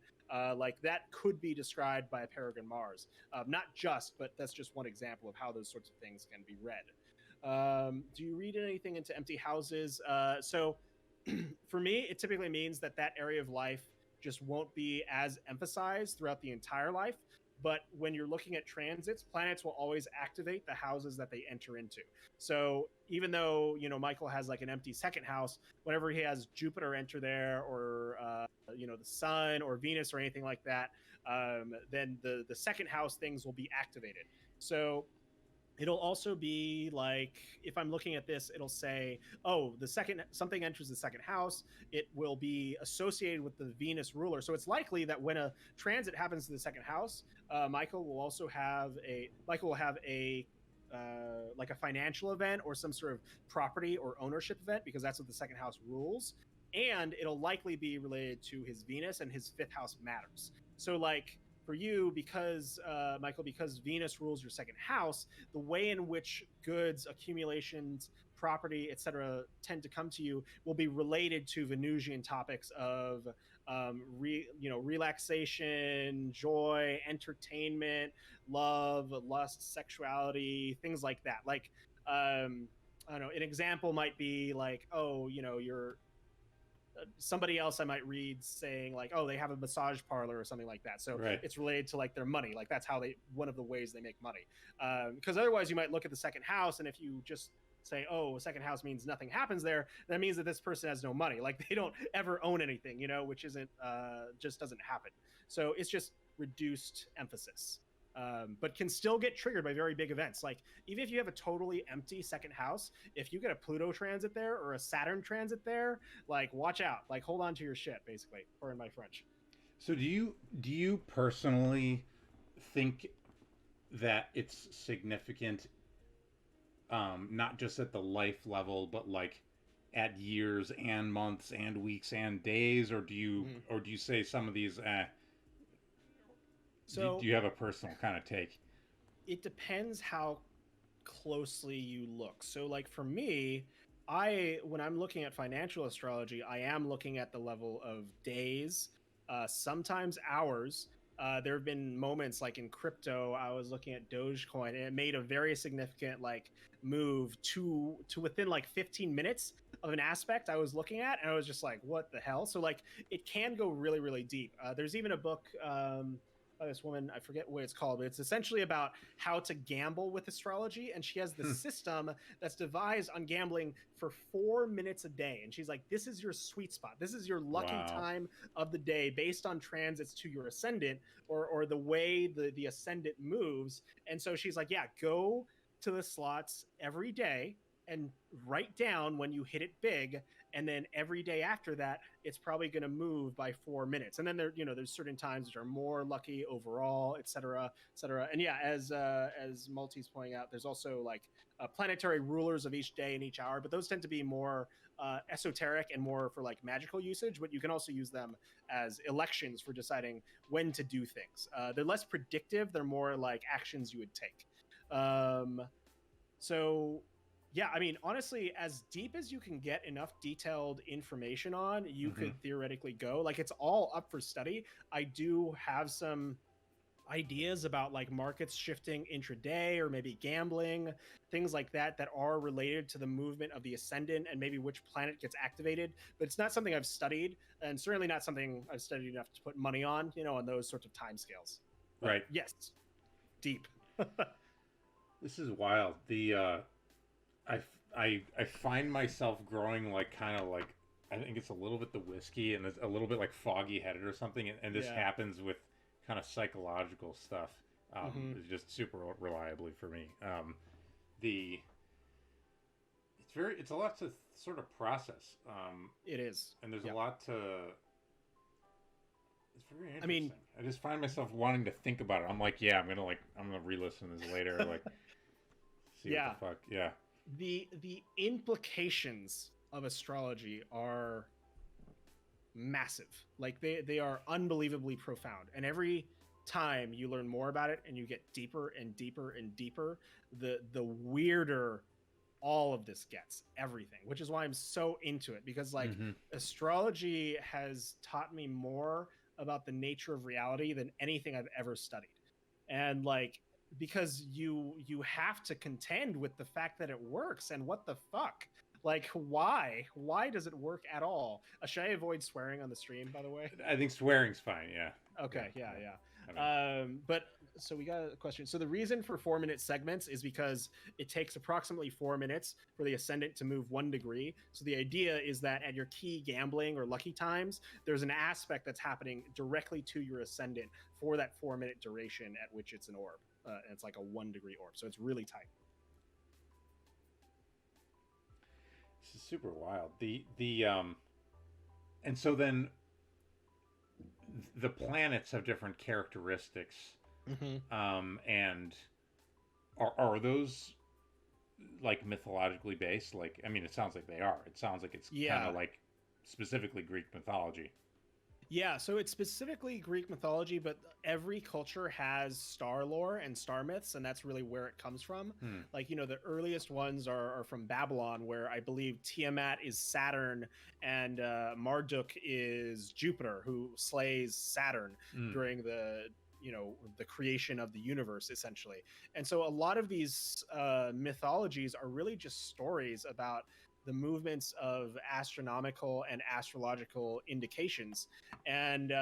Like that could be described by a peregrine Mars. Not just, but that's just one example of how those sorts of things can be read. Do you read anything into empty houses? So for me, it typically means that area of life just won't be as emphasized throughout the entire life. But when you're looking at transits, planets will always activate the houses that they enter into. So even though, Michael has like an empty second house, whenever he has Jupiter enter there or, the sun or Venus or anything like that, then the second house things will be activated. So it'll also be like, if I'm looking at this, it'll say, oh, the second something enters the second house, it will be associated with the Venus ruler. So it's likely that when a transit happens to the second house, Michael will have a like a financial event or some sort of property or ownership event, because that's what the second house rules. And it'll likely be related to his Venus, and his fifth house matters. So like, for you, because Michael, because Venus rules your second house, the way in which goods, accumulations, property, etc., tend to come to you will be related to Venusian topics of, relaxation, joy, entertainment, love, lust, sexuality, things like that. Like, I don't know, an example might be like, oh, you're somebody else I might read saying like, oh, they have a massage parlor or something like that. So It's related to like their money. Like that's how one of the ways they make money. Because otherwise you might look at the second house, and if you just say, oh, second house means nothing happens there, that means that this person has no money. Like they don't ever own anything, which isn't, just doesn't happen. So it's just reduced emphasis. But can still get triggered by very big events. Like even if you have a totally empty second house, if you get a Pluto transit there or a Saturn transit there, like watch out, like hold on to your shit, basically, or in my French. So do you personally think that it's significant, not just at the life level, but like at years and months and weeks and days, or do you say some of these So do you have a personal kind of take? It depends how closely you look. So like for me, when I'm looking at financial astrology, I am looking at the level of days, sometimes hours. There have been moments like in crypto, I was looking at Dogecoin, and it made a very significant like move to within like 15 minutes of an aspect I was looking at, and I was just like, what the hell? So like it can go really, really deep. There's even a book by this woman, I forget what it's called, but it's essentially about how to gamble with astrology, and she has the system that's devised on gambling for 4 minutes a day, and she's like, this is your sweet spot, this is your lucky time of the day based on transits to your ascendant or the way the ascendant moves. And so she's like, yeah, go to the slots every day and write down when you hit it big, and then every day after that it's probably going to move by 4 minutes, and then there's certain times which are more lucky overall, etc., etc. And yeah, as Malty's pointing out, there's also like planetary rulers of each day and each hour, but those tend to be more esoteric and more for like magical usage, but you can also use them as elections for deciding when to do things. They're less predictive, they're more like actions you would take. So yeah, I mean, honestly, as deep as you can get enough detailed information on, you could theoretically go. Like, it's all up for study. I do have some ideas about like markets shifting intraday or maybe gambling, things like that are related to the movement of the ascendant and maybe which planet gets activated. But it's not something I've studied, and certainly not something I've studied enough to put money on, on those sorts of timescales. Right. Yes. Deep. This is wild. I find myself growing like kind of like I think it's a little bit the whiskey and it's a little bit like foggy headed or something. And this happens with kind of psychological stuff. It's just super reliably for me. It's a lot to sort of process. It is. And there's a lot to, it's very interesting. I mean, I just find myself wanting to think about it. I'm like, I'm gonna re-listen to this later. Like, see what the fuck. Yeah. The implications of astrology are massive. Like they are unbelievably profound. And every time you learn more about it and you get deeper and deeper and deeper, the weirder all of this gets, everything, which is why I'm so into it, because like astrology has taught me more about the nature of reality than anything I've ever studied. And like, because you have to contend with the fact that it works, and what the fuck, like why does it work at all? Should I avoid swearing on the stream, by the way? I think swearing's fine. Yeah. Okay. Yeah. But so we got a question. So the reason for 4-minute segments is because it takes approximately 4 minutes for the ascendant to move 1 degree. So the idea is that at your key gambling or lucky times, there's an aspect that's happening directly to your ascendant for that 4-minute duration at which it's an orb. And it's like a 1 degree orb. So it's really tight. This is super wild. And so then the planets have different characteristics. And are those like mythologically based? Like, I mean, it sounds like they are. It sounds like it's kind of like specifically Greek mythology. Yeah, so it's specifically Greek mythology, but every culture has star lore and star myths, and that's really where it comes from. Like, you know, the earliest ones are from Babylon, where I believe Tiamat is Saturn and Marduk is Jupiter, who slays Saturn during the creation of the universe, essentially. And so a lot of these mythologies are really just stories about the movements of astronomical and astrological indications. And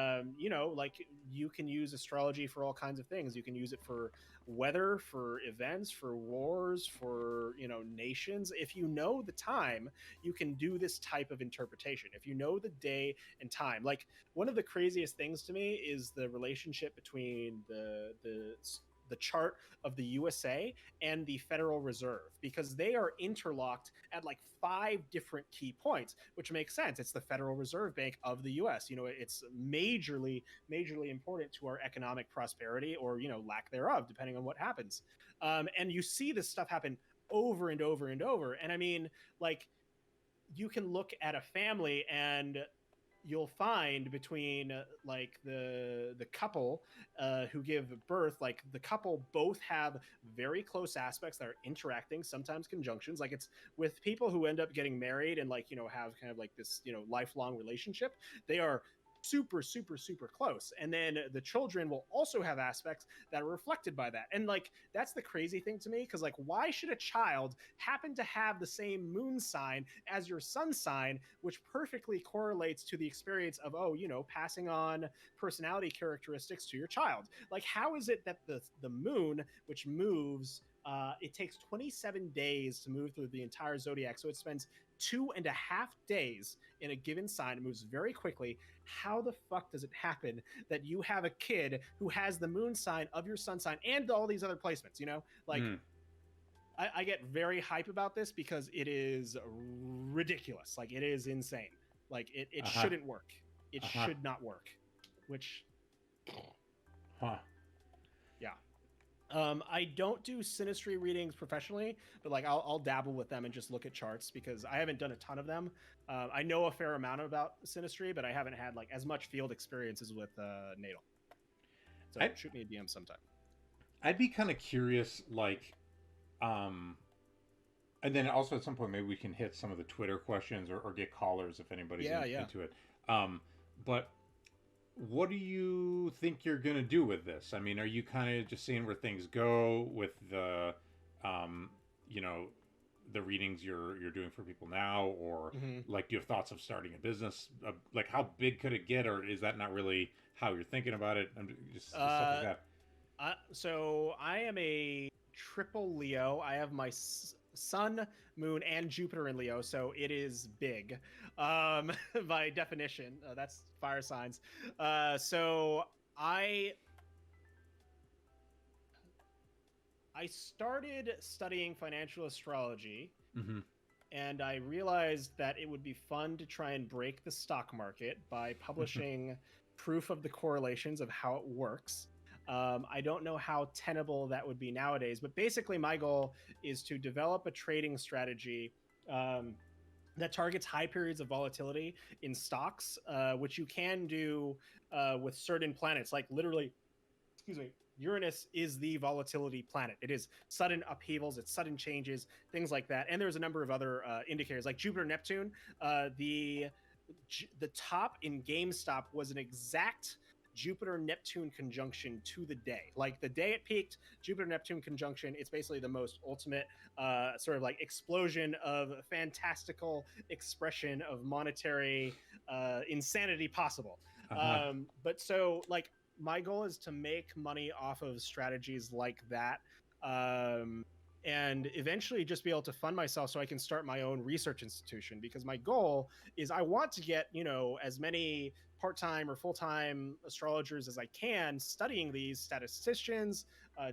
like, you can use astrology for all kinds of things. You can use it for weather, for events, for wars, for nations. If you know the time, you can do this type of interpretation. If you know the day and time, like, one of the craziest things to me is the relationship between the chart of the USA and the Federal Reserve, because they are interlocked at like 5 different key points, which makes sense. It's the Federal Reserve Bank of the US. It's majorly important to our economic prosperity, or lack thereof, depending on what happens. And you see this stuff happen over and over and over. And I mean, like, you can look at a family and you'll find between like the couple who give birth, like the couple both have very close aspects that are interacting, sometimes conjunctions. Like, it's with people who end up getting married and like have kind of like this lifelong relationship, they are super close. And then the children will also have aspects that are reflected by that. And like, that's the crazy thing to me, because like, why should a child happen to have the same moon sign as your sun sign, which perfectly correlates to the experience of passing on personality characteristics to your child? Like, how is it that the moon, which moves, it takes 27 days to move through the entire zodiac, so it spends 2.5 days in a given sign. It moves very quickly. How the fuck does it happen that you have a kid who has the moon sign of your sun sign and all these other placements? I get very hype about this because it is ridiculous. Like, it is insane. Like, it shouldn't work. It should not work. Which, yeah. I don't do synastry readings professionally, but like I'll dabble with them and just look at charts, because I haven't done a ton of them. I know a fair amount about synastry, but I haven't had like as much field experiences with natal. So shoot me a DM sometime. I'd be kind of curious, like, and then also at some point maybe we can hit some of the Twitter questions or get callers if anybody's into it. But what do you think you're going to do with this? I mean, are you kind of just seeing where things go with the, the readings you're doing for people now, or like, do you have thoughts of starting a business? Like, how big could it get, or is that not really how you're thinking about it? Just stuff like that. So I am a triple Leo. I have my Sun, Moon, and Jupiter in Leo, so it is big by definition. That's fire signs. So I started studying financial astrology, and I realized that it would be fun to try and break the stock market by publishing proof of the correlations of how it works. I don't know how tenable that would be nowadays, but basically my goal is to develop a trading strategy that targets high periods of volatility in stocks, which you can do with certain planets, like literally, excuse me, Uranus is the volatility planet. It is sudden upheavals, it's sudden changes, things like that. And there's a number of other indicators, like Jupiter, Neptune. The top in GameStop was an exact Jupiter Neptune conjunction to the day. Like the day it peaked, Jupiter Neptune conjunction, it's basically the most ultimate sort of like explosion of fantastical expression of monetary insanity possible. But so like my goal is to make money off of strategies like that, and eventually just be able to fund myself so I can start my own research institution, because my goal is I want to get, you know, as many part-time or full-time astrologers as I can studying these, statisticians,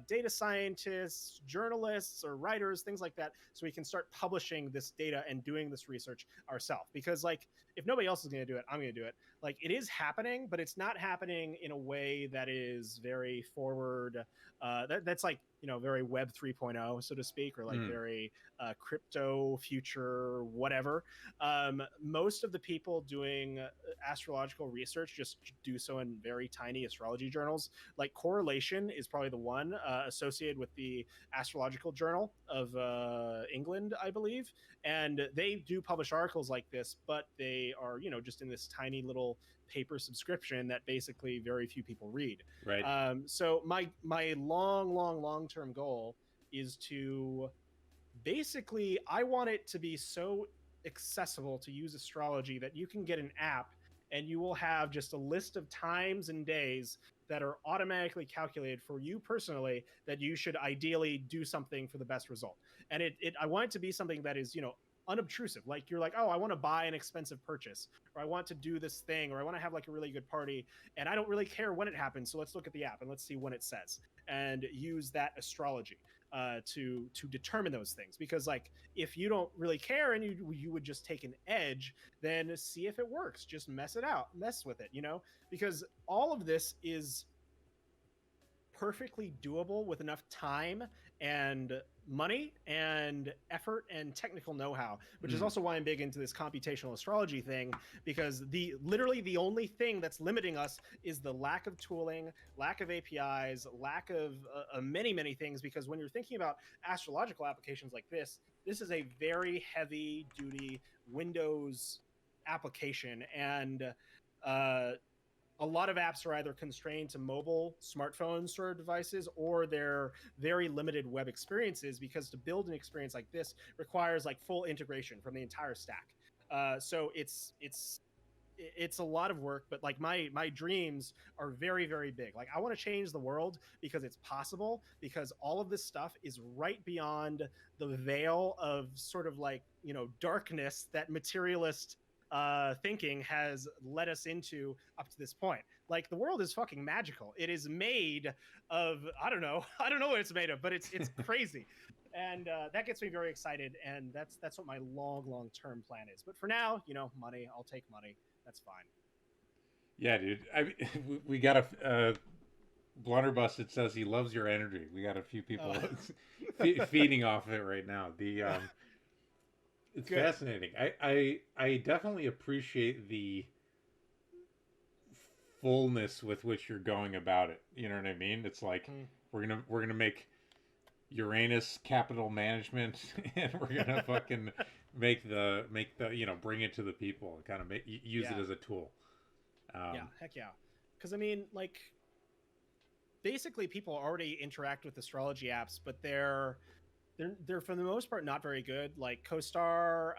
data scientists, journalists or writers, things like that, so we can start publishing this data and doing this research ourselves. Because like if nobody else is going to do it, I'm going to do it. Like it is happening, but it's not happening in a way that is very forward. That's like, you know, very Web 3.0, so to speak, or like very crypto future, whatever. Most of the people doing astrological research just do so in very tiny astrology journals. Like Correlation is probably the one associated with the Astrological Journal of England, I believe. And they do publish articles like this, but they are, you know, just in this tiny little paper subscription that basically very few people read. Right. So my long term goal is to basically, I want it to be so accessible to use astrology that you can get an app and you will have just a list of times and days that are automatically calculated for you personally that you should ideally do something for the best result. And I want it to be something that is, you know, unobtrusive. Like you're like, oh, I want to buy an expensive purchase, or I want to do this thing, or I want to have like a really good party, and I don't really care when it happens. So let's look at the app and let's see when it says, and use that astrology to determine those things. Because like if you don't really care and you would just take an edge, then see if it works. Just mess with it, you know, because all of this is perfectly doable with enough time and money and effort and technical know-how, which is also why I'm big into this computational astrology thing, because literally the only thing that's limiting us is the lack of tooling, lack of APIs, lack of many things. Because when you're thinking about astrological applications like this is a very heavy duty Windows application, and a lot of apps are either constrained to mobile smartphone sort of devices, or they're very limited web experiences, because to build an experience like this requires like full integration from the entire stack. So it's a lot of work, but like my dreams are very big. Like I want to change the world because it's possible, because all of this stuff is right beyond the veil of sort of like, you know, darkness that materialist thinking has led us into up to this point. Like the world is fucking magical. It is made of I don't know what it's made of, but it's crazy, and that gets me very excited. And that's what my long term plan is. But for now, you know, money. I'll take money. That's fine. Yeah, dude. We got a Blunderbuss that says he loves your energy. We got a few people feeding off of it right now. It's Good. fascinating. I definitely appreciate the fullness with which you're going about it. You know what I mean? It's like we're gonna make Uranus capital management, and we're gonna fucking make the you know, bring it to the people and kind of use it as a tool. Yeah, heck yeah. Because I mean, like, basically people already interact with astrology apps, but they're for the most part not very good. Like CoStar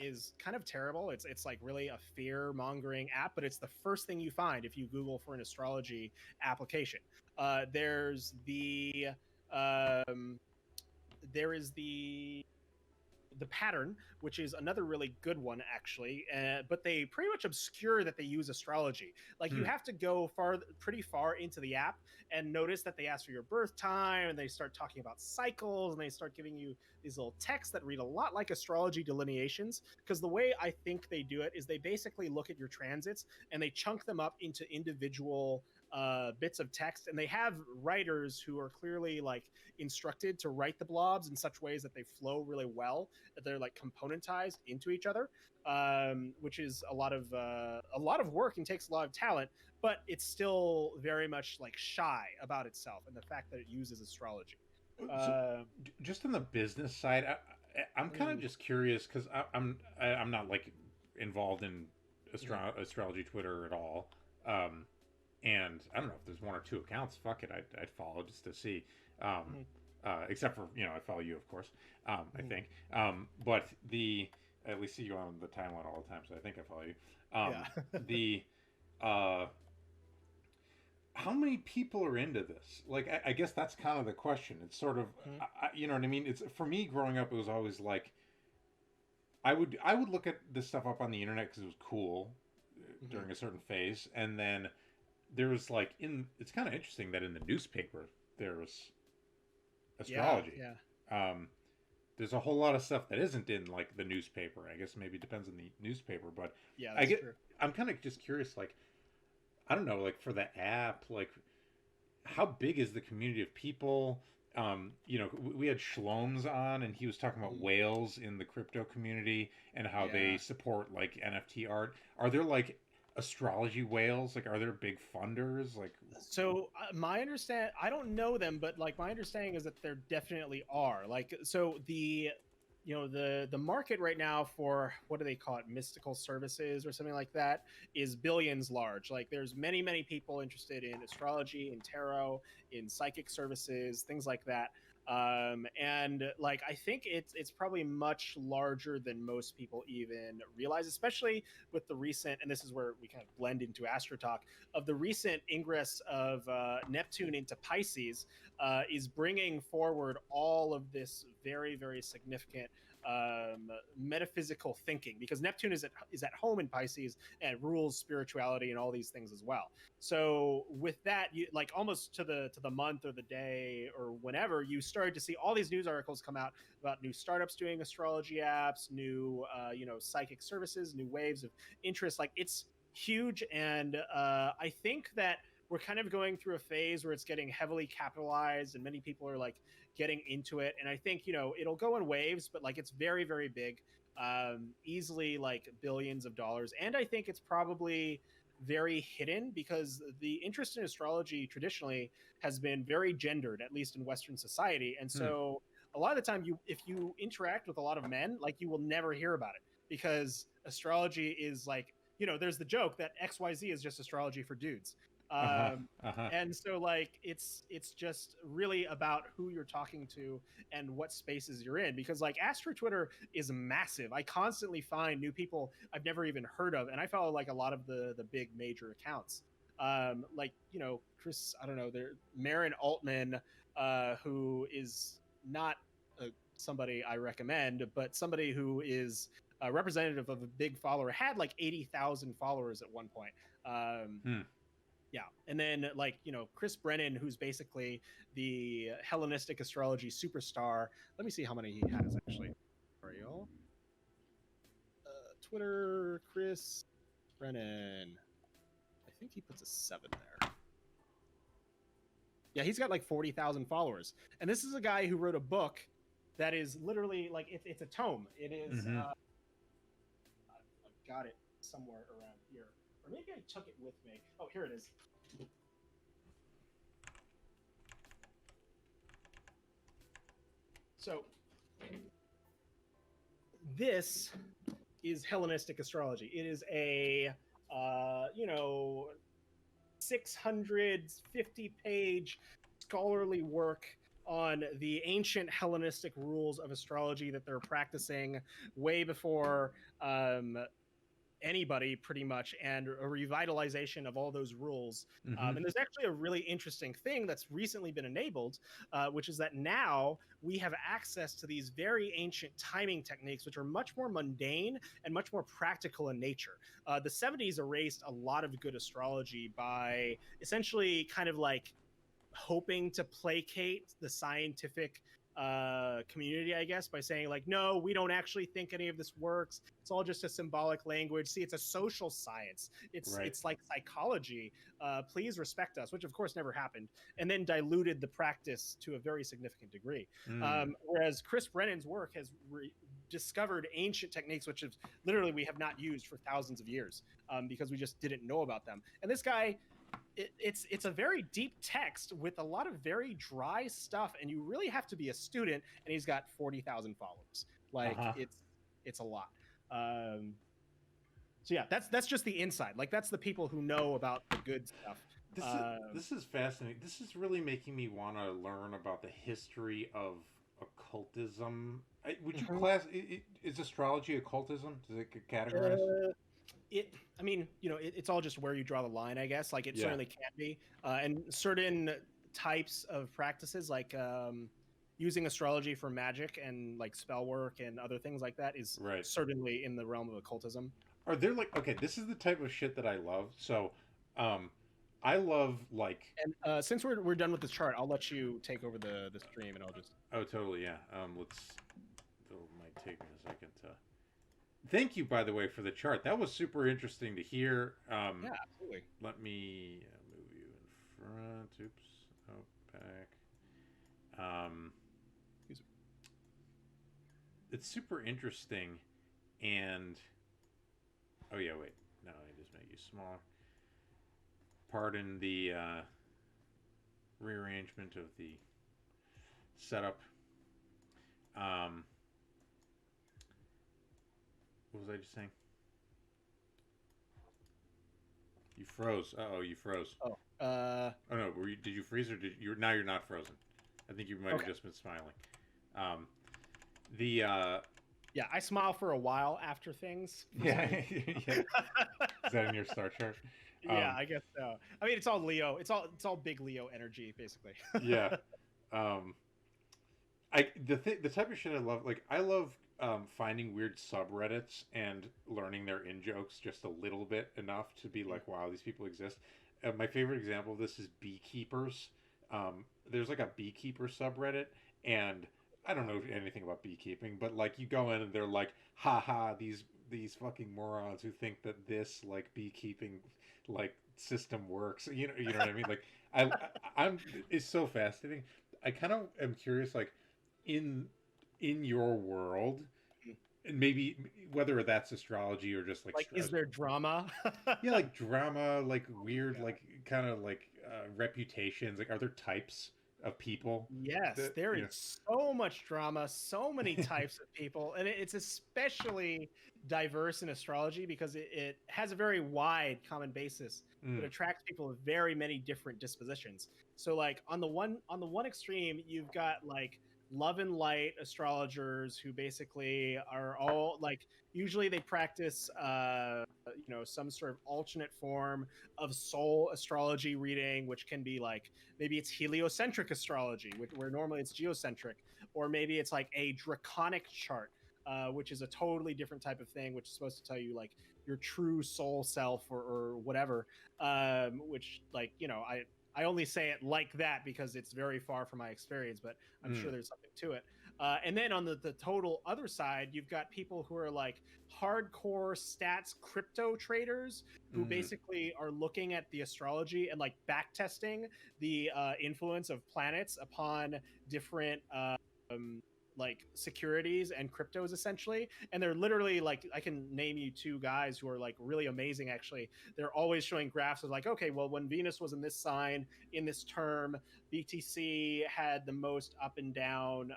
is kind of terrible. It's like really a fear mongering app, but it's the first thing you find if you Google for an astrology application. There is the the pattern, which is another really good one actually, but they pretty much obscure that they use astrology. Like you have to go pretty far into the app and notice that they ask for your birth time, and they start talking about cycles, and they start giving you these little texts that read a lot like astrology delineations. Because the way I think they do it is they basically look at your transits and they chunk them up into individual bits of text, and they have writers who are clearly like instructed to write the blobs in such ways that they flow really well, that they're like componentized into each other, which is a lot of work and takes a lot of talent, but it's still very much like shy about itself and the fact that it uses astrology. So, just on the business side, I'm kind of just curious because I'm not like involved in astrology Twitter at all. And I don't know if there's one or two accounts. Fuck it, I'd follow just to see. Except for I follow you, of course. I think. But at least see you on the timeline all the time, so I think I follow you. How many people are into this? Like, I guess that's kind of the question. It's sort of, you know what I mean? It's for me growing up. It was always like, I would look at this stuff up on the internet because it was cool during a certain phase, and then there was like it's kind of interesting that in the newspaper there was astrology. There's a whole lot of stuff that isn't in like the newspaper. I guess maybe it depends on the newspaper, but true. I'm kind of just curious, like, I don't know, like for the app, like how big is the community of people? We had Shlomes on, and he was talking about whales in the crypto community and how they support like NFT art. Are there like astrology whales? Like, are there big funders? Like, so my understand, I don't know them, but like my understanding is that there definitely are. Like, so the market right now for, what do they call it, mystical services or something like that, is billions large. Like there's many people interested in astrology, in tarot, in psychic services, things like that. And like I think it's probably much larger than most people even realize, especially with the recent, and this is where we kind of blend into Astro Talk, of the recent ingress of Neptune into Pisces, is bringing forward all of this very significant metaphysical thinking, because Neptune is at home in Pisces and rules spirituality and all these things as well. So with that, you like almost to the month or the day or whenever, you started to see all these news articles come out about new startups doing astrology apps, new psychic services, new waves of interest. Like it's huge, and I think that we're kind of going through a phase where it's getting heavily capitalized and many people are like getting into it. And I think, it'll go in waves, but like it's very big, easily like billions of dollars. And I think it's probably very hidden because the interest in astrology traditionally has been very gendered, at least in Western society. And so a lot of the time if you interact with a lot of men, like you will never hear about it, because astrology is like, there's the joke that XYZ is just astrology for dudes. And so like it's just really about who you're talking to and what spaces you're in, because like Astro Twitter is massive. I constantly find new people I've never even heard of, and I follow like a lot of the big major accounts, like Chris, I don't know, there 𝕚𝕚𝕚𝕚𝕚𝕚𝕚, who is not somebody I recommend, but somebody who is a representative of a big follower, had like 80,000 followers at one point. Yeah. And then like, Chris Brennan, who's basically the Hellenistic astrology superstar. Let me see how many he has actually. For y'all. Twitter, Chris Brennan. I think he puts a 7 there. Yeah, he's got like 40,000 followers. And this is a guy who wrote a book that is literally like, it's a tome. It is, I've got it somewhere around here. Or maybe I took it with me. Oh, here it is. So this is Hellenistic astrology. It is a 650-page scholarly work on the ancient Hellenistic rules of astrology that they're practicing way before anybody pretty much, and a revitalization of all those rules. Mm-hmm. And there's actually a really interesting thing that's recently been enabled, which is that now we have access to these very ancient timing techniques, which are much more mundane and much more practical in nature. The 70s erased a lot of good astrology by essentially kind of like hoping to placate the scientific community, I guess, by saying like, no, we don't actually think any of this works. It's all just a symbolic language. See, it's a social science. It's like psychology. Please respect us, which of course never happened, and then diluted the practice to a very significant degree. Whereas Chris Brennan's work has discovered ancient techniques, which is literally we have not used for thousands of years because we just didn't know about them. And this guy, it's a very deep text with a lot of very dry stuff, and you really have to be a student. And he's got 40,000 followers. Like it's a lot. So yeah, that's just the inside. Like that's the people who know about the good stuff. This is fascinating. This is really making me want to learn about the history of occultism. Would you class is astrology occultism? Does it get categorized? I mean, it's all just where you draw the line, I guess. Like it certainly can be, and certain types of practices, like using astrology for magic and like spell work and other things like that, is certainly in the realm of occultism. Are there this is the type of shit that I love. So, I love like. And since we're done with this chart, I'll let you take over the stream, and I'll just. Oh, totally, yeah. It might take me a second to. Thank you, by the way, for the chart. That was super interesting to hear. Yeah, absolutely. Let me move you in front. Oops. Oh, back. It's super interesting, and oh yeah, wait. No, I just make you smaller. Pardon the rearrangement of the setup. What was I just saying? You froze. Uh-oh, you froze. Oh. Oh no, did you freeze or now you're not frozen? I think you might have just been smiling. Yeah, I smile for a while after things. Yeah. Is that in your star chart? Yeah, I guess so. I mean, it's all Leo. It's all big Leo energy, basically. Yeah. The type of shit I love, like I love finding weird subreddits and learning their in-jokes just a little bit enough to be like, wow, these people exist. My favorite example of this is beekeepers. There's like a beekeeper subreddit, and I don't know anything about beekeeping, but like you go in and they're like, haha, these fucking morons who think that this like beekeeping like system works. You know what I mean? Like I'm it's so fascinating. I kind of am curious, like in your world, and maybe whether that's astrology or just like is there drama? Yeah, like drama, like weird, like kind of like reputations. Like, are there types of people? Yes, there is so much drama, so many types of people, and it's especially diverse in astrology because it has a very wide common basis. It attracts people with very many different dispositions. So, like on the one extreme, you've got like love and light astrologers who basically are all like, usually they practice some sort of alternate form of soul astrology reading, which can be like, maybe it's heliocentric astrology, where normally it's geocentric, or maybe it's like a draconic chart, which is a totally different type of thing, which is supposed to tell you like your true soul self or whatever, which like, I only say it like that because it's very far from my experience, but I'm sure there's something to it. And then on the total other side, you've got people who are like hardcore stats crypto traders who basically are looking at the astrology and like back testing the influence of planets upon different like securities and cryptos essentially. And they're literally like, I can name you two guys who are like really amazing actually. They're always showing graphs of like, okay, well, when Venus was in this sign in this term, BTC had the most up and down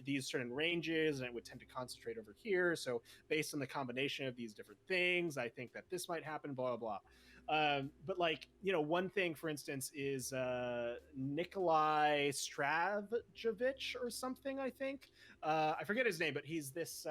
these certain ranges, and it would tend to concentrate over here. So based on the combination of these different things, I think that this might happen, blah blah blah. But like, one thing for instance is ℙ𝕙𝕚𝕚𝕝𝕚𝕚 or something, I think. I forget his name, but he's this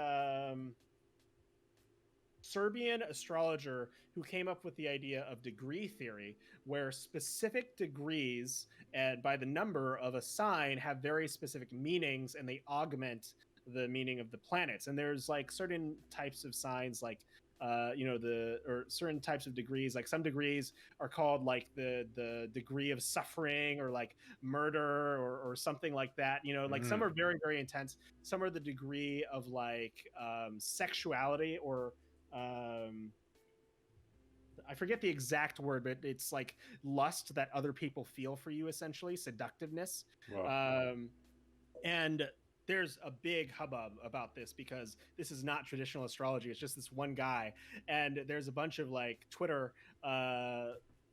Serbian astrologer who came up with the idea of degree theory, where specific degrees and by the number of a sign have very specific meanings, and they augment the meaning of the planets. And there's like certain types of signs, like or certain types of degrees, like some degrees are called like the degree of suffering, or like murder, or something like that. Like some are very, very intense. Some are the degree of like sexuality, or I forget the exact word, but it's like lust that other people feel for you, essentially seductiveness. Wow. And there's a big hubbub about this, because this is not traditional astrology. It's just this one guy, and there's a bunch of like Twitter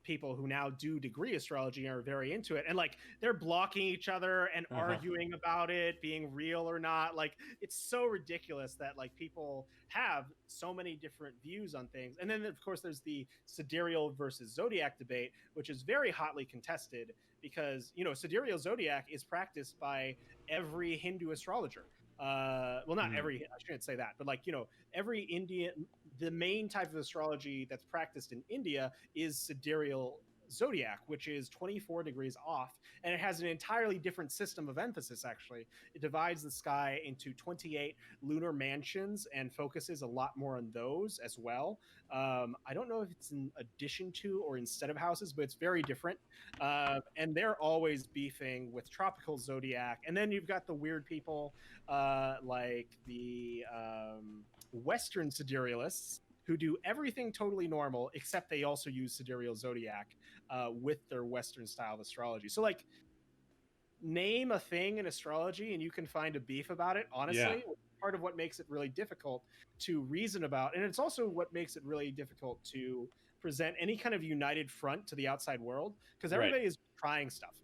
people who now do degree astrology and are very into it, and like they're blocking each other and arguing about it being real or not. Like, it's so ridiculous that like people have so many different views on things. And then of course there's the sidereal versus zodiac debate, which is very hotly contested, because sidereal zodiac is practiced by every Hindu astrologer. Well, not every, I shouldn't say that, but like, every Indian, the main type of astrology that's practiced in India is sidereal zodiac, which is 24 degrees off, and it has an entirely different system of emphasis. Actually, it divides the sky into 28 lunar mansions and focuses a lot more on those as well. I don't know if it's in addition to or instead of houses, but it's very different. And they're always beefing with tropical zodiac. And then you've got the weird people like the Western siderealists, who do everything totally normal, except they also use sidereal zodiac with their Western style of astrology. So like, name a thing in astrology and you can find a beef about it, honestly. Part of what makes it really difficult to reason about. And it's also what makes it really difficult to present any kind of united front to the outside world, because everybody is trying stuff.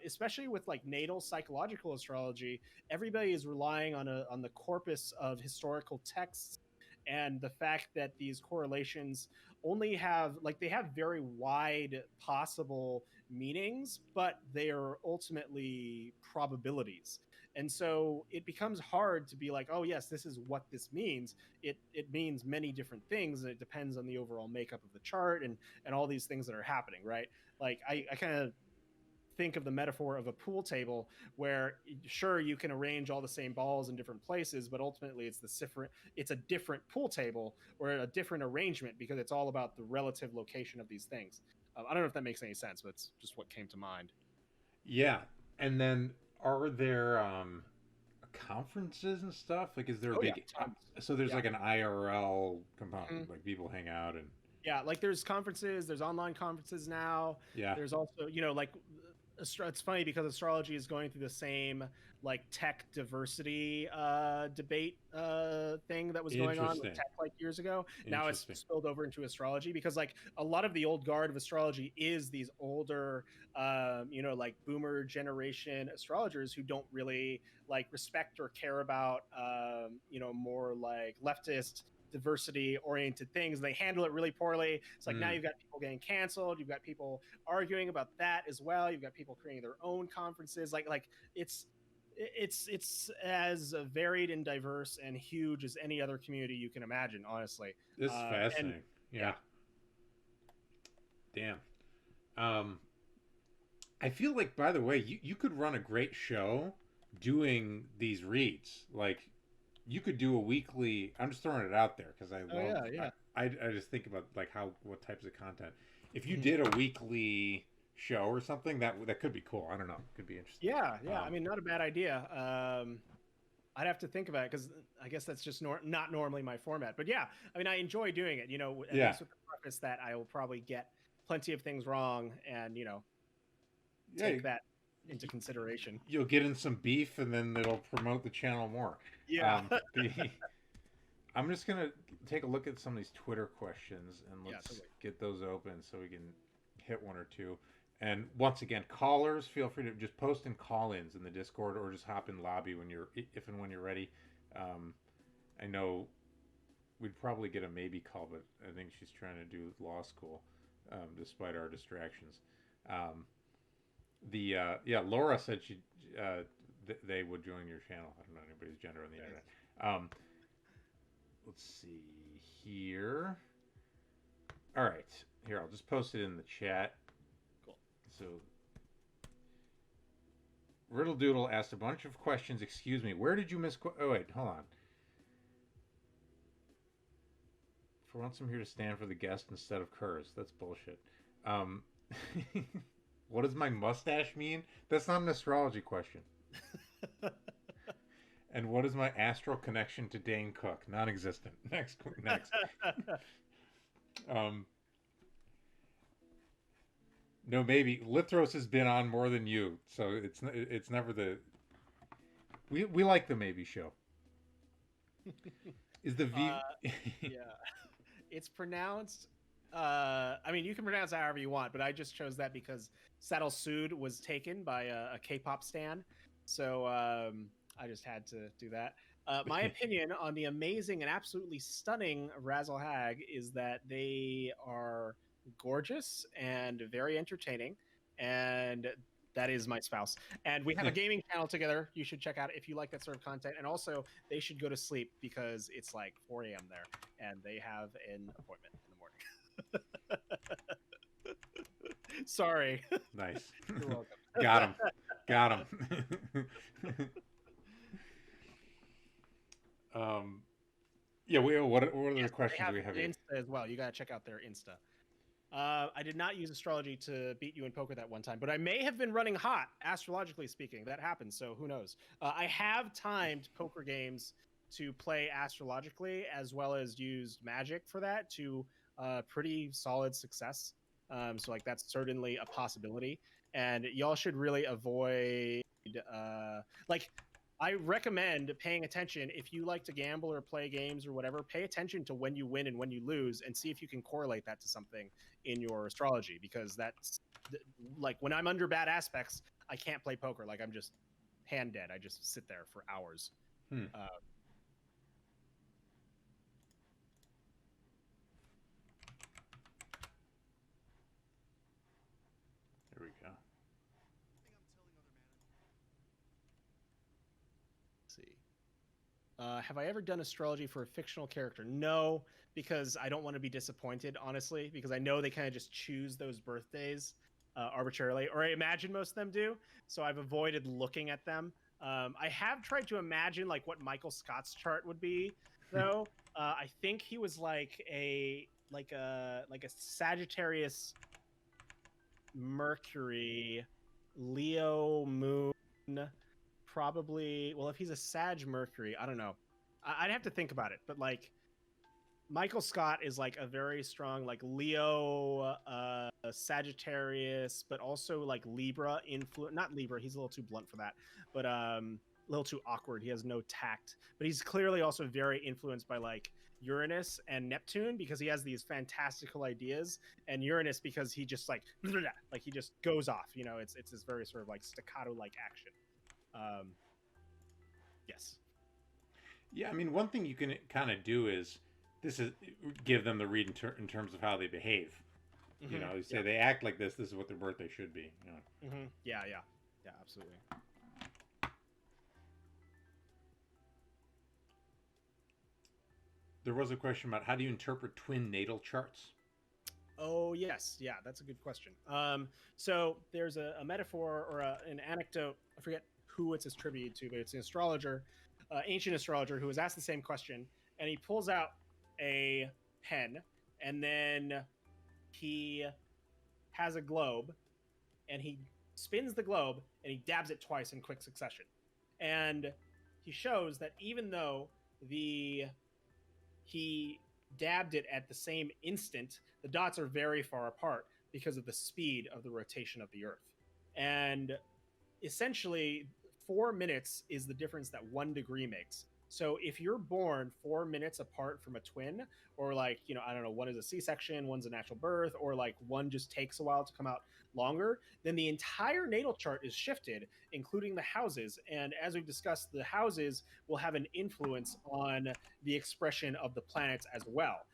Especially with like natal psychological astrology, everybody is relying on the corpus of historical texts, and the fact that these correlations only have they have very wide possible meanings, but they are ultimately probabilities. And so it becomes hard to be like, oh yes, this is what this means. It means many different things, and it depends on the overall makeup of the chart and all these things that are happening, right? Like I kind of think of the metaphor of a pool table, where sure, you can arrange all the same balls in different places, but ultimately it's a different pool table, or a different arrangement, because it's all about the relative location of these things. I don't know if that makes any sense, but it's just what came to mind. Yeah. And then are there conferences and stuff? Like, is there a big so there's like an IRL component, like people hang out and like there's conferences, there's online conferences now. There's also, like, it's funny because astrology is going through the same like tech diversity debate thing that was going on with tech like years ago. Now it's spilled over into astrology, because like a lot of the old guard of astrology is these older like boomer generation astrologers who don't really like respect or care about more like leftist diversity oriented things. They handle it really poorly. It's like now you've got people getting canceled, you've got people arguing about that as well, you've got people creating their own conferences. Like it's as varied and diverse and huge as any other community you can imagine, honestly. This is fascinating. Damn. I feel like, by the way, you could run a great show doing these reads. Like, you could do a weekly. I'm just throwing it out there because I love. I just think about like what types of content. If you did a weekly show or something, that could be cool. I don't know. It could be interesting. I mean, not a bad idea. I'd have to think about it, because I guess that's just not normally my format. But yeah, I mean, I enjoy doing it. At least with the preface that I will probably get plenty of things wrong, and take that into consideration. You'll get in some beef, and then it'll promote the channel more. I'm just gonna take a look at some of these Twitter questions, and let's get those open so we can hit one or two. And once again, callers, feel free to just post in call-ins in the Discord, or just hop in lobby if and when you're ready. I know we'd probably get a maybe call, but I think she's trying to do law school, despite our distractions. Laura said they would join your channel. I don't know anybody's gender on the internet. Let's see. here. All right, here, I'll just post it in the chat. Cool. So, Riddle Doodle asked a bunch of questions. Excuse me, where did you miss? Oh, wait, hold on. For once, I'm here to stand for the guest instead of Kurz. That's bullshit. What does my mustache mean? That's not an astrology question. And what is my astral connection to Dane Cook? Non-existent. Next. No, maybe Lithros has been on more than you, so it's never the. We like the maybe show. Is the V? Yeah, it's pronounced. I mean, you can pronounce it however you want, but I just chose that because Saddle Sood was taken by a K-pop stan, so I just had to do that. My opinion on the amazing and absolutely stunning Razzle Hag is that they are gorgeous and very entertaining, and that is my spouse. And we have a gaming channel together. You should check out if you like that sort of content. And also, they should go to sleep because it's like 4 a.m. there, and they have an appointment in the morning. Sorry. Nice. You're welcome. Got him. Yeah. What are the questions we have here? Insta as well. You got to check out their Insta. I did not use astrology to beat you in poker that one time, but I may have been running hot, astrologically speaking. That happens, so who knows? I have timed poker games to play astrologically, as well as used magic for that to pretty solid success. So like that's certainly a possibility, and y'all should really avoid like. I recommend paying attention if you like to gamble or play games or whatever. Pay attention to when you win and when you lose, and see if you can correlate that to something in your astrology. Because that's like when I'm under bad aspects, I can't play poker. Like I'm just hand dead. I just sit there for hours. There we go. See. Have I ever done astrology for a fictional character? No, because I don't want to be disappointed, honestly, because I know they kind of just choose those birthdays arbitrarily, or I imagine most of them do. So I've avoided looking at them. I have tried to imagine like what Michael Scott's chart would be, though. I think he was like a Sagittarius, Mercury, Leo moon. Probably, well, if he's a Sag Mercury, I don't know. I'd have to think about it, but like Michael Scott is like a very strong like Leo, Sagittarius, but also like Libra influence. Not Libra, he's a little too blunt for that, but a little too awkward. He has no tact, but he's clearly also very influenced by like Uranus and Neptune because he has these fantastical ideas, and Uranus because he just like he just goes off. You know, it's this very sort of like staccato like action. Yes. Yeah, I mean, one thing you can kind of do is give them the read in terms of how they behave. Mm-hmm. You know, you say they act like this. This is what their birthday should be. You know? Mm-hmm. Yeah, absolutely. There was a question about how do you interpret twin natal charts? Oh, yes. Yeah, that's a good question. So there's a metaphor or an anecdote. I forget who it's attributed to, but it's an astrologer, ancient astrologer, who was asked the same question, and he pulls out a pen, and then he has a globe, and he spins the globe, and he dabs it twice in quick succession. And he shows that even though he dabbed it at the same instant, the dots are very far apart because of the speed of the rotation of the Earth. And essentially, 4 minutes is the difference that 1 degree makes. So if you're born 4 minutes apart from a twin, or like, you know, I don't know, one is a C-section, one's a natural birth, or like one just takes a while to come out longer, then the entire natal chart is shifted, including the houses. And as we've discussed, the houses will have an influence on the expression of the planets as well.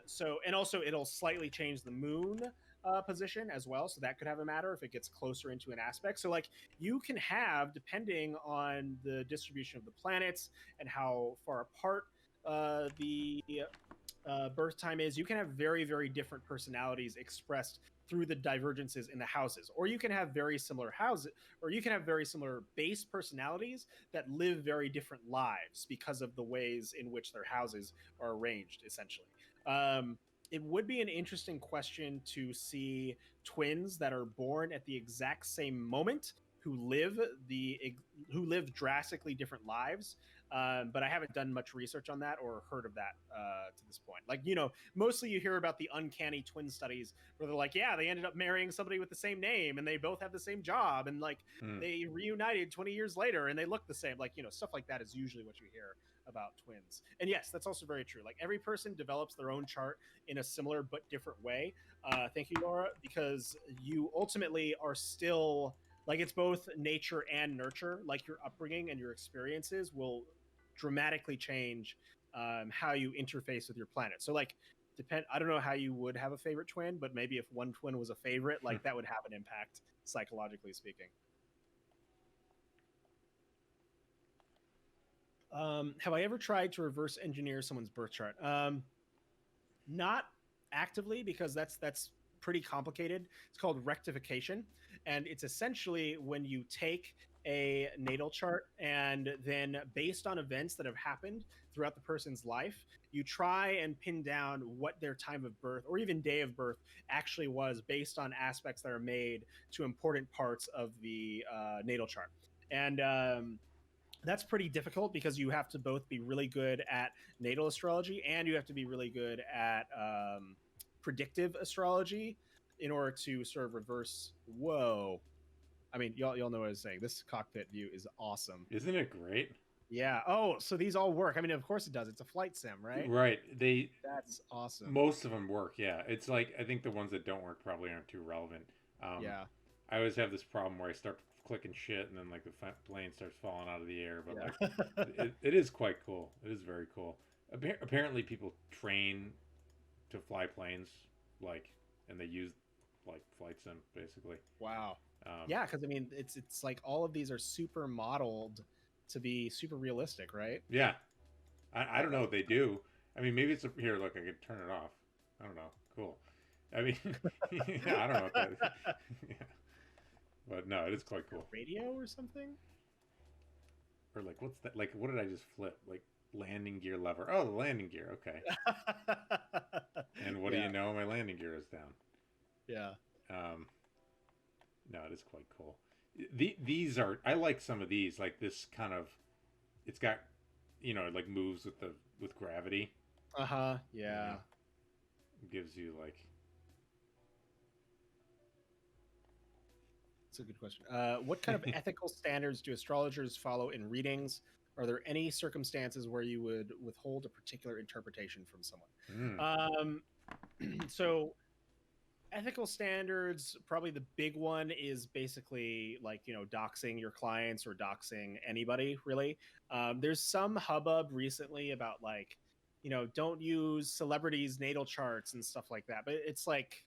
So, and also it'll slightly change the moon position as well, so that could have a matter if it gets closer into an aspect. So like you can have, depending on the distribution of the planets and how far apart the birth time is, you can have very, very different personalities expressed through the divergences in the houses, or you can have very similar houses, or you can have very similar base personalities that live very different lives because of the ways in which their houses are arranged, essentially. It would be an interesting question to see twins that are born at the exact same moment who live drastically different lives, but I haven't done much research on that or heard of that to this point. Like, mostly you hear about the uncanny twin studies where they're like, yeah, they ended up marrying somebody with the same name and they both have the same job, and like they reunited 20 years later and they look the same. Like, stuff like that is usually what you hear about twins. And yes, that's also very true. Like, every person develops their own chart in a similar but different way. Thank you, Laura, because you ultimately are still, like, it's both nature and nurture. Like, your upbringing and your experiences will dramatically change how you interface with your planet. So, like, I don't know how you would have a favorite twin, but maybe if one twin was a favorite, like, that would have an impact psychologically speaking. Have I ever tried to reverse engineer someone's birth chart? Not actively, because that's pretty complicated. It's called rectification, and it's essentially when you take a natal chart and then, based on events that have happened throughout the person's life, you try and pin down what their time of birth or even day of birth actually was, based on aspects that are made to important parts of the natal chart. And that's pretty difficult because you have to both be really good at natal astrology and you have to be really good at predictive astrology in order to sort of reverse. Whoa. I mean, y'all know what I was saying. This cockpit view is awesome. Isn't it great? Yeah. Oh, so these all work. I mean, of course it does. It's a flight sim, right? Right. That's awesome. Most of them work, yeah. It's like, I think the ones that don't work probably aren't too relevant. Yeah. I always have this problem where I start clicking shit and then like the plane starts falling out of the air. But Yeah. like, it is quite cool. It is very cool. Apparently, people train to fly planes, like, and they use like flight sim basically. Wow. Yeah, because I mean, it's like all of these are super modeled to be super realistic, right? Yeah, I don't know what they do. I mean, maybe it's here. Look, I could turn it off. I don't know. Cool. I mean, yeah, I don't know what that is. Yeah. But no, it is quite cool. Radio or something? Or like, what's that? Like, what did I just flip? Like, landing gear lever. Oh, the landing gear. Okay. And what do you know? My landing gear is down. Yeah. No, it is quite cool. These are, I like some of these. Like this kind of, it's got, it like moves with gravity. Yeah. It gives you like. That's a good question. What kind of ethical standards do astrologers follow in readings? Are there any circumstances where you would withhold a particular interpretation from someone? So ethical standards, probably the big one is basically like, doxing your clients or doxing anybody, really. There's some hubbub recently about like, don't use celebrities' natal charts and stuff like that. But it's like,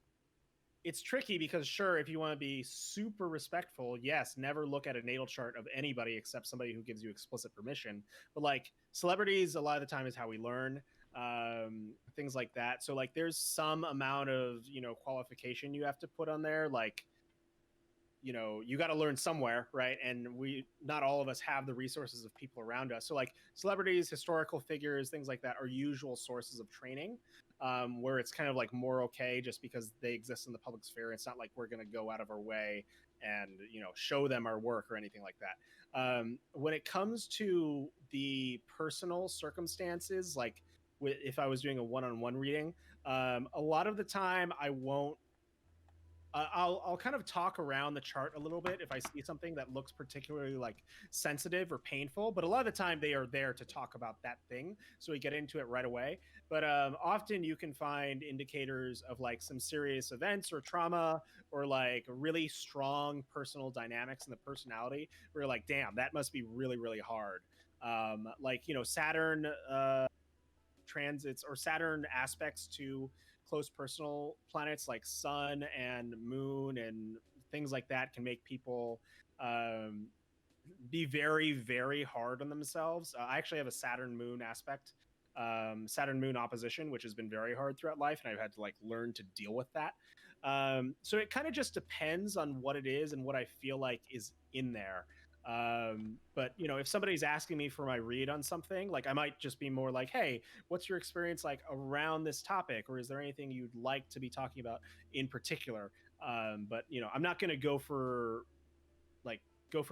it's tricky because sure, if you want to be super respectful, yes, never look at a natal chart of anybody except somebody who gives you explicit permission. But like celebrities, a lot of the time is how we learn, things like that. So like there's some amount of, qualification you have to put on there. Like, you got to learn somewhere, right? And not all of us have the resources of people around us. So like celebrities, historical figures, things like that are usual sources of training, where it's kind of like more okay just because they exist in the public sphere. It's not like we're going to go out of our way and, show them our work or anything like that. When it comes to the personal circumstances, like if I was doing a one-on-one reading, a lot of the time I won't, I'll kind of talk around the chart a little bit if I see something that looks particularly like sensitive or painful. But a lot of the time they are there to talk about that thing, so we get into it right away. But often you can find indicators of like some serious events or trauma or like really strong personal dynamics in the personality where you're like, damn, that must be really, really hard. Like, Saturn transits or Saturn aspects to close personal planets like Sun and Moon and things like that can make people be very, very hard on themselves. I actually have a Saturn Moon aspect Saturn Moon opposition, which has been very hard throughout life, and I've had to like learn to deal with that. So it kind of just depends on what it is and what I feel like is in there. But you know, if somebody's asking me for my read on something, like I might just be more like, hey, what's your experience like around this topic, or is there anything you'd like to be talking about in particular? But you know, I'm not going to go for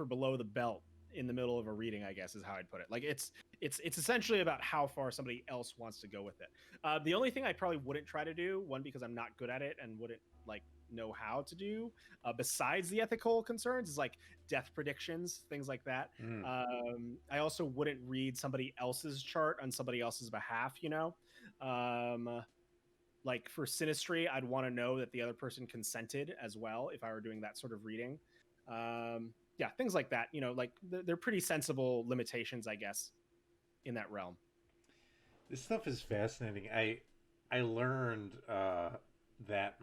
below the belt in the middle of a reading, I guess is how I'd put it. Like it's essentially about how far somebody else wants to go with it. The only thing I probably wouldn't try to do, one, because I'm not good at it and wouldn't like know how to do, besides the ethical concerns, is like death predictions, things like that. I also wouldn't read somebody else's chart on somebody else's behalf, you know. Like for synastry, I'd want to know that the other person consented as well if I were doing that sort of reading. Yeah, things like that. You know, like they're pretty sensible limitations, I guess, in that realm. This stuff is fascinating. I learned that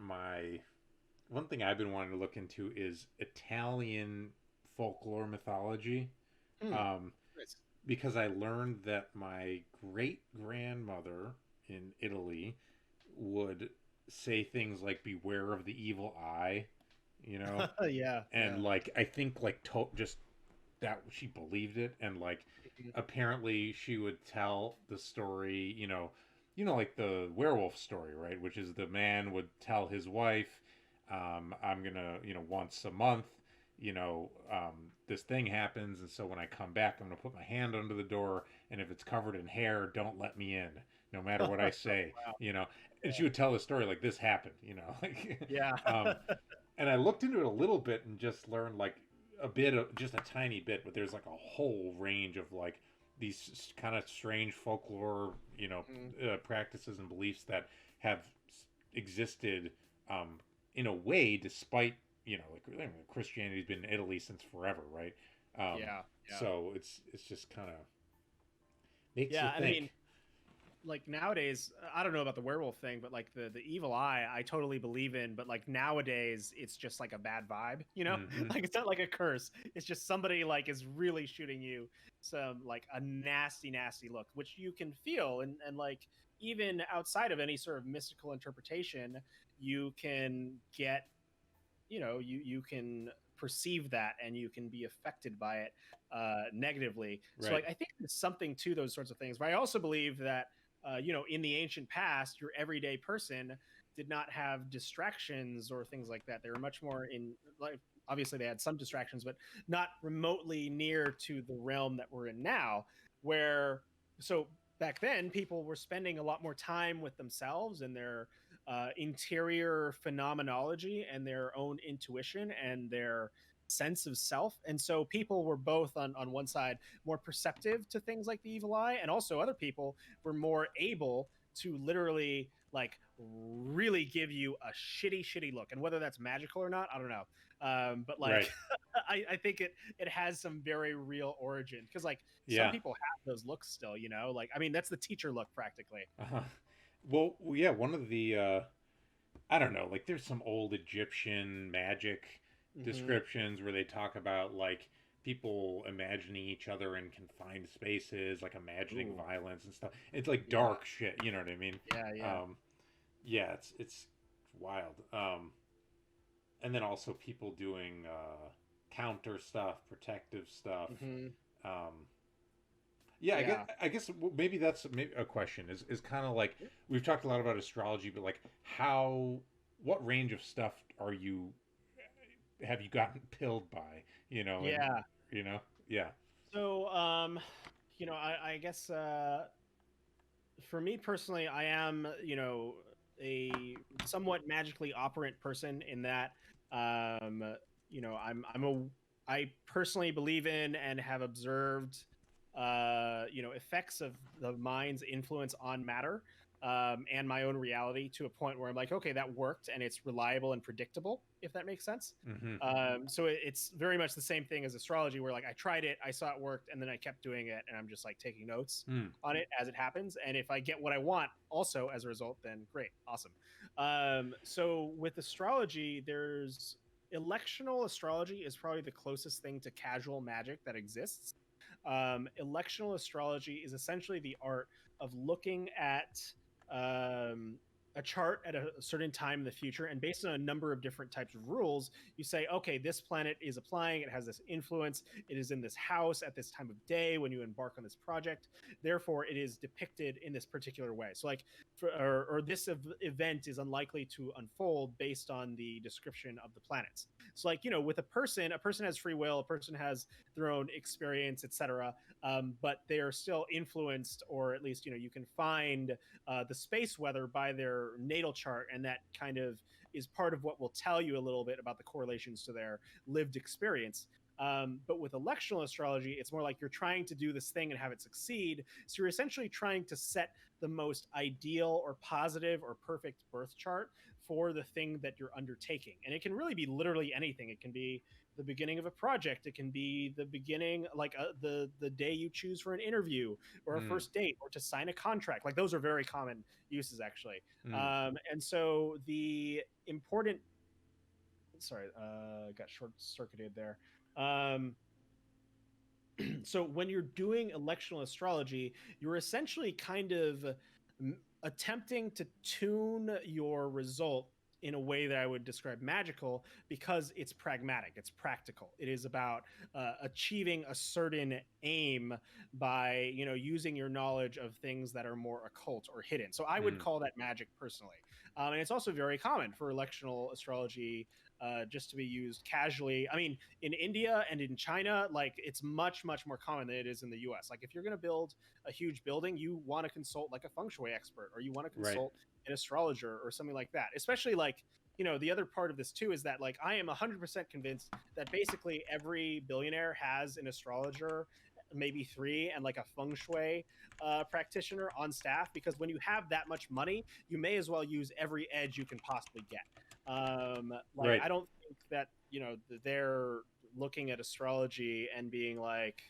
one thing I've been wanting to look into is Italian folklore mythology. Nice. Because I learned that my great grandmother in Italy would say things like "Beware of the evil eye," you know, Yeah. and like I think like just that she believed it, and like apparently she would tell the story, like the werewolf story, right? Which is the man would tell his wife, I'm gonna, once a month, this thing happens, and so when I come back, I'm gonna put my hand under the door, and if it's covered in hair, don't let me in, no matter what I say, Wow. And she would tell the story like this happened, like, Yeah. and I looked into it a little bit and just learned like a bit of just a tiny bit, but there's like a whole range of like these kind of strange folklore, practices and beliefs that have existed in a way, despite like Christianity's been in Italy since forever, right? Yeah. So it's just kind of makes Yeah, you and I mean, think. like nowadays, I don't know about the werewolf thing, but like the evil eye, I totally believe in. But like nowadays, it's just like a bad vibe, you know. Like it's not like a curse. It's just somebody like is really shooting you some like a nasty, nasty look, which you can feel, and like even outside of any sort of mystical interpretation, you can get, you can perceive that and you can be affected by it negatively. Right. So like I think there's something to those sorts of things. But I also believe that in the ancient past, your everyday person did not have distractions or things like that. They were much more in like obviously they had some distractions, but not remotely near to the realm that we're in now, where so back then people were spending a lot more time with themselves and their interior phenomenology and their own intuition and their sense of self. And so people were both on one side more perceptive to things like the evil eye, and also other people were more able to literally like really give you a shitty look. And whether that's magical or not, I don't know. But like Right. I think it has some very real origin, because like some Yeah. people have those looks still, like I mean that's the teacher look practically. Well, yeah, one of the I don't know, like there's some old Egyptian magic descriptions where they talk about like people imagining each other in confined spaces, like imagining violence and stuff. It's like dark shit, you know what I mean? Yeah. Yeah, it's wild. And then also people doing counter stuff, protective stuff. Yeah, I guess maybe that's maybe a question is kind of like we've talked a lot about astrology, but like what range of stuff have you gotten pilled by, and Yeah. yeah. So, I guess for me personally, I am, a somewhat magically operant person in that, I personally believe in and have observed, effects of the mind's influence on matter, and my own reality to a point where I'm like, okay, that worked and it's reliable and predictable, if that makes sense. So it's very much the same thing as astrology, where like I tried it, I saw it worked, and then I kept doing it, and I'm just like taking notes on it as it happens. And if I get what I want also as a result, then great, awesome. So with astrology, there's electional astrology is probably the closest thing to casual magic that exists. Electional astrology is essentially the art of looking at a chart at a certain time in the future, and based on a number of different types of rules, you say, okay, this planet is applying, it has this influence, it is in this house at this time of day when you embark on this project, therefore it is depicted in this particular way. So like, or this event is unlikely to unfold based on the description of the planets. So like, with a person has free will, a person has their own experience, etc. But they are still influenced, or at least, you can find the space weather by their natal chart, and that kind of is part of what will tell you a little bit about the correlations to their lived experience. But with electional astrology, it's more like you're trying to do this thing and have it succeed. So you're essentially trying to set the most ideal or positive or perfect birth chart for the thing that you're undertaking. And it can really be literally anything. It can be the beginning of a project. It can be the beginning, like the day you choose for an interview or a first date, or to sign a contract. Like those are very common uses, actually. And so the important, sorry, got short circuited there. So when you're doing electional astrology, you're essentially kind of attempting to tune your result in a way that I would describe magical, because it's pragmatic, it's practical. It is about achieving a certain aim by, using your knowledge of things that are more occult or hidden. So I would call that magic personally. And it's also very common for electional astrology just to be used casually. I mean, in India and in China, like it's much, much more common than it is in the US. Like if you're going to build a huge building, you want to consult like a feng shui expert, or you want to consult an astrologer or something like that. Especially like, the other part of this too is that like I am 100% convinced that basically every billionaire has an astrologer, maybe 3, and like a feng shui practitioner on staff, because when you have that much money, you may as well use every edge you can possibly get. I don't think that they're looking at astrology and being like,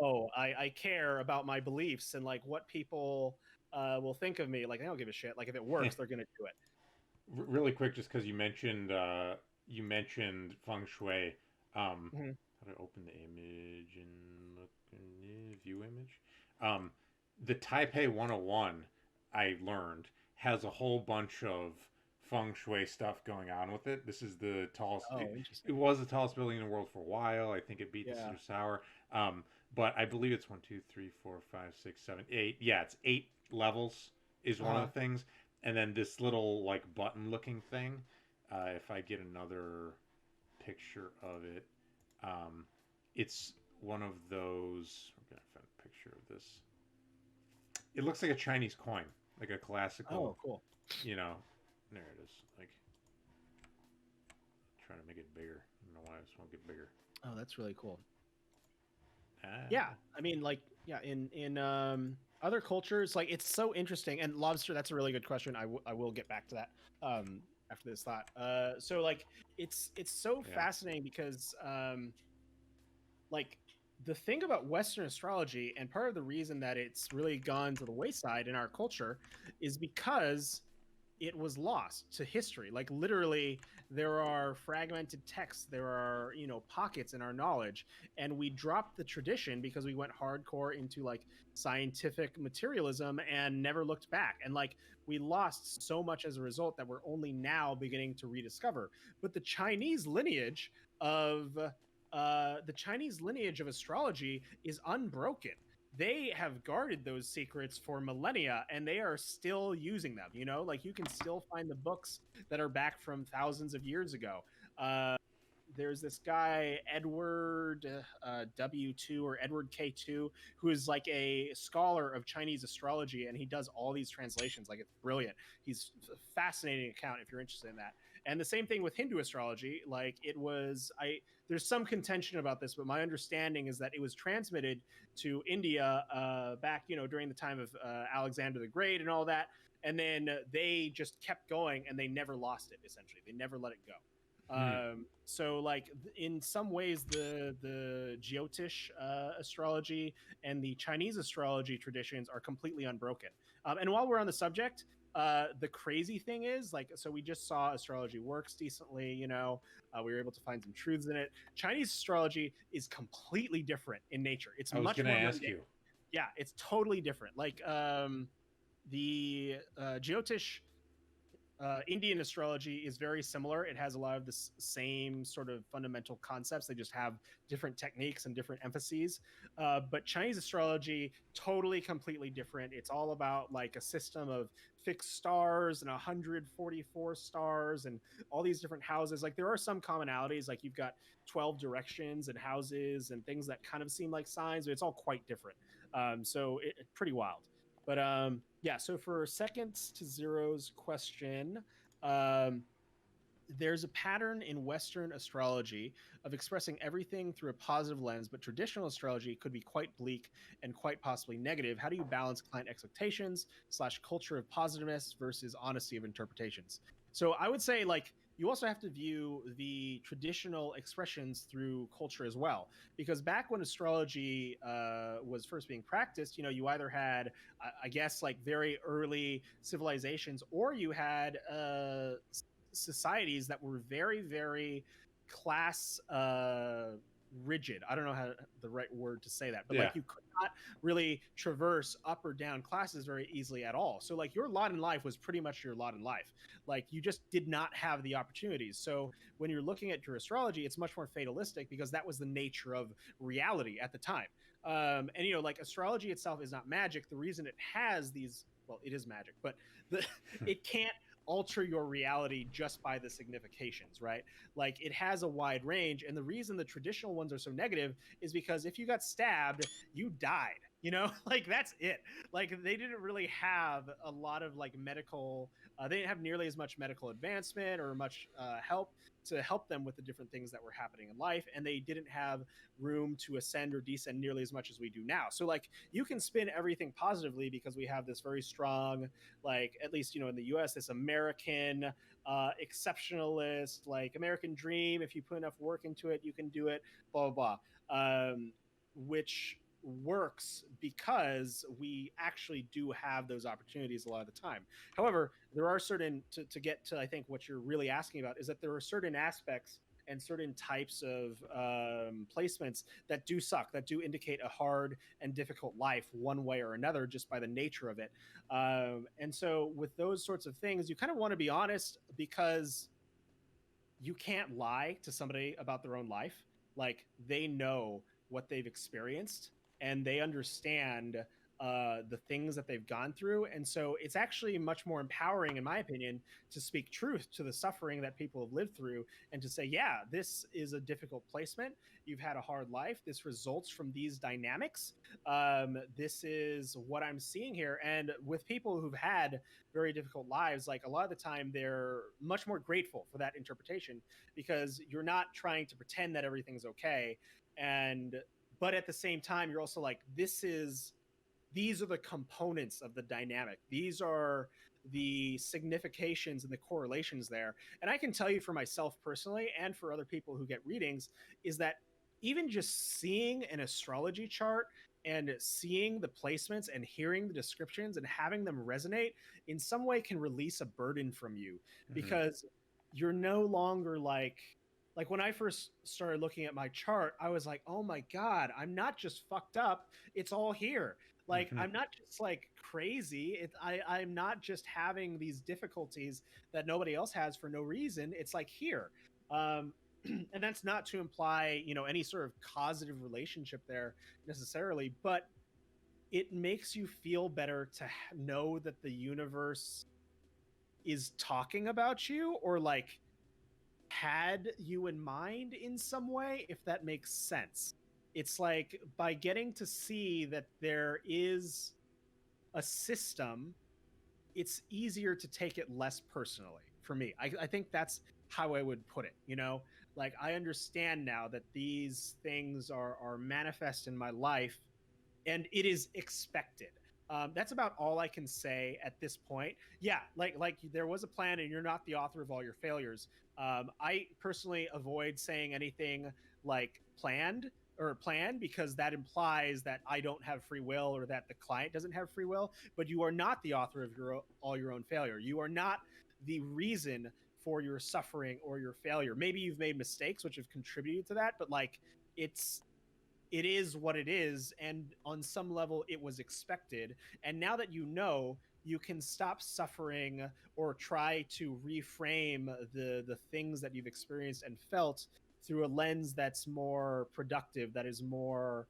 oh, I care about my beliefs and like what people will think of me. Like they don't give a shit. Like if it works, they're gonna do it. Really quick, just because you mentioned feng shui. How do I open the image and look in view image? The Taipei 101, I learned, has a whole bunch of feng shui stuff going on with it. This is the tallest. It was the tallest building in the world for a while. I think it beat the Caesar Tower. But I believe it's 1, 2, 3, 4, 5, 6, 7, 8. Yeah, it's 8 levels is one of the things. And then this little like button looking thing. If I get another picture of it, it's one of those. I'm gonna find a picture of this. It looks like a Chinese coin, like a classical. Oh, cool. There it is. Like, trying to make it bigger. I don't know why I just want to get bigger. Oh, that's really cool. Yeah, I mean, like, yeah, in other cultures, like, it's so interesting. And Lobster, that's a really good question. I will get back to that after this thought. So, like, it's so fascinating because, like, the thing about Western astrology, and part of the reason that it's really gone to the wayside in our culture, is because it was lost to history. Like literally there are fragmented texts, there are pockets in our knowledge, and we dropped the tradition because we went hardcore into like scientific materialism and never looked back, and like we lost so much as a result that we're only now beginning to rediscover. But the Chinese lineage of astrology is unbroken. They have guarded those secrets for millennia, and they are still using them. Like you can still find the books that are back from thousands of years ago. There's this guy, Edward W2 or Edward K2, who is like a scholar of Chinese astrology, and he does all these translations. Like, it's brilliant. He's a fascinating account if you're interested in that. And the same thing with Hindu astrology. Like, there's some contention about this, but my understanding is that it was transmitted to India back, during the time of Alexander the Great and all that. And then they just kept going, and they never lost it, essentially. They never let it go. So like in some ways the Jyotish astrology and the Chinese astrology traditions are completely unbroken. And while we're on the subject, the crazy thing is, like, so we just saw astrology works decently, we were able to find some truths in it. Chinese astrology is completely different in nature. It's much more mundane. Yeah, it's totally different. Like the Jyotish Indian astrology is very similar. It has a lot of the same sort of fundamental concepts. They just have different techniques and different emphases. But Chinese astrology, totally, completely different. It's all about like a system of fixed stars and 144 stars and all these different houses. Like there are some commonalities, like you've got 12 directions and houses and things that kind of seem like signs, but it's all quite different. So it's pretty wild. But yeah, so for seconds to zeros question, there's a pattern in Western astrology of expressing everything through a positive lens, but traditional astrology could be quite bleak and quite possibly negative. How do you balance client expectations / culture of positiveness versus honesty of interpretations? So I would say, like, you also have to view the traditional expressions through culture as well, because back when astrology was first being practiced, you either had, I guess, like very early civilizations, or you had societies that were very, very class rigid. I don't know how the right word to say that, but like you could not really traverse up or down classes very easily at all. So like your lot in life was pretty much your lot in life. Like you just did not have the opportunities. So when you're looking at your astrology, it's much more fatalistic because that was the nature of reality at the time. And like astrology itself is not magic. The reason it has these, well, it is magic, but it can't alter your reality just by the significations, right? Like it has a wide range. And the reason the traditional ones are so negative is because if you got stabbed, you died, like that's it. Like they didn't really have a lot of like medical, they didn't have nearly as much medical advancement or much help to help them with the different things that were happening in life. And they didn't have room to ascend or descend nearly as much as we do now. So like you can spin everything positively because we have this very strong, like at least, in the US, this American exceptionalist, like American dream. If you put enough work into it, you can do it, blah, blah, blah. Which works because we actually do have those opportunities a lot of the time. However, there are certain, to get to, I think what you're really asking about is that there are certain aspects and certain types of placements that do suck, that do indicate a hard and difficult life one way or another, just by the nature of it. And so with those sorts of things, you kind of want to be honest, because you can't lie to somebody about their own life. Like they know what they've experienced and they understand the things that they've gone through. And so it's actually much more empowering, in my opinion, to speak truth to the suffering that people have lived through and to say, yeah, this is a difficult placement. You've had a hard life. This results from these dynamics. This is what I'm seeing here. And with people who've had very difficult lives, like a lot of the time, they're much more grateful for that interpretation because you're not trying to pretend that everything's okay. But at the same time, you're also like, these are the components of the dynamic. These are the significations and the correlations there. And I can tell you for myself personally, and for other people who get readings, is that even just seeing an astrology chart and seeing the placements and hearing the descriptions and having them resonate in some way can release a burden from you, because you're no longer like when I first started looking at my chart, I was like, oh my God, I'm not just fucked up. It's all here. Like, I'm not just like crazy. I'm not just having these difficulties that nobody else has for no reason. It's like here. And that's not to imply, any sort of causative relationship there necessarily, but it makes you feel better to know that the universe is talking about you, or like had you in mind in some way, if that makes sense. It's like by getting to see that there is a system, it's easier to take it less personally for me. I think that's how I would put it. Like I understand now that these things are manifest in my life and it is expected. That's about all I can say at this point. Yeah, like there was a plan, and you're not the author of all your failures. I personally avoid saying anything like planned because that implies that I don't have free will or that the client doesn't have free will. But you are not the author of all your own failure. You are not the reason for your suffering or your failure. Maybe you've made mistakes which have contributed to that, but like it's it is what it is, and on some level it was expected. And now that you know, you can stop suffering or try to reframe the things that you've experienced and felt through a lens that's more productive, that is more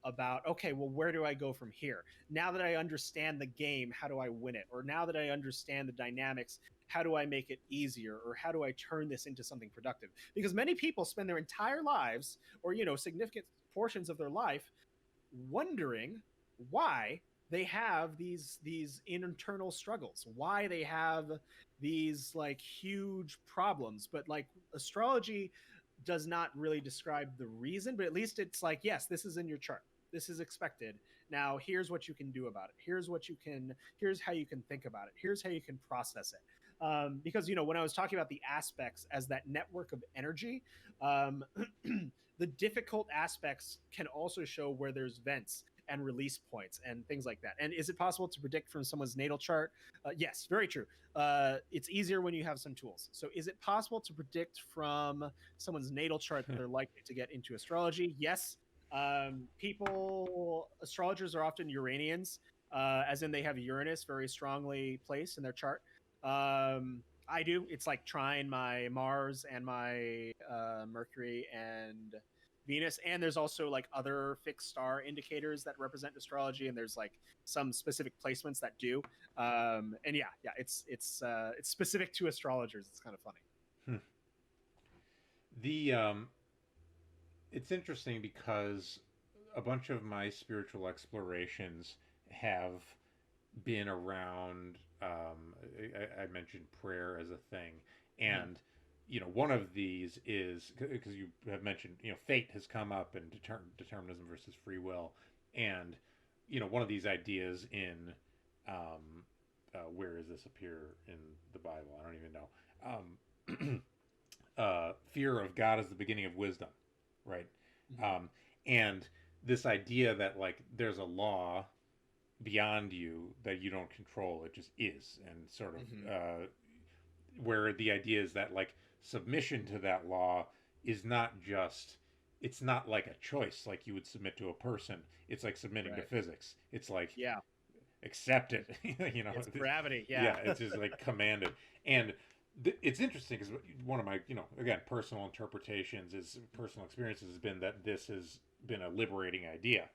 about, okay, well, where do I go from here? Now that I understand the game, how do I win it? Or now that I understand the dynamics, how do I make it easier? Or how do I turn this into something productive? Because many people spend their entire lives, or significant portions of their life, wondering why they have these internal struggles, why they have these like huge problems. But like astrology does not really describe the reason, but at least it's like, yes, this is in your chart, this is expected, now here's what you can do about it, here's how you can think about it, here's how you can process it. Because when I was talking about the aspects as that network of energy, the difficult aspects can also show where there's vents and release points and things like that. And is it possible to predict from someone's natal chart? Yes, very true. It's easier when you have some tools. So is it possible to predict from someone's natal chart that they're likely to get into astrology? Yes. Astrologers are often Uranians, as in they have Uranus very strongly placed in their chart. I do. It's like trine my Mars and my Mercury and Venus, and there's also like other fixed star indicators that represent astrology, and there's like some specific placements that do. And yeah, it's specific to astrologers. It's kind of funny. It's interesting because a bunch of my spiritual explorations have been around. I mentioned prayer as a thing, and one of these is because you have mentioned, fate has come up, and determinism versus free will, and one of these ideas in where does this appear in the Bible? I don't even know. Fear of God is the beginning of wisdom, right? And this idea that like there's a law beyond you that you don't control, it just is, and sort of where the idea is that like submission to that law is not just, it's not like a choice like you would submit to a person, it's like submitting to physics. It's like, accept it. It's gravity. It's just like commanded. And it's interesting because one of my again personal interpretations is personal experiences has been that this has been a liberating idea,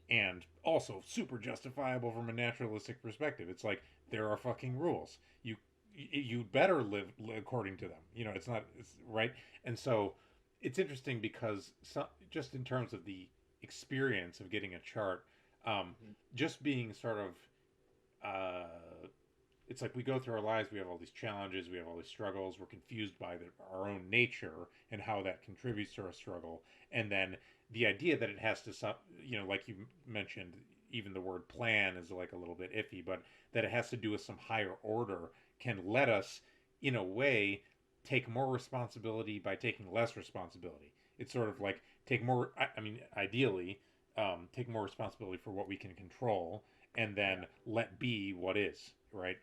and also super justifiable from a naturalistic perspective. It's like there are fucking rules, you better live according to them. It's right. And so it's interesting because just in terms of the experience of getting a chart, just being sort of it's like we go through our lives, we have all these challenges, we have all these struggles, we're confused by our own nature and how that contributes to our struggle. And then the idea that it has to, like you mentioned, even the word plan is like a little bit iffy, but that it has to do with some higher order can let us, in a way, take more responsibility by taking less responsibility. It's sort of like take more, ideally, take more responsibility for what we can control, and then let be what is, right?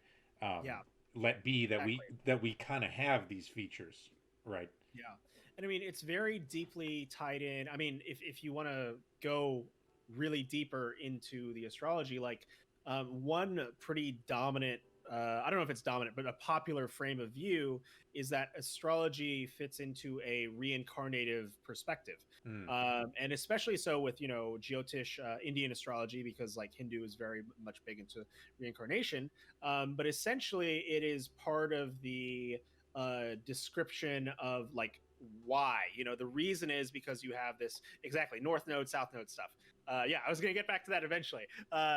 Let be that we kind of have these features, right? Yeah. And it's very deeply tied in. If you want to go really deeper into the astrology, like one pretty dominant, I don't know if it's dominant, but a popular frame of view is that astrology fits into a reincarnative perspective. And especially so with, Jyotish, Indian astrology, because like Hindu is very much big into reincarnation. But essentially it is part of the description of like why, the reason is because you have this exactly north node, south node stuff. I was going to get back to that eventually.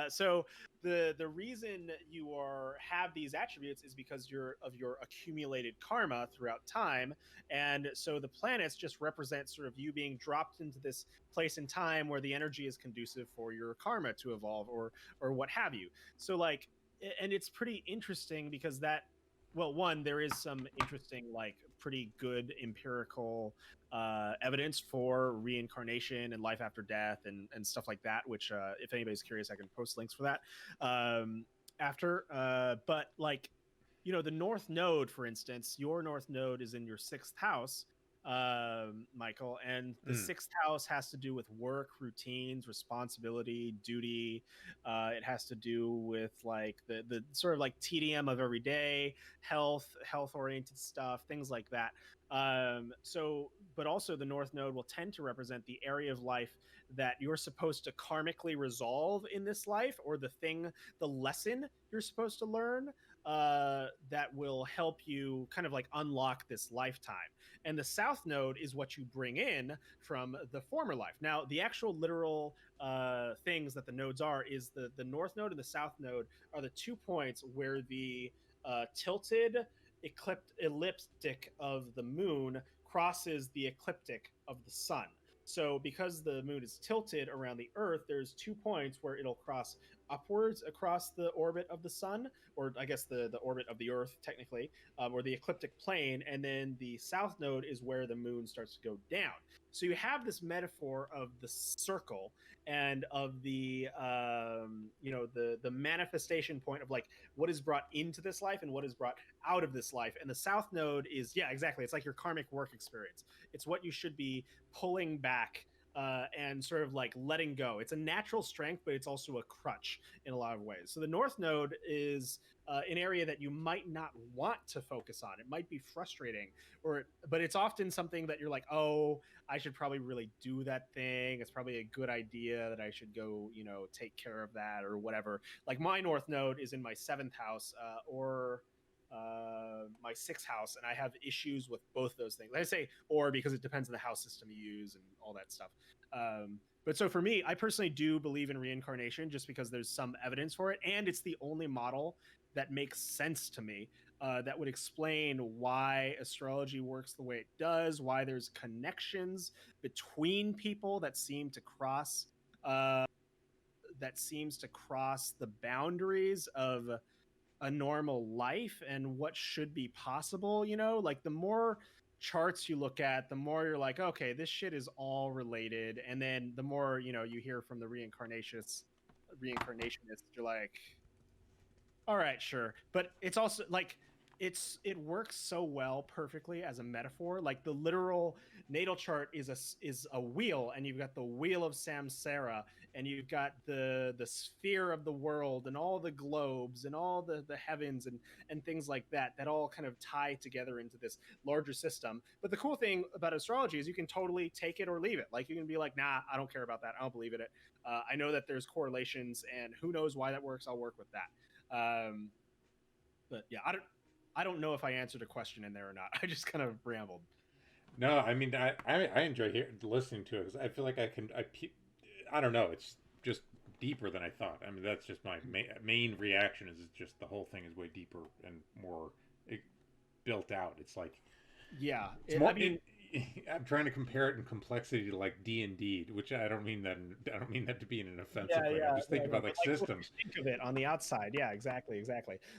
So the reason you have these attributes is because of your accumulated karma throughout time. And so the planets just represent sort of you being dropped into this place in time where the energy is conducive for your karma to evolve or what have you. So like, and it's pretty interesting because one, there is some interesting, like pretty good empirical evidence for reincarnation and life after death and stuff like that, which if anybody's curious, I can post links for that after. But like, the North Node, for instance, your North Node is in your 6th house. Michael, and the sixth house has to do with work, routines, responsibility, duty. It has to do with like the sort of like TDM of every day, health oriented stuff, things like that. But also the North Node will tend to represent the area of life that you're supposed to karmically resolve in this life, or the lesson you're supposed to learn that will help you kind of like unlock this lifetime. And the South Node is what you bring in from the former life. Now, the actual literal things that the nodes is the North Node and the South Node are the 2 points where the tilted elliptic of the moon crosses the ecliptic of the sun. So because the moon is tilted around the Earth, there's 2 points where it'll cross upwards across the orbit of the sun, or I guess the orbit of the Earth technically, or the ecliptic plane, and then the South Node is where the moon starts to go down. So you have this metaphor of the circle and of the the manifestation point of like what is brought into this life and what is brought out of this life. And the South Node is, yeah, exactly, it's like your karmic work experience. It's what you should be pulling back and sort of like letting go. It's a natural strength, but it's also a crutch in a lot of ways. So the North Node is an area that you might not want to focus on. It might be frustrating, but it's often something that you're like, oh, I should probably really do that thing. It's probably a good idea that I should go, take care of that or whatever. Like my North Node is in my 7th house or my 6th house, and I have issues with both those things. I say or because it depends on the house system you use and all that stuff. But so for me, I personally do believe in reincarnation just because there's some evidence for it, and it's the only model that makes sense to me that would explain why astrology works the way it does, why there's connections between people that seem to cross the boundaries of a normal life and what should be possible. Like the more charts you look at, the more you're like, okay, this shit is all related. And then the more you hear from the reincarnationists, you're like, all right, sure. But it's also like it works so well perfectly as a metaphor. Like the literal natal chart is a wheel, and you've got the wheel of samsara, and you've got the sphere of the world, and all the globes, and all the heavens, and things like that all kind of tie together into this larger system. But the cool thing about astrology is you can totally take it or leave it. Like you can be like, nah, I don't care about that. I don't believe in it. I know that there's correlations, and who knows why that works. I'll work with that. But yeah, I don't know if I answered a question in there or not. I just kind of rambled. No, I mean, I enjoy listening to it because I feel like I don't know, it's just deeper than I thought. I mean, that's just my main reaction is just the whole thing is way deeper and more built out. It's like, yeah, I'm trying to compare it in complexity to like D&D, which I don't mean that to be in an offensive way. I'm just thinking about like systems. Think of it on the outside. Yeah, exactly.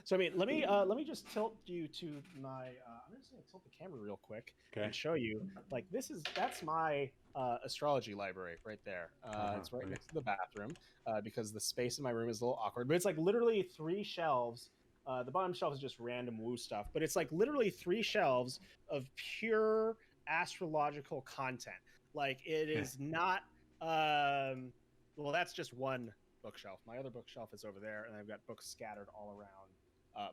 So I mean, let me just tilt you to my. I'm just going to tilt the camera real quick and show you. Like that's my astrology library right there. It's right next to the bathroom because the space in my room is a little awkward. But it's like literally 3 shelves. The bottom shelf is just random woo stuff, but it's like literally 3 shelves of pure astrological content. Like it is not well, that's just one bookshelf. My other bookshelf is over there, and I've got books scattered all around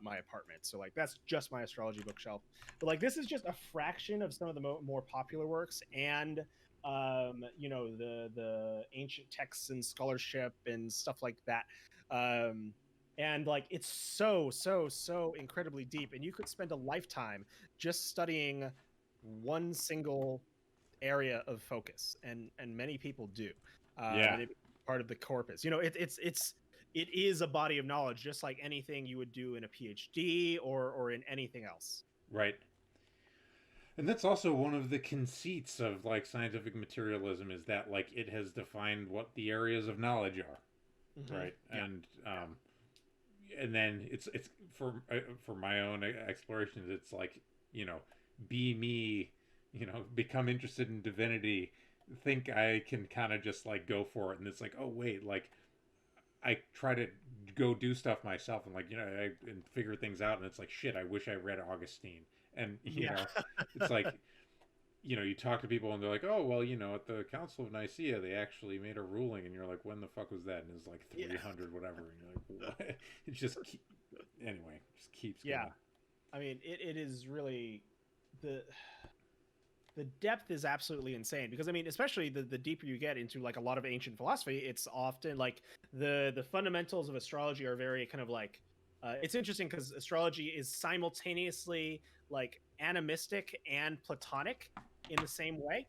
my apartment. So like that's just my astrology bookshelf. But like this is just a fraction of some of the more popular works, and the ancient texts and scholarship and stuff like that. And like it's so incredibly deep, and you could spend a lifetime just studying one single area of focus, and many people do. Part of the corpus. It is a body of knowledge, just like anything you would do in a PhD or in anything else. Right. And that's also one of the conceits of like scientific materialism is that like it has defined what the areas of knowledge are, right? Yeah. And then it's for my own explorations, it's like be me, become interested in divinity, think I can kind of just like go for it, and it's like, oh wait, like I try to go do stuff myself and like and figure things out, and it's like shit, I wish I read Augustine, and you know it's like you talk to people and they're like, oh, well, at the Council of Nicaea, they actually made a ruling. And you're like, when the fuck was that? And it's like 300, whatever. And you're like, what? It just, anyway, just keeps going. I mean, it is really, the depth is absolutely insane, because I mean, especially the deeper you get into like a lot of ancient philosophy, it's often like the fundamentals of astrology are very kind of like, it's interesting because astrology is simultaneously like animistic and platonic in the same way,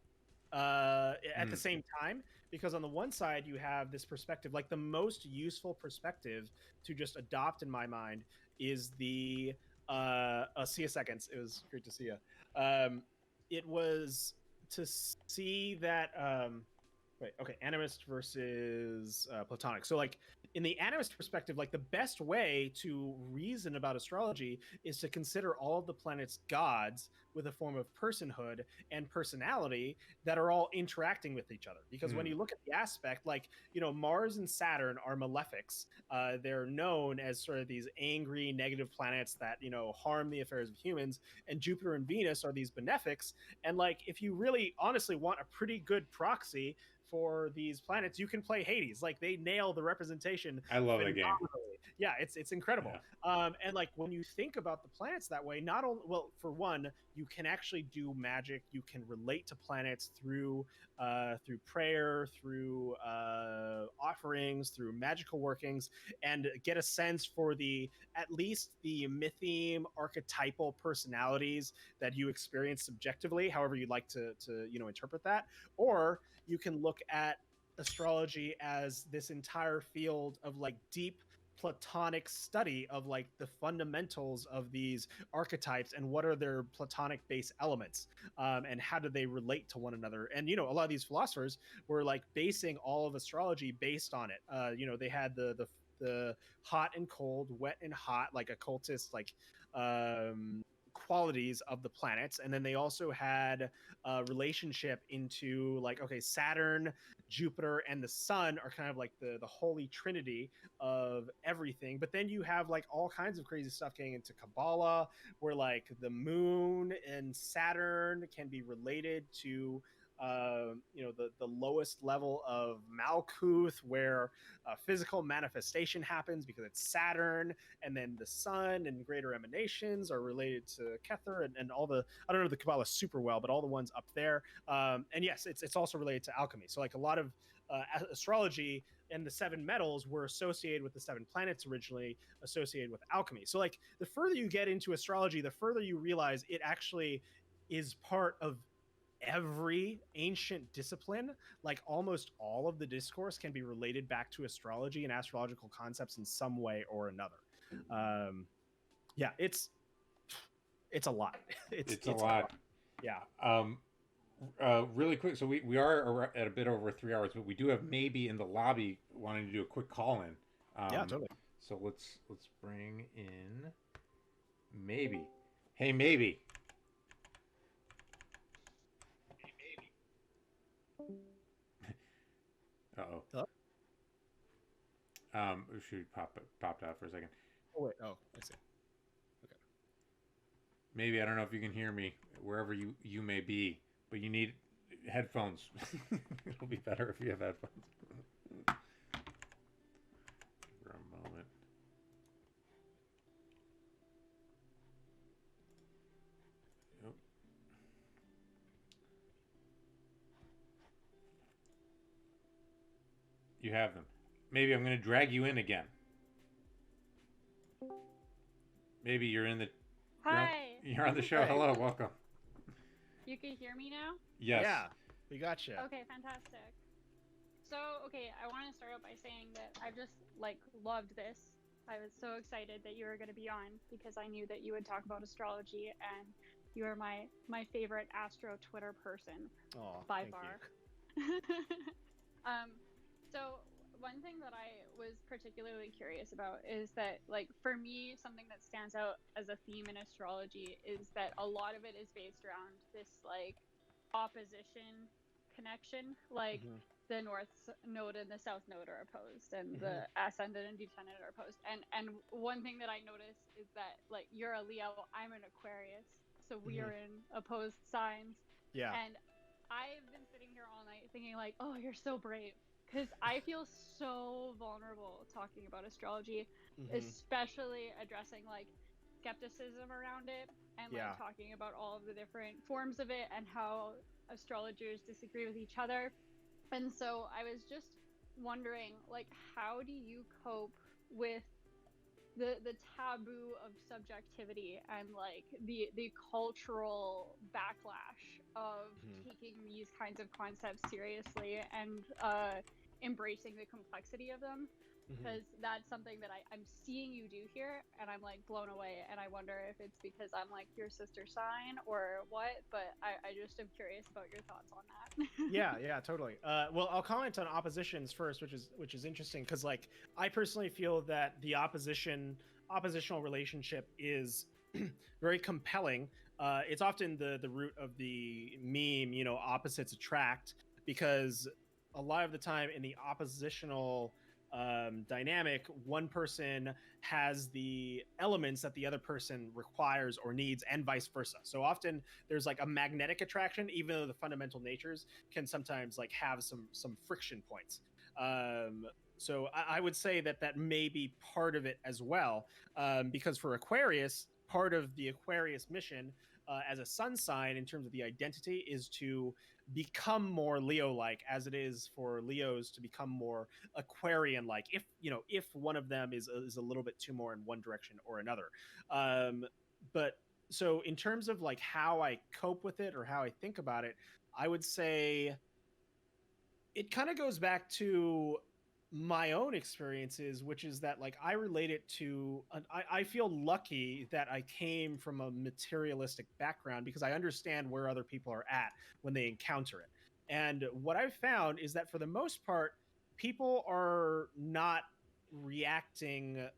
at the same time, because on the one side you have this perspective, like the most useful perspective to just adopt in my mind is the see you seconds, it was great to see you. It was to see that Right. Okay. Animist versus Platonic. So, like, in the animist perspective, like the best way to reason about astrology is to consider all of the planets gods with a form of personhood and personality that are all interacting with each other. Because when you look at the aspect, like, Mars and Saturn are malefics. They're known as sort of these angry, negative planets that, harm the affairs of humans. And Jupiter and Venus are these benefics. And, like, if you really honestly want a pretty good proxy for these planets, you can play Hades. Like, they nail the representation. I love that game. Yeah, it's incredible. Yeah. And like, when you think about the planets that way, not only, well, for one, you can actually do magic. You can relate to planets through prayer, through offerings, through magical workings, and get a sense for at least the mytheme archetypal personalities that you experience subjectively, however you'd like to interpret that. Or you can look at astrology as this entire field of like deep platonic study of like the fundamentals of these archetypes and what are their platonic base elements, and how do they relate to one another. And a lot of these philosophers were like basing all of astrology based on it. They had the hot and cold, wet and hot, like occultist like qualities of the planets. And then they also had a relationship into like, okay, Saturn, Jupiter, and the sun are kind of like the holy trinity of everything. But then you have like all kinds of crazy stuff getting into Kabbalah, where like the moon and Saturn can be related to the lowest level of Malkuth, where physical manifestation happens because it's Saturn. And then the sun and greater emanations are related to Kether and all the, I don't know the Kabbalah super well, but all the ones up there. And yes, it's also related to alchemy. So like a lot of astrology and the seven metals were associated with the seven planets, originally associated with alchemy. So like the further you get into astrology, the further you realize it actually is part of every ancient discipline. Like almost all of the discourse can be related back to astrology and astrological concepts in some way or another. Yeah, it's a lot. It's a lot. Yeah. Really quick, so we are at a bit over 3 hours, but we do have maybe in the lobby wanting to do a quick call in. Yeah, totally. So let's bring in maybe. Hey, maybe. Uh-oh. Hello? Should popped out for a second. Oh wait. Oh, I see. Okay. Maybe, I don't know if you can hear me wherever you may be, but you need headphones. It'll be better if you have headphones. For a moment. Yep. You have them. Maybe I'm going to drag you in again. Maybe you're in the... Hi. You're on the show. Hello, welcome. You can hear me now? Yes. Yeah, we got you. Okay, fantastic. So, okay, I want to start out by saying that I've just, like, loved this. I was so excited that you were going to be on because I knew that you would talk about astrology, and you are my favorite astro Twitter person by far. So one thing that I was particularly curious about is that, like, for me, something that stands out as a theme in astrology is that a lot of it is based around this, like, opposition connection. Like, the North Node and the South Node are opposed, and the Ascendant and Descendant are opposed. And one thing that I noticed is that, like, you're a Leo, I'm an Aquarius, so we are in opposed signs. Yeah. And I've been sitting here all night thinking like, oh, you're so brave. Because I feel so vulnerable talking about astrology, especially addressing like skepticism around it and like talking about all of the different forms of it and how astrologers disagree with each other. And so I was just wondering, like, how do you cope with the taboo of subjectivity and like the cultural backlash of taking these kinds of concepts seriously and embracing the complexity of them? Because that's something that I'm seeing you do here, and I'm like blown away, and I wonder if it's because I'm like your sister sign or what, but I just am curious about your thoughts on that. Yeah, totally. Well, I'll comment on oppositions first, which is interesting because like I personally feel that the oppositional relationship is very compelling. It's often the root of the meme, you know, opposites attract, because a lot of the time in the oppositional dynamic, one person has the elements that the other person requires or needs, and vice versa. So often there's like a magnetic attraction, even though the fundamental natures can sometimes like have some friction points. So I would say that may be part of it as well, because for Aquarius, part of the Aquarius mission as a sun sign in terms of the identity is to become more Leo-like, as it is for Leos to become more Aquarian-like. If one of them is a little bit too more in one direction or another. But so in terms of like how I cope with it or how I think about it, I would say it kind of goes back to my own experiences, which is that like I relate it to I feel lucky that I came from a materialistic background because I understand where other people are at when they encounter it. And what I've found is that for the most part, people are not reacting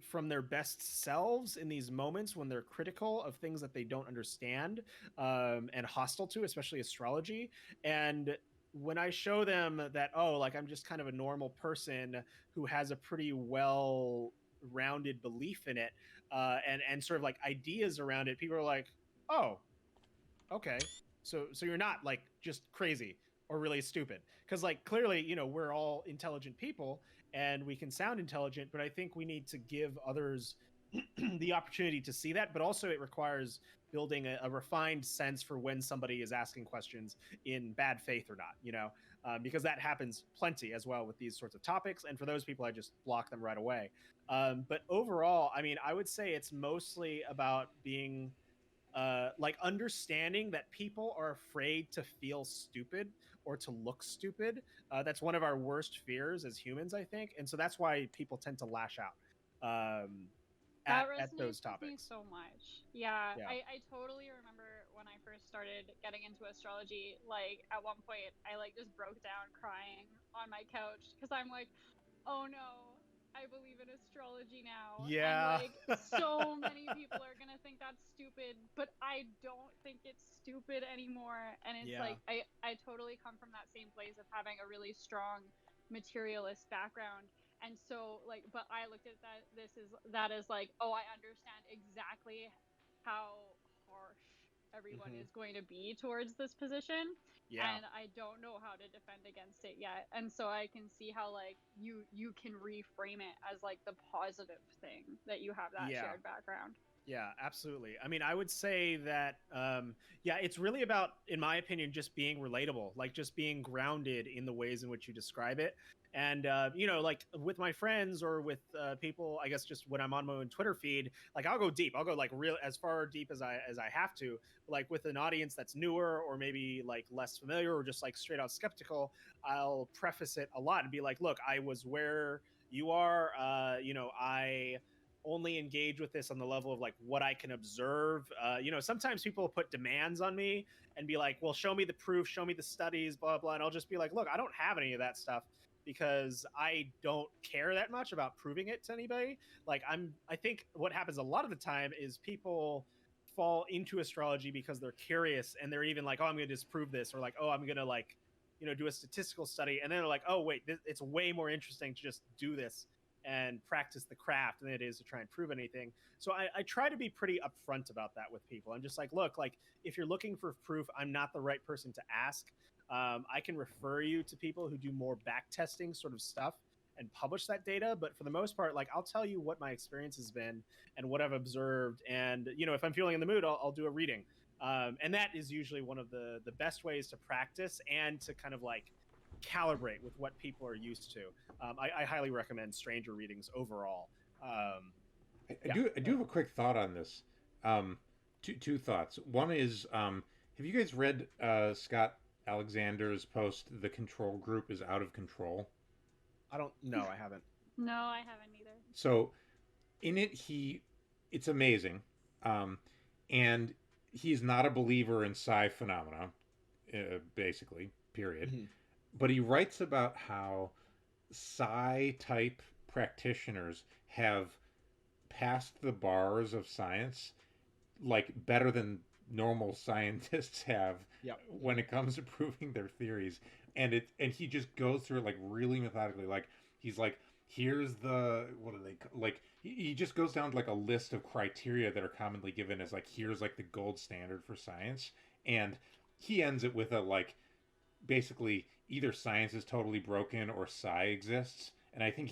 from their best selves in these moments when they're critical of things that they don't understand, and hostile to, especially astrology. And when I show them that, oh, like I'm just kind of a normal person who has a pretty well rounded belief in it, and sort of like ideas around it, people are like, oh, okay, so you're not like just crazy or really stupid, because like clearly, you know, we're all intelligent people and we can sound intelligent, but I think we need to give others the opportunity to see that. But also it requires building a refined sense for when somebody is asking questions in bad faith or not, you know, because that happens plenty as well with these sorts of topics. And for those people, I just block them right away. But overall, I mean, I would say it's mostly about being like understanding that people are afraid to feel stupid or to look stupid. That's one of our worst fears as humans, I think. And so that's why people tend to lash out That at those resonates with me topics. so much. Yeah, Yeah. I totally remember when I first started getting into astrology, like at one point I like just broke down crying on my couch because I'm like, oh no, I believe in astrology now. Yeah. And like so many people are gonna think that's stupid, but I don't think it's stupid anymore. And it's Yeah. like I totally come from that same place of having a really strong materialist background. And so like, but I looked at that as like, oh, I understand exactly how harsh everyone is going to be towards this position. Yeah. And I don't know how to defend against it yet. And so I can see how like you can reframe it as like the positive thing that you have that shared background. Yeah, absolutely. I mean, I would say that, yeah, it's really about, in my opinion, just being relatable, like just being grounded in the ways in which you describe it. And, you know, like with my friends or with people, I guess just when I'm on my own Twitter feed, like I'll go deep. I'll go like real as far deep as I have to. Like with an audience that's newer or maybe like less familiar or just like straight out skeptical, I'll preface it a lot and be like, look, I was where you are. You know, I only engage with this on the level of like what I can observe. You know, sometimes people put demands on me and be like, well, show me the proof, show me the studies, blah, blah. And I'll just be like, look, I don't have any of that stuff because I don't care that much about proving it to anybody. Like I think what happens a lot of the time is people fall into astrology because they're curious and they're even like, oh, I'm going to disprove this, or like, oh, I'm going to like, you know, do a statistical study. And then they're like, oh, wait, it's way more interesting to just do this and practice the craft than it is to try and prove anything. So I try to be pretty upfront about that with people. I'm just like, look, like if you're looking for proof, I'm not the right person to ask. I can refer you to people who do more back testing sort of stuff and publish that data, but for the most part, like I'll tell you what my experience has been and what I've observed, and if I'm feeling in the mood, I'll do a reading, and that is usually one of the best ways to practice and to kind of like calibrate with what people are used to. I highly recommend stranger readings overall. I do have a quick thought on this. Two thoughts. One is, have you guys read Scott Alexander's post, "The Control Group is Out of Control"? I don't know. I haven't. No, I haven't either. So in it, it's amazing. And he's not a believer in psi phenomena, basically, period. Mm-hmm. But he writes about how psi type practitioners have passed the bars of science like better than normal scientists have when it comes to proving their theories. And he just goes through it like really methodically. Like he's like, here's the, what do they like, he just goes down to like a list of criteria that are commonly given as like, here's like the gold standard for science. And he ends it with a like, basically either science is totally broken or psi exists. And I think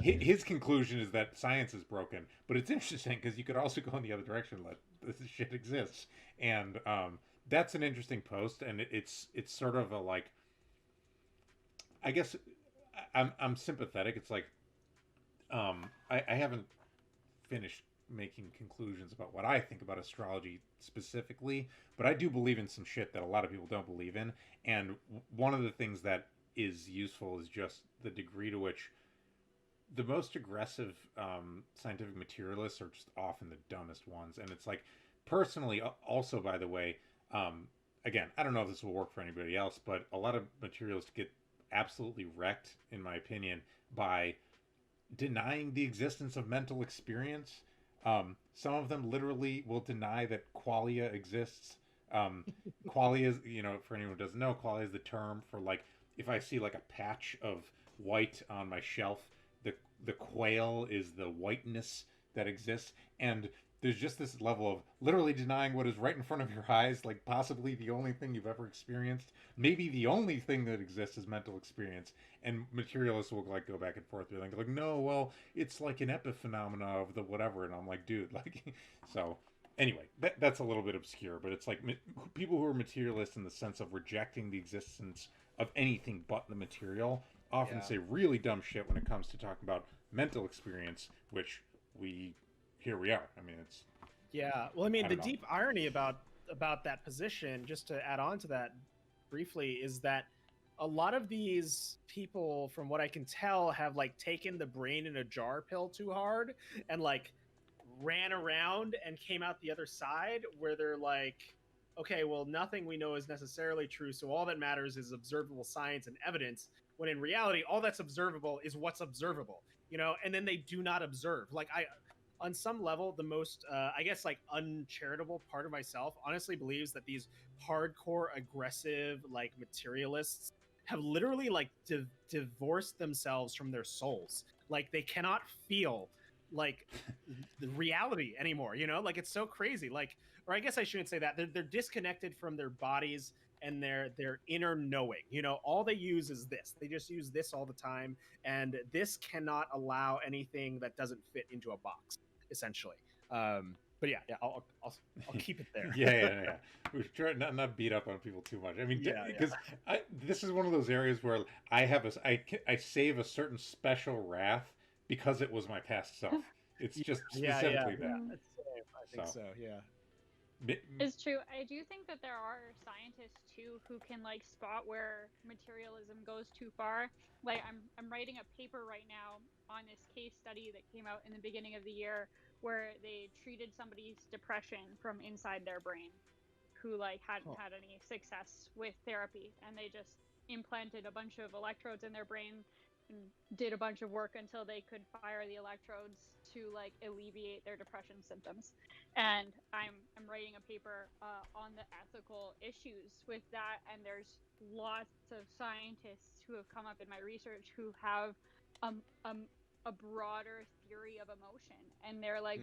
his conclusion is that science is broken. But it's interesting because you could also go in the other direction, let this shit exists. And that's an interesting post, and it's sort of a like, I guess I'm sympathetic. It's like I haven't finished making conclusions about what I think about astrology specifically, but I do believe in some shit that a lot of people don't believe in. And one of the things that is useful is just the degree to which the most aggressive scientific materialists are just often the dumbest ones. And it's like, personally, also, by the way, again, I don't know if this will work for anybody else, but a lot of materialists get absolutely wrecked, in my opinion, by denying the existence of mental experience. Some of them literally will deny that qualia exists. Qualia is, for anyone who doesn't know, qualia is the term for like, if I see like a patch of white on my shelf, the quale is the whiteness that exists. And there's just this level of literally denying what is right in front of your eyes, like possibly the only thing you've ever experienced. Maybe the only thing that exists is mental experience. And materialists will like go back and forth. They're like, no, well, it's like an epiphenomena of the whatever. And I'm like, dude, like, so anyway, that's a little bit obscure, but it's like people who are materialists in the sense of rejecting the existence of anything but the material often say really dumb shit when it comes to talking about mental experience, which here we are. I mean, it's well, I mean, the deep irony about that position, just to add on to that briefly, is that a lot of these people, from what I can tell, have like taken the brain in a jar pill too hard and like ran around and came out the other side where they're like, okay, well, nothing we know is necessarily true, so all that matters is observable science and evidence, when in reality, all that's observable is what's observable, and then they do not observe. Like, on some level, the most, I guess, like, uncharitable part of myself honestly believes that these hardcore, aggressive, like, materialists have literally, like, divorced themselves from their souls. Like, they cannot feel like the reality anymore, like it's so crazy. Like, or I guess I shouldn't say that, they're disconnected from their bodies and their inner knowing. All they use is this. They just use this all the time, and this cannot allow anything that doesn't fit into a box, essentially. But I'll keep it there. yeah. We should try not beat up on people too much. I mean, because this is one of those areas where I save a certain special wrath because it was my past self. It's just specifically that. I think so. Yeah. It's true. I do think that there are scientists too who can like spot where materialism goes too far. Like I'm writing a paper right now on this case study that came out in the beginning of the year where they treated somebody's depression from inside their brain who like hadn't had any success with therapy, and they just implanted a bunch of electrodes in their brain and did a bunch of work until they could fire the electrodes to like alleviate their depression symptoms. And I'm writing a paper on the ethical issues with that, and there's lots of scientists who have come up in my research who have a broader theory of emotion, and they're like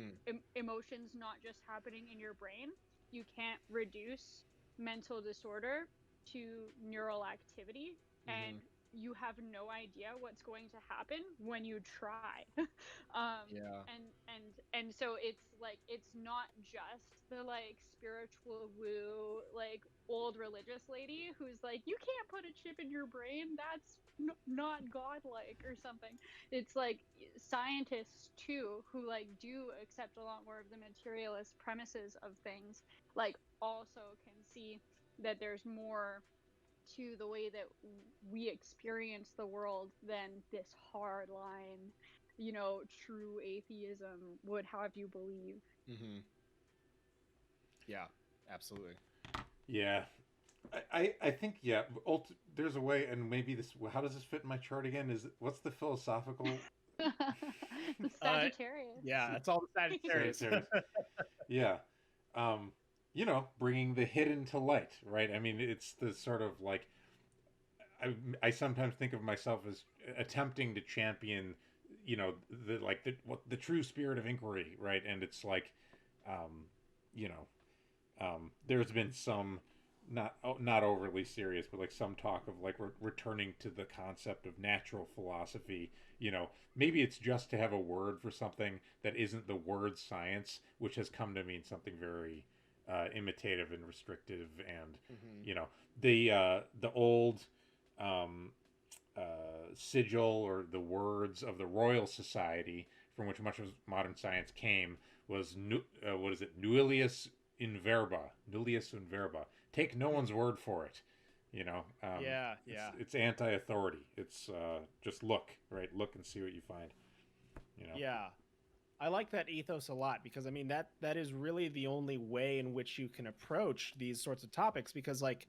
emotions not just happening in your brain. You can't reduce mental disorder to neural activity, and you have no idea what's going to happen when you try. Yeah. And so it's like, it's not just the like spiritual woo like old religious lady who's like, you can't put a chip in your brain, that's not godlike or something. It's like scientists too, who like do accept a lot more of the materialist premises of things, like also can see that there's more to the way that we experience the world than this hard line, true atheism would have you believe. Yeah, absolutely. Yeah. I think, yeah, there's a way, and maybe this, how does this fit in my chart again? What's the philosophical? The Sagittarius. Yeah, it's all the Sagittarius. Yeah. Bringing the hidden to light, right? I mean, it's the sort of like, I sometimes think of myself as attempting to champion, the true spirit of inquiry, right? And it's like, um, there's been some not overly serious, but like some talk of like returning to the concept of natural philosophy. Maybe it's just to have a word for something that isn't the word science, which has come to mean something very imitative and restrictive, and the old sigil or the words of the Royal Society, from which much of modern science came, was what is it? Nullius in verba. Nullius in verba. Take no one's word for it. Yeah. It's anti-authority. It's just look, right? Look and see what you find. Yeah. I like that ethos a lot, because I mean that is really the only way in which you can approach these sorts of topics, because like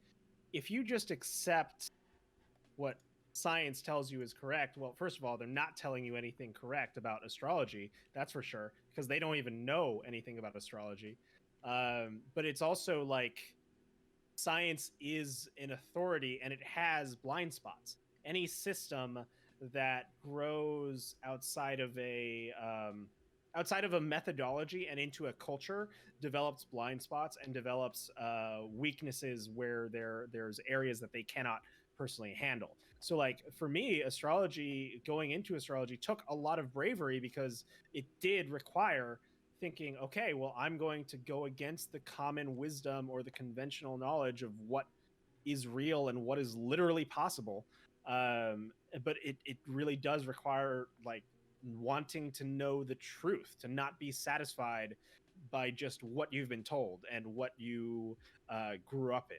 if you just accept what science tells you is correct, well, first of all, they're not telling you anything correct about astrology, that's for sure, because they don't even know anything about astrology. But it's also like science is an authority and it has blind spots. Any system that grows outside of a methodology and into a culture develops blind spots and develops weaknesses where there's areas that they cannot personally handle. So like for me, going into astrology took a lot of bravery, because it did require thinking, okay, well, I'm going to go against the common wisdom or the conventional knowledge of what is real and what is literally possible. But it really does require like wanting to know the truth, to not be satisfied by just what you've been told and what you grew up in.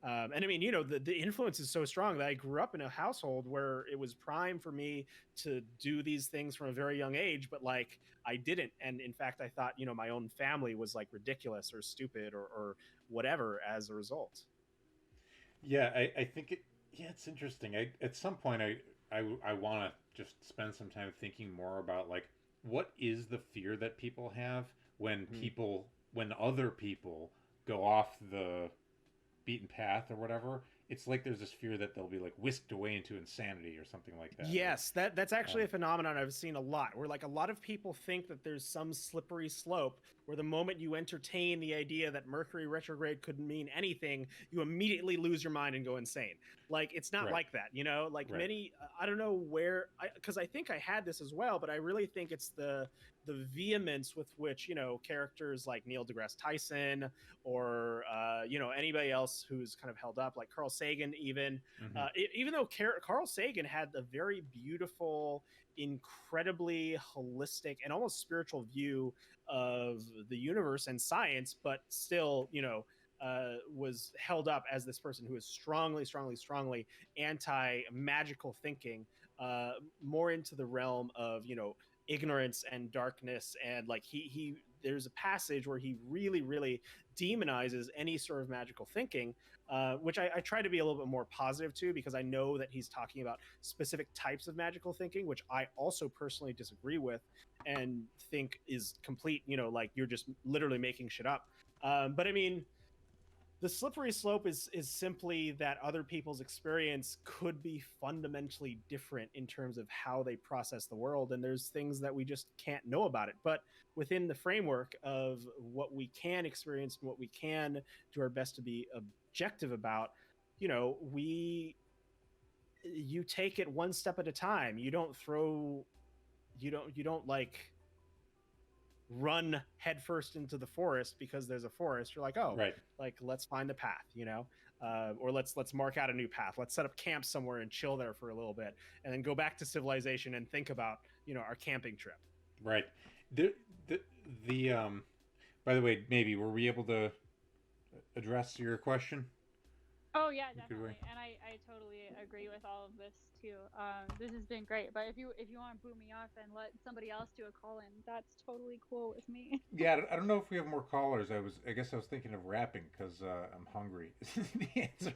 And I mean, the influence is so strong that I grew up in a household where it was prime for me to do these things from a very young age, but like I didn't. And in fact, I thought, my own family was like ridiculous or stupid or whatever as a result. Yeah, I think it's interesting. At some point, I want to just spend some time thinking more about like, what is the fear that people have when when other people go off the beaten path or whatever. It's like there's this fear that they'll be like whisked away into insanity or something like that. Yes, that's actually a phenomenon I've seen a lot, where like a lot of people think that there's some slippery slope where the moment you entertain the idea that Mercury retrograde could mean anything, you immediately lose your mind and go insane. Like it's not like that, like many, I don't know where, because I think I had this as well, but I really think it's the vehemence with which, characters like Neil deGrasse Tyson or, anybody else who's kind of held up, like Carl Sagan, even, even though Carl Sagan had a very beautiful, incredibly holistic and almost spiritual view of the universe and science, but still, was held up as this person who is strongly anti-magical thinking, more into the realm of, ignorance and darkness. And like he there's a passage where he really demonizes any sort of magical thinking, which I try to be a little bit more positive to, because I know that he's talking about specific types of magical thinking, which I also personally disagree with and think is complete, like you're just literally making shit up. But I mean, the slippery slope is simply that other people's experience could be fundamentally different in terms of how they process the world, and there's things that we just can't know about it. But within the framework of what we can experience and what we can do our best to be objective about, you know, you take it one step at a time. You don't like run headfirst into the forest because there's a forest. You're like, oh, Right. like let's find a path, you know, or let's mark out a new path. Let's set up camp somewhere and chill there for a little bit, and then go back to civilization and think about, you know, our camping trip. Right. The by the way, maybe were we able to address your question? Oh yeah, Good way. definitely, and I totally agree with all of this too. This has been great, but if you want to boot me off and let somebody else do a call in, that's totally cool with me. Yeah, I don't know if we have more callers. I guess I was thinking of rapping because I'm hungry. The answer.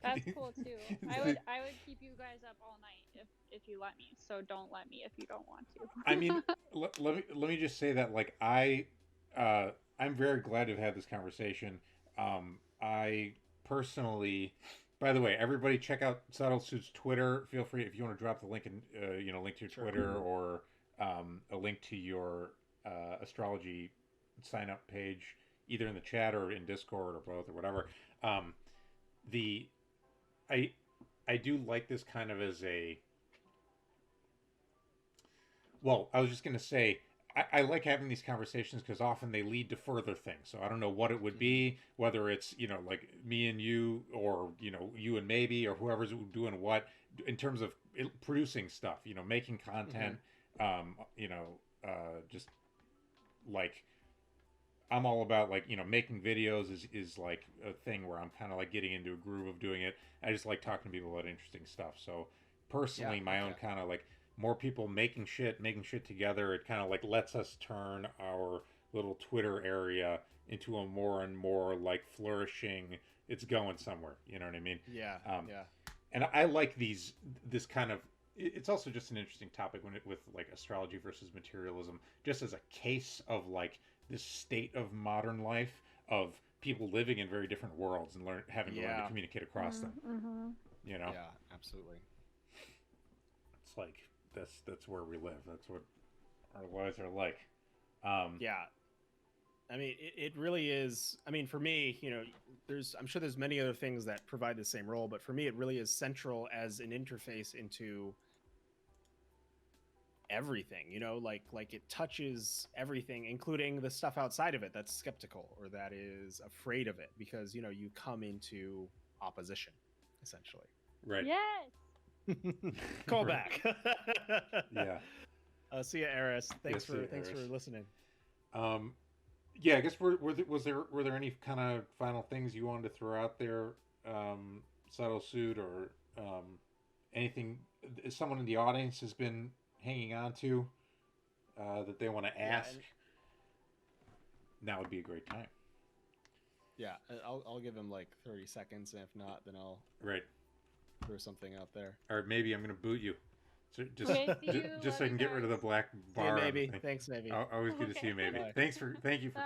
That's cool too. I would keep you guys up all night if you let me. So don't let me if you don't want to. I mean, let me just say that like I'm very glad to have had this conversation. I personally, by the way, everybody check out Subtle Suit's Twitter. Feel free if you want to drop the link in, link to your Twitter or a link to your astrology sign up page, either in the chat or in Discord or both or whatever. I do like this kind of as a. Well, I was just gonna say. I like having these conversations because often they lead to further things. So I don't know what it would be, whether it's, like me and you or, you and maybe or whoever's doing what in terms of producing stuff, making content, just like I'm all about like, making videos is like a thing where I'm kind of like getting into a groove of doing it. I just like talking to people about interesting stuff. So personally, my own kind of like, more people making shit together, it kind of like lets us turn our little Twitter area into a more and more like flourishing, it's going somewhere, you know what I mean? Yeah. And I like this kind of, it's also just an interesting topic with like astrology versus materialism, just as a case of like this state of modern life of people living in very different worlds and having to learn to communicate across them. Mm-hmm. Yeah, absolutely. It's like, that's where we live. That's what our lives are like. Yeah. I mean, it really is. I mean, for me, I'm sure there's many other things that provide the same role, but for me, it really is central as an interface into everything, like it touches everything, including the stuff outside of it that's skeptical or that is afraid of it, because, you come into opposition, essentially. Right. Yes. Call back. Yeah. See ya, Eris. Thanks for Eris. listening. Yeah, I guess were there any kind of final things you wanted to throw out there, Subtle Suit, or anything someone in the audience has been hanging on to that they want to ask? Now would be a great time. Yeah, I'll give him like 30 seconds, and if not, then I'll throw something out there. Or maybe I'm going to boot you. So just so I can get rid of the black bar. Hey, maybe. Thanks, maybe. Always good to see you, maybe. Bye. Thank you for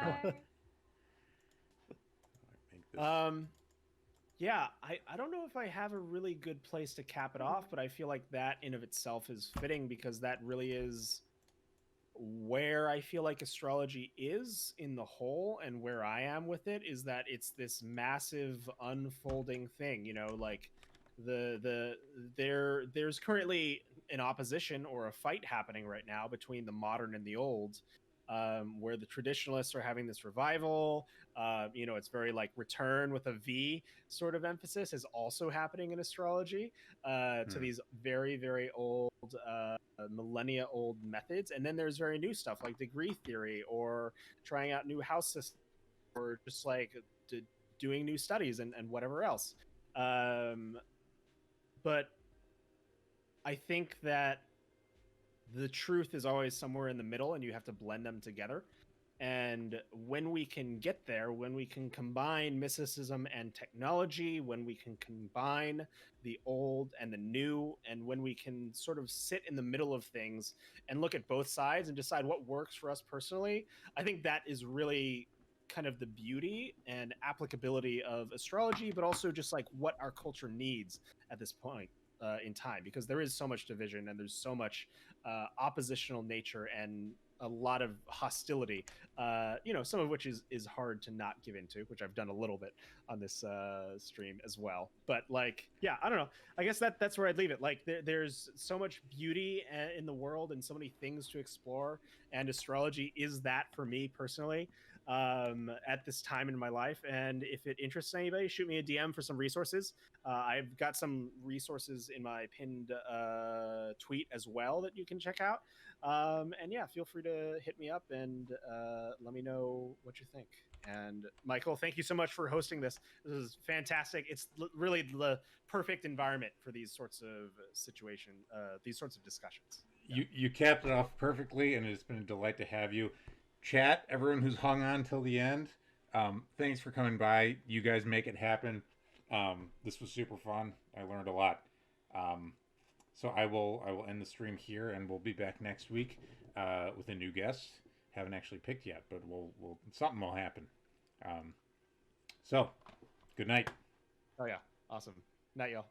coming. Yeah, I don't know if I have a really good place to cap it off, but I feel like that in of itself is fitting, because that really is where I feel like astrology is in the whole, and where I am with it is that it's this massive unfolding thing, like there's currently an opposition or a fight happening right now between the modern and the old, where the traditionalists are having this revival. It's very like return with a V sort of emphasis is also happening in astrology to these very, very old, millennia old methods. And then there's very new stuff like degree theory or trying out new house systems or just like doing new studies and whatever else. But I think that the truth is always somewhere in the middle, and you have to blend them together. And when we can get there, when we can combine mysticism and technology, when we can combine the old and the new, and when we can sort of sit in the middle of things and look at both sides and decide what works for us personally, I think that is really kind of the beauty and applicability of astrology, but also just like what our culture needs at this point in time, because there is so much division and there's so much oppositional nature and a lot of hostility, some of which is hard to not give into, which I've done a little bit on this stream as well. But like, yeah, I don't know. I guess that's where I'd leave it. Like, there's so much beauty in the world and so many things to explore, and astrology is that for me personally at this time in my life. And if it interests anybody, shoot me a DM for some resources. I've got some resources in my pinned tweet as well that you can check out. And yeah, feel free to hit me up and let me know what you think. And Michael, thank you so much for hosting this. This is fantastic. It's really the perfect environment for these sorts of these sorts of discussions. Yeah. You capped it off perfectly, and it's been a delight to have you. Chat, everyone who's hung on till the end, thanks for coming by. You guys make it happen. This was super fun. I learned a lot. So I will end the stream here, and we'll be back next week with a new guest. Haven't actually picked yet, but something will happen. So good night. Oh yeah, awesome. Night, y'all.